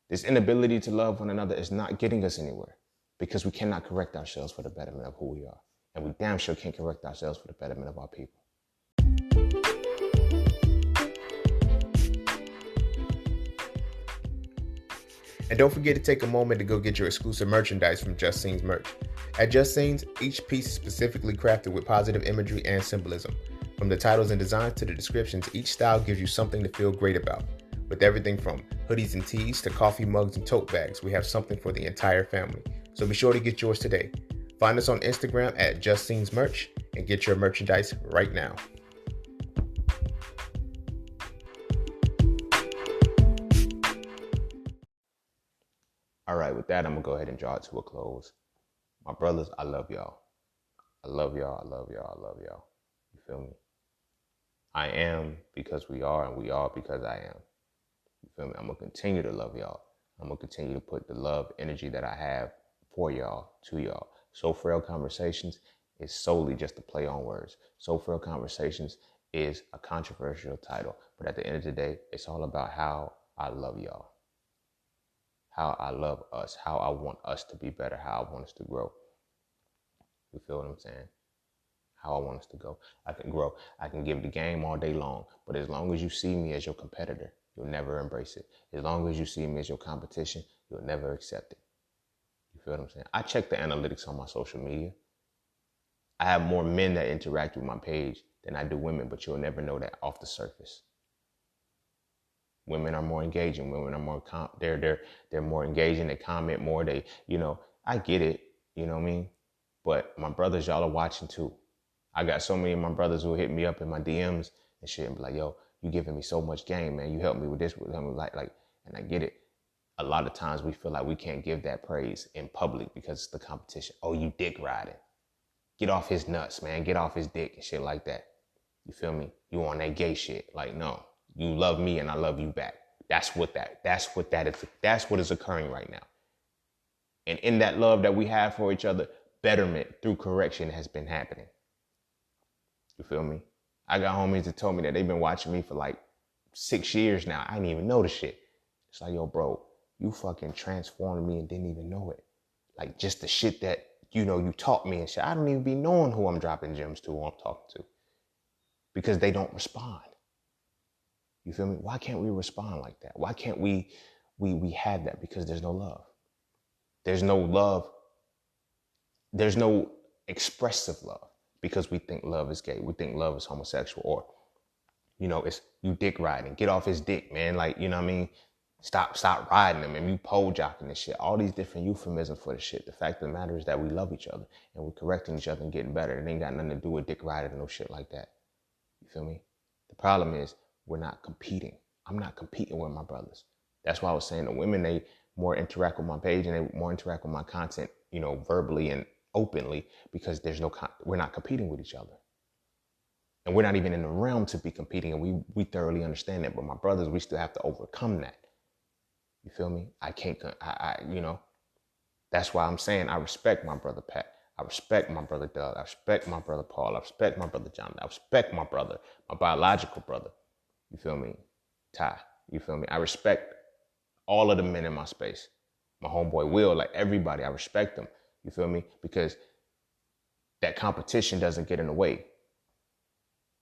Speaker 1: This inability to love one another is not getting us anywhere. Because we cannot correct ourselves for the betterment of who we are. And we damn sure can't correct ourselves for the betterment of our people. And don't forget to take a moment to go get your exclusive merchandise from Just Sayin's merch. At Just Sayin's, each piece is specifically crafted with positive imagery and symbolism. From the titles and designs to the descriptions, each style gives you something to feel great about. With everything from hoodies and tees to coffee mugs and tote bags, we have something for the entire family. So be sure to get yours today. Find us on Instagram at Just Sayin's merch and get your merchandise right now. All right, with that, I'm going to go ahead and draw it to a close. My brothers, I love y'all. I love y'all. I love y'all. I love y'all. You feel me? I am because we are, and we are because I am. You feel me? I'm going to continue to love y'all. I'm going to continue to put the love, energy that I have for y'all, to y'all. So Frail Conversations is solely just a play on words. So Frail Conversations is a controversial title. But at the end of the day, it's all about how I love y'all. How I love us, how I want us to be better, how I want us to grow. You feel what I'm saying? How I want us to go. I can grow. I can give the game all day long, but as long as you see me as your competitor, you'll never embrace it. As long as you see me as your competition, you'll never accept it. You feel what I'm saying? I check the analytics on my social media. I have more men that interact with my page than I do women, but you'll never know that off the surface. Women are more engaging. Women are more they're more engaging. They comment more. They, I get it. You know what I mean? But my brothers, y'all are watching too. I got so many of my brothers who hit me up in my DMs and shit and be like, yo, you giving me so much game, man. You helped me with this, with them, like, and I get it. A lot of times we feel like we can't give that praise in public because it's the competition. Oh, you dick riding. Get off his nuts, man. Get off his dick and shit like that. You feel me? You on that gay shit. Like, no. You love me and I love you back. That's what is occurring right now. And in that love that we have for each other, betterment through correction has been happening. You feel me? I got homies that told me that they've been watching me for like 6 years now. I didn't even know the shit. It's like, yo, bro, you fucking transformed me and didn't even know it. Like just the shit that, you taught me and shit. I don't even be knowing who I'm dropping gems to, who I'm talking to. Because they don't respond. You feel me? Why can't we respond like that? Why can't we have that? Because there's no love. There's no love there's no expressive love because we think love is gay. We think love is homosexual, or, it's you dick riding. Get off his dick, man. Like, you know what I mean? Stop riding him, and you pole jocking and shit. All these different euphemisms for the shit. The fact of the matter is that we love each other and we're correcting each other and getting better. It ain't got nothing to do with dick riding and no shit like that. You feel me? The problem is we're not competing. I'm not competing with my brothers. That's why I was saying the women, they more interact with my page and they more interact with my content, verbally and openly, because we're not competing with each other. And we're not even in the realm to be competing, and we thoroughly understand that. But my brothers, we still have to overcome that. You feel me? That's why I'm saying I respect my brother Pat. I respect my brother Doug. I respect my brother Paul. I respect my brother John. I respect my brother, my biological brother. You feel me? Ty. You feel me? I respect all of the men in my space. My homeboy Will, like everybody, I respect them. You feel me? Because that competition doesn't get in the way.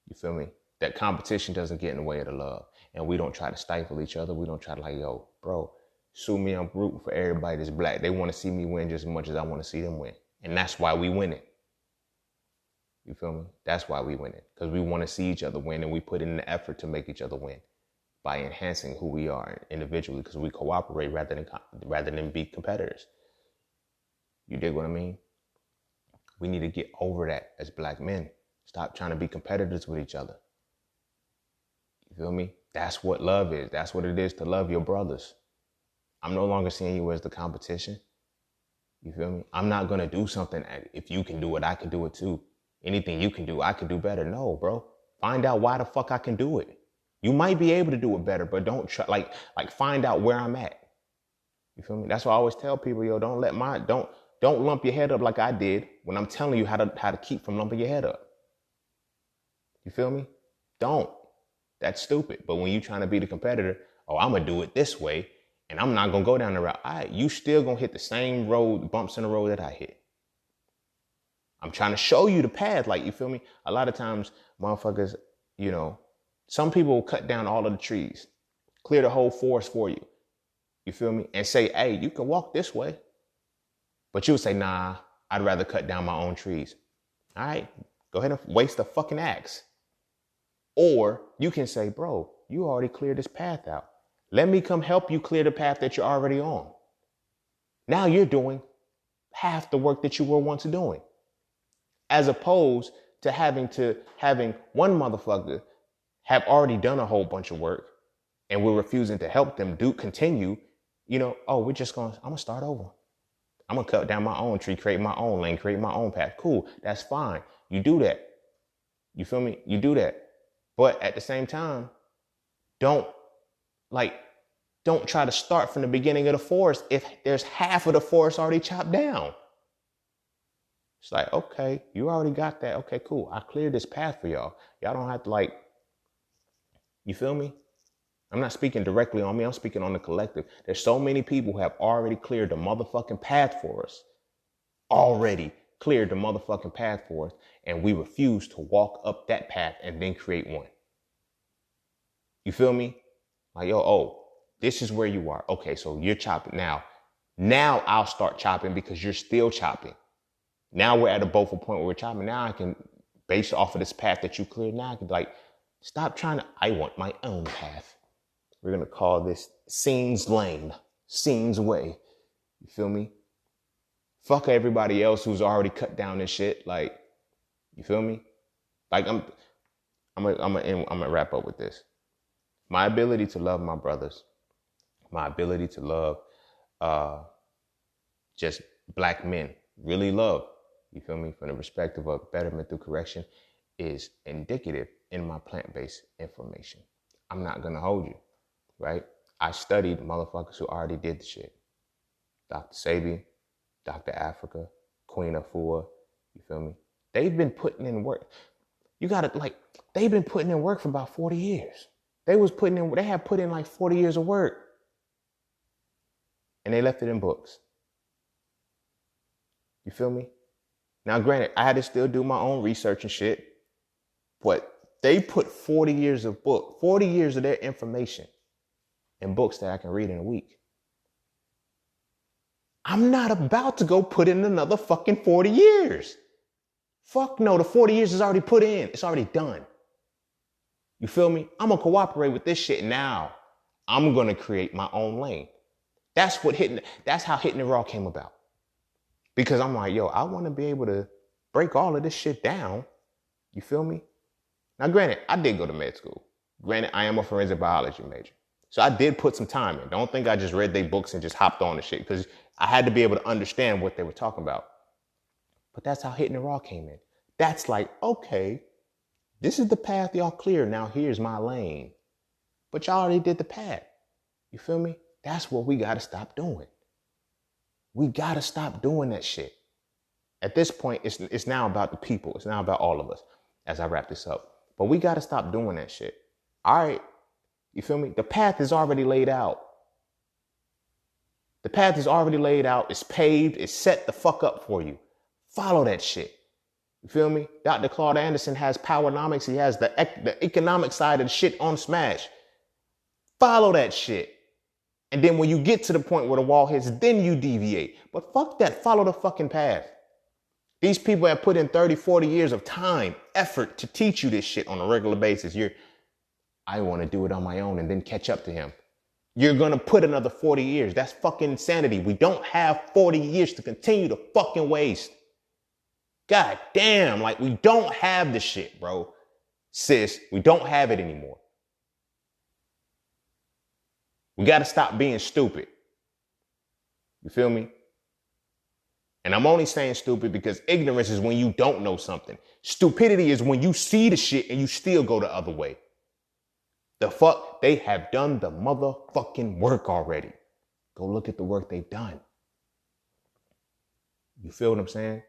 Speaker 1: You feel me? That competition doesn't get in the way of the love. And we don't try to stifle each other. We don't try to like, yo, bro, sue me. I'm rooting for everybody that's black. They want to see me win just as much as I want to see them win. And that's why we win it. You feel me? That's why we win it. Because we want to see each other win, and we put in the effort to make each other win by enhancing who we are individually, because we cooperate rather than be competitors. You dig what I mean? We need to get over that as black men. Stop trying to be competitors with each other. You feel me? That's what love is. That's what it is to love your brothers. I'm no longer seeing you as the competition. You feel me? I'm not going to do something. If you can do it, I can do it too. Anything you can do, I can do better. No, bro. Find out why the fuck I can do it. You might be able to do it better, but don't try, like find out where I'm at. You feel me? That's why I always tell people, yo, don't lump your head up like I did when I'm telling you how to keep from lumping your head up. You feel me? Don't. That's stupid. But when you trying to be the competitor, I'm going to do it this way, and I'm not going to go down the route. All right, you still going to hit the same bumps in the road that I hit. I'm trying to show you the path. Like, you feel me? A lot of times, motherfuckers, some people will cut down all of the trees, clear the whole forest for you. You feel me? And say, hey, you can walk this way. But you would say, nah, I'd rather cut down my own trees. All right, go ahead and waste the fucking axe. Or you can say, bro, you already cleared this path out. Let me come help you clear the path that you're already on. Now you're doing half the work that you were once doing. As opposed to having one motherfucker have already done a whole bunch of work, and we're refusing to help them continue, I'm going to start over. I'm going to cut down my own tree, create my own lane, create my own path. Cool. That's fine. You do that. You feel me? You do that. But at the same time, don't try to start from the beginning of the forest if there's half of the forest already chopped down. It's like, okay, you already got that. Okay, cool. I cleared this path for y'all. Y'all don't have to you feel me? I'm not speaking directly on me. I'm speaking on the collective. There's so many people who have already cleared the motherfucking path for us. Already cleared the motherfucking path for us. And we refuse to walk up that path and then create one. You feel me? Like, this is where you are. Okay, so you're chopping now. Now I'll start chopping because you're still chopping. Now we're at both a point where we're chopping. Now I can, based off of this path that you cleared, now I can stop trying to, I want my own path. We're going to call this Sayin's lane, Sayin's way. You feel me? Fuck everybody else who's already cut down this shit. You feel me? I'm gonna wrap up with this. My ability to love my brothers, my ability to love just black men, really love, you feel me, from the perspective of betterment through correction, is indicative in my plant-based information. I'm not gonna hold you, right? I studied motherfuckers who already did the shit. Dr. Sayin, Dr. Africa, Queen Afua, you feel me? They've been putting in work. They've been putting in work for about 40 years. They had put in 40 years of work. And they left it in books. You feel me? Now, granted, I had to still do my own research and shit, but they put 40 years of their information in books that I can read in a week. I'm not about to go put in another fucking 40 years. Fuck no, the 40 years is already put in. It's already done. You feel me? I'm going to cooperate with this shit now. I'm going to create my own lane. That's how Hitting It Raw came about. Because I'm like, yo, I want to be able to break all of this shit down. You feel me? Now, granted, I did go to med school. Granted, I am a forensic biology major. So I did put some time in. Don't think I just read their books and just hopped on the shit, because I had to be able to understand what they were talking about. But that's how Hitting It Raw came in. That's like, okay, this is the path y'all clear. Now here's my lane. But y'all already did the path. You feel me? That's what we got to stop doing. We got to stop doing that shit. At this point, it's now about the people. It's now about all of us as I wrap this up. But we got to stop doing that shit. All right. You feel me? The path is already laid out. The path is already laid out. It's paved. It's set the fuck up for you. Follow that shit. You feel me? Dr. Claude Anderson has Powernomics. He has the economic side of the shit on Smash. Follow that shit. And then when you get to the point where the wall hits, then you deviate. But fuck that. Follow the fucking path. These people have put in 30, 40 years of time, effort to teach you this shit on a regular basis. I want to do it on my own and then catch up to him. You're going to put another 40 years. That's fucking insanity. We don't have 40 years to continue to fucking waste. God damn, like we don't have the shit, bro. Sis, we don't have it anymore. We got to stop being stupid. You feel me? And I'm only saying stupid because ignorance is when you don't know something. Stupidity is when you see the shit and you still go the other way. The fuck? They have done the motherfucking work already. Go look at the work they've done. You feel what I'm saying?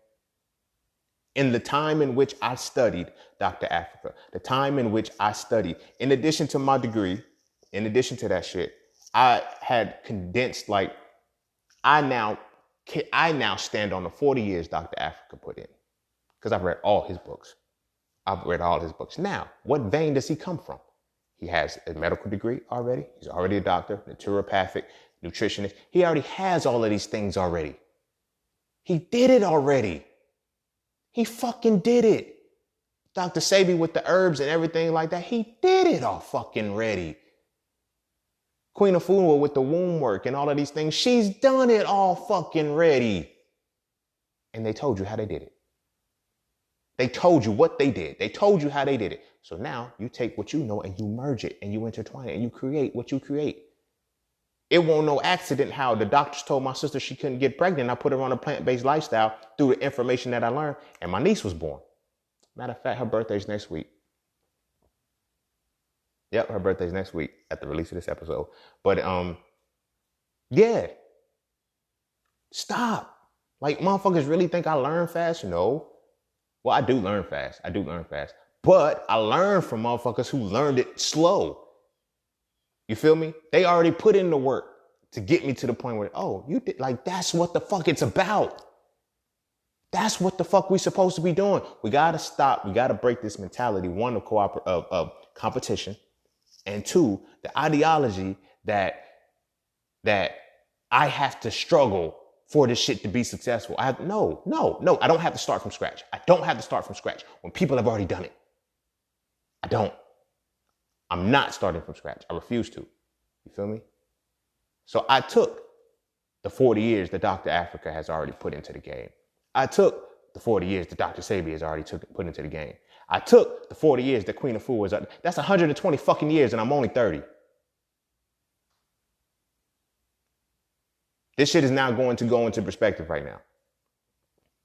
Speaker 1: In the time in which I studied Dr. Africa, the time in which I studied, in addition to my degree, in addition to that shit, I had condensed, like, I now stand on the 40 years Dr. Africa put in, because I've read all his books. Now, what vein does he come from? He has a medical degree already. He's already a doctor, naturopathic, nutritionist. He already has all of these things already. He did it already. He fucking did it. Dr. Sabi with the herbs and everything like that, he did it all fucking ready. Queen Afua with the womb work and all of these things, she's done it all fucking ready. And they told you how they did it. They told you what they did. They told you how they did it. So now you take what you know and you merge it and you intertwine it and you create what you create. It won't no accident how the doctors told my sister she couldn't get pregnant. I put her on a plant-based lifestyle through the information that I learned, and my niece was born. Matter of fact, her birthday's next week. Yep, her birthday's next week at the release of this episode. But yeah. Stop. Like, motherfuckers really think I learn fast? No. Well, I do learn fast. But I learned from motherfuckers who learned it slow. You feel me? They already put in the work to get me to the point where, oh, you did, like, that's what the fuck it's about. That's what the fuck we supposed to be doing. We got to stop. We got to break this mentality, one, of competition, and two, the ideology that I have to struggle for this shit to be successful. No, I don't have to start from scratch. When people have already done it. I'm not starting from scratch. I refuse to. You feel me? So I took the 40 years that Dr. Africa has already put into the game. I took the 40 years that Dr. Sabi has already put into the game. I took the 40 years that Queen Afua was. That's 120 fucking years and I'm only 30. This shit is now going to go into perspective right now.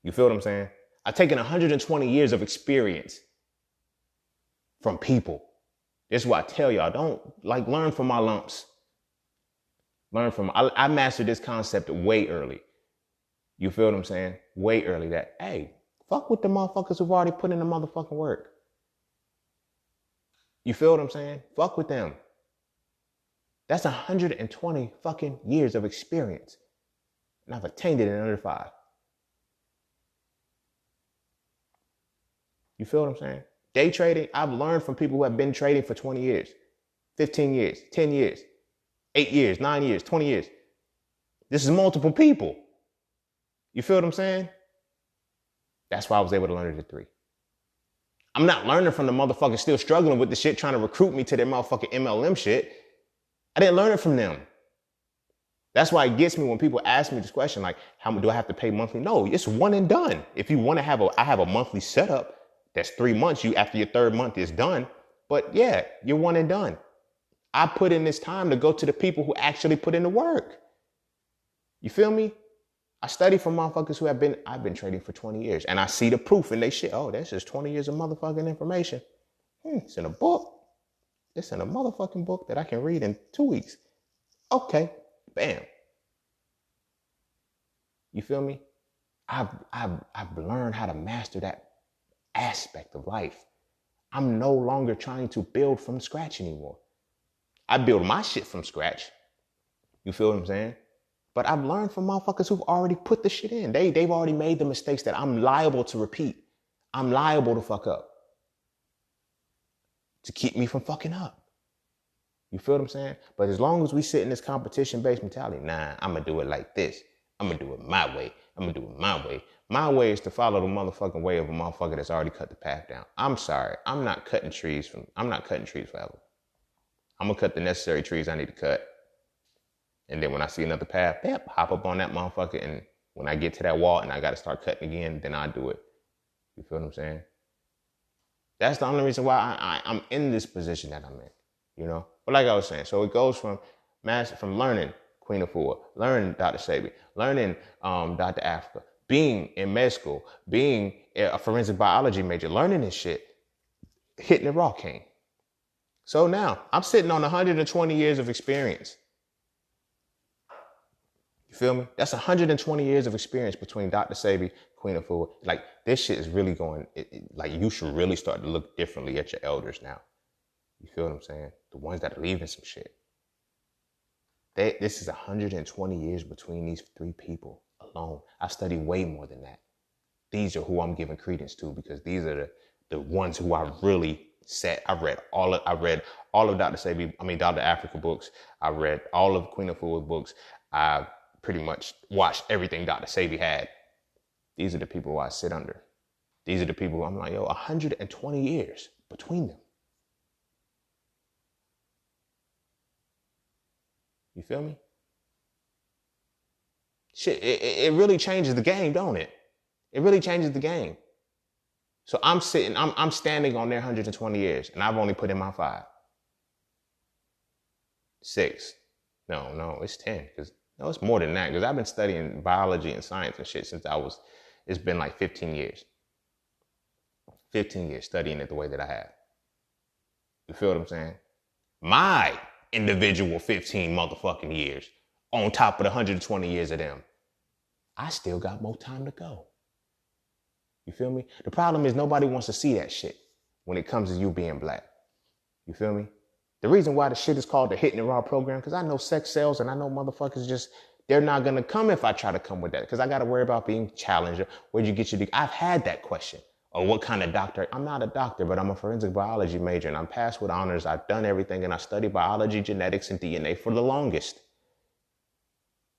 Speaker 1: You feel what I'm saying? I've taken 120 years of experience from people. This is what I tell y'all. Don't learn from my lumps. I mastered this concept way early. You feel what I'm saying? Way early that, hey, fuck with the motherfuckers who've already put in the motherfucking work. You feel what I'm saying? Fuck with them. That's 120 fucking years of experience. And I've attained it in under 5. You feel what I'm saying? Day trading, I've learned from people who have been trading for 20 years, 15 years, 10 years, 8 years, 9 years, 20 years. This is multiple people. You feel what I'm saying? That's why I was able to learn it at 3. I'm not learning from the motherfuckers still struggling with the shit, trying to recruit me to their motherfucking MLM shit. I didn't learn it from them. That's why it gets me when people ask me this question, like, how much do I have to pay monthly? No, it's one and done. If you want to I have a monthly setup. That's 3 months. After your 3rd month is done. But yeah, you're one and done. I put in this time to go to the people who actually put in the work. You feel me? I study from motherfuckers who I've been trading for 20 years. And I see the proof in they shit. Oh, that's just 20 years of motherfucking information. It's in a book. It's in a motherfucking book that I can read in 2 weeks. Okay, bam. You feel me? I've learned how to master that aspect of life. I'm no longer trying to build from scratch anymore. I build my shit from scratch. You feel what I'm saying? But I've learned from motherfuckers who've already put the shit in. They've already made the mistakes that I'm liable to repeat. I'm liable to fuck up. To keep me from fucking up. You feel what I'm saying? But as long as we sit in this competition-based mentality, nah, I'm going to do it like this. I'm going to do it my way. I'm going to do it my way. My way is to follow the motherfucking way of a motherfucker that's already cut the path down. I'm sorry. I'm not cutting trees forever. I'm going to cut the necessary trees I need to cut. And then when I see another path, hop up on that motherfucker. And when I get to that wall and I got to start cutting again, then I'll do it. You feel what I'm saying? That's the only reason why I'm in this position that I'm in, you know? But like I was saying, so it goes from learning Queen of Four, learning Dr. Sabi, learning Dr. Africa, being in med school, being a forensic biology major, learning this shit, hitting the raw king. So now I'm sitting on 120 years of experience. You feel me? That's 120 years of experience between Dr. Sabi, Queen of Four. Like, this shit is really going, like, you should really start to look differently at your elders now. You feel what I'm saying? The ones that are leaving some shit. This is 120 years between these 3 people alone. I study way more than that. These are who I'm giving credence to because these are the ones who I really set. I read all of Dr. Sabi, Dr. Africa books. I read all of Queen of Four's books. I pretty much watched everything Dr. Sabi had. These are the people who I sit under. These are the people who I'm like, 120 years between them. You feel me? Shit, it really changes the game, don't it? It really changes the game. So I'm standing on their 120 years, and I've only put in my 5. 6. No, it's 10. No, it's more than that, because I've been studying biology and science and shit since it's been like 15 years. 15 years studying it the way that I have. You feel what I'm saying? My individual 15 motherfucking years on top of the 120 years of them. I still got more time to go. You feel me? The problem is nobody wants to see that shit when it comes to you being black. You feel me? The reason why the shit is called the Hitting It Raw program, because I know sex sells and I know motherfuckers they're not going to come if I try to come with that, because I got to worry about being challenged. Where'd you get your degree? I've had that question. Or what kind of doctor? I'm not a doctor, but I'm a forensic biology major and I'm passed with honors. I've done everything and I studied biology, genetics, and DNA for the longest.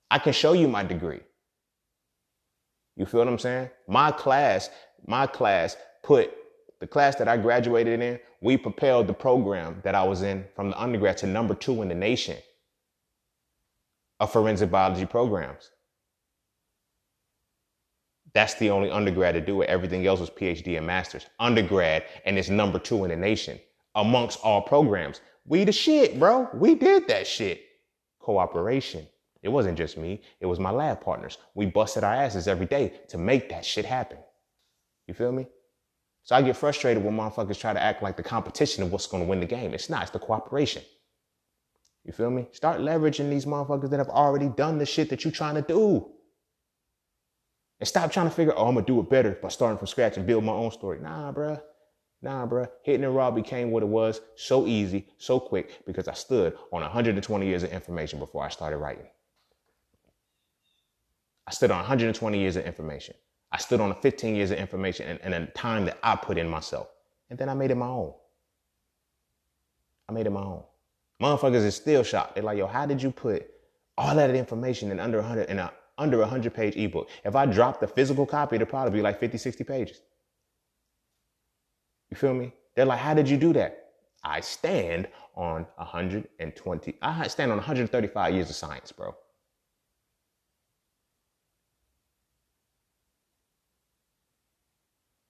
Speaker 1: I can show you my degree. You feel what I'm saying? My class put the class that I graduated in, we propelled the program that I was in from the undergrad to number 2 in the nation of forensic biology programs. That's the only undergrad to do it. Everything else was PhD and master's. Undergrad, and it's number 2 in the nation amongst all programs. We the shit, bro. We did that shit. Cooperation. It wasn't just me. It was my lab partners. We busted our asses every day to make that shit happen. You feel me? So I get frustrated when motherfuckers try to act like the competition of what's going to win the game. It's not. It's the cooperation. You feel me? Start leveraging these motherfuckers that have already done the shit that you're trying to do. And stop trying to figure, I'm going to do it better by starting from scratch and build my own story. Nah, bruh. Hitting it raw became what it was so easy, so quick, because I stood on 120 years of information before I started writing. I stood on 120 years of information. I stood on 15 years of information and the time that I put in myself. And then I made it my own. Motherfuckers is still shocked. They're like, how did you put all that information in under under 100-page ebook. If I dropped the physical copy, it'd probably be like 50, 60 pages. You feel me? They're like, how did you do that? I stand on 135 years of science, bro.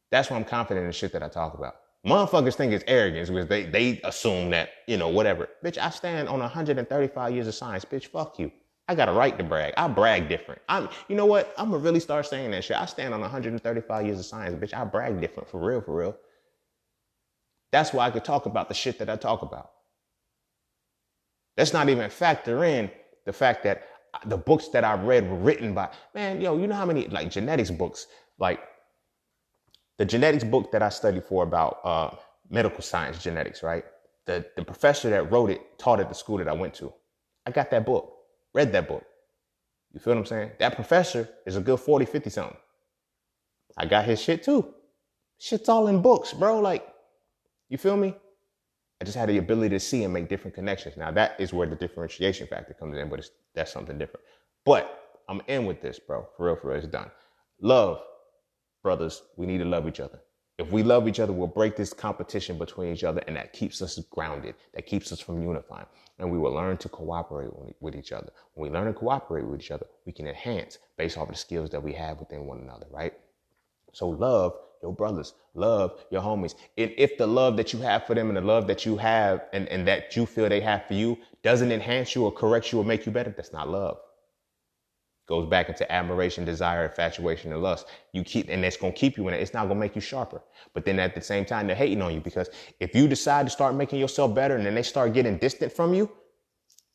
Speaker 1: That's why I'm confident in the shit that I talk about. Motherfuckers think it's arrogance because they assume that, whatever. Bitch, I stand on 135 years of science. Bitch, fuck you. I got a right to brag. I brag different. You know what? I'm going to really start saying that shit. I stand on 135 years of science. Bitch, I brag different. For real, for real. That's why I could talk about the shit that I talk about. Let's not even factor in the fact that the books that I read were written by, man, you know how many genetics books, the genetics book that I studied for about medical science genetics, right? The professor that wrote it taught at the school that I went to. I got that book, read that book. You feel what I'm saying? That professor is a good 40, 50 something. I got his shit too. Shit's all in books, bro. You feel me? I just had the ability to see and make different connections. Now that is where the differentiation factor comes in, but that's something different. But I'm in with this, bro. For real, it's done. Love. Brothers, we need to love each other. If we love each other, we'll break this competition between each other, and that keeps us grounded. That keeps us from unifying. And we will learn to cooperate with each other. When we learn to cooperate with each other, we can enhance based off of the skills that we have within one another, right? So love your brothers, love your homies. If the love that you have for them and the love that you have and that you feel they have for you doesn't enhance you or correct you or make you better, that's not love. Goes back into admiration, desire, infatuation, and lust. And that's going to keep you in it. It's not going to make you sharper. But then at the same time, they're hating on you, because if you decide to start making yourself better and then they start getting distant from you,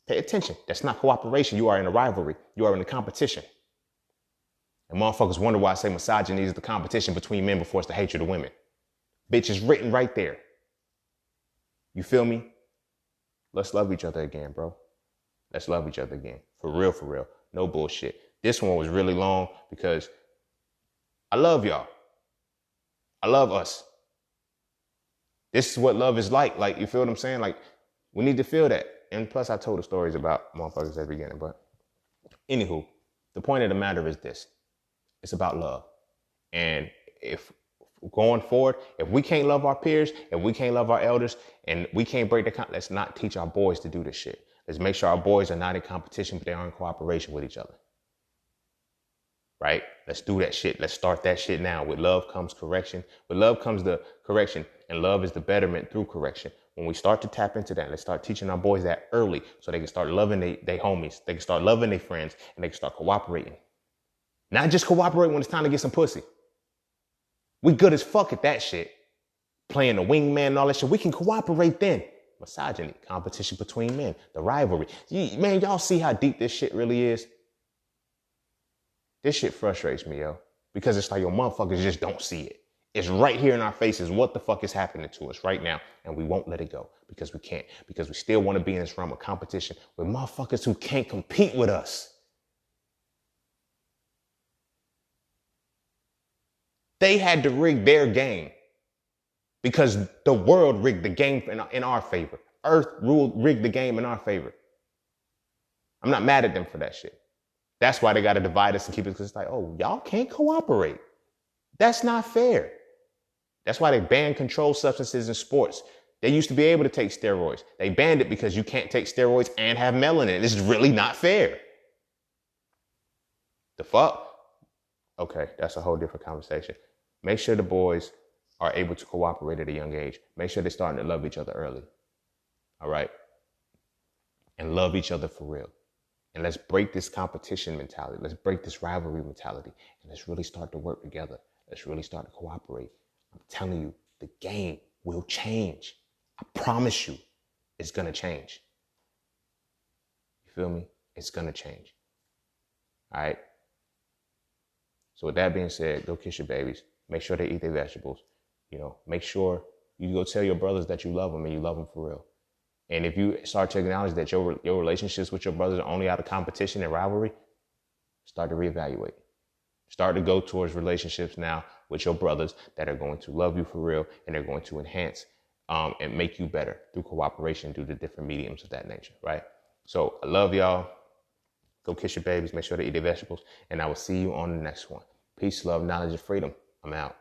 Speaker 1: pay attention. That's not cooperation. You are in a rivalry. You are in a competition. And motherfuckers wonder why I say misogyny is the competition between men before it's the hatred of women. Bitch, is written right there. You feel me? Let's love each other again, bro. Let's love each other again. For real, for real. No bullshit. This one was really long because I love y'all. I love us. This is what love is like. You feel what I'm saying? We need to feel that. And plus, I told the stories about motherfuckers at the beginning. But anywho, the point of the matter is this. It's about love. And if going forward, if we can't love our peers, if we can't love our elders, and we can't break the let's not teach our boys to do this shit. Let's make sure our boys are not in competition, but they are in cooperation with each other. Right? Let's do that shit. Let's start that shit now. With love comes correction. With love comes the correction, and love is the betterment through correction. When we start to tap into that, let's start teaching our boys that early so they can start loving their homies. They can start loving their friends, and they can start cooperating. Not just cooperate when it's time to get some pussy. We good as fuck at that shit. Playing the wingman and all that shit. We can cooperate then. Misogyny, competition between men, the rivalry. Man, y'all see how deep this shit really is? This shit frustrates me, yo. Because it's like, your motherfuckers just don't see it. It's right here in our faces. What the fuck is happening to us right now? And we won't let it go because we can't. Because we still want to be in this realm of competition with motherfuckers who can't compete with us. They had to rig their game because the world rigged the game in our favor. Earth rigged the game in our favor. I'm not mad at them for that shit. That's why they got to divide us and keep it, because it's like, oh, y'all can't cooperate. That's not fair. That's why they banned controlled substances in sports. They used to be able to take steroids. They banned it because you can't take steroids and have melanin. This is really not fair. The fuck? Okay, that's a whole different conversation. Make sure the boys are able to cooperate at a young age. Make sure they're starting to love each other early. All right? And love each other for real. And let's break this competition mentality. Let's break this rivalry mentality. And let's really start to work together. Let's really start to cooperate. I'm telling you, the game will change. I promise you, it's going to change. You feel me? It's going to change. All right? So with that being said, go kiss your babies. Make sure they eat their vegetables. Make sure you go tell your brothers that you love them and you love them for real. And if you start to acknowledge that your relationships with your brothers are only out of competition and rivalry, start to reevaluate. Start to go towards relationships now with your brothers that are going to love you for real, and they're going to enhance and make you better through cooperation, through the different mediums of that nature, right? So I love y'all. Go kiss your babies. Make sure they eat their vegetables. And I will see you on the next one. Peace, love, knowledge, and freedom. I'm out.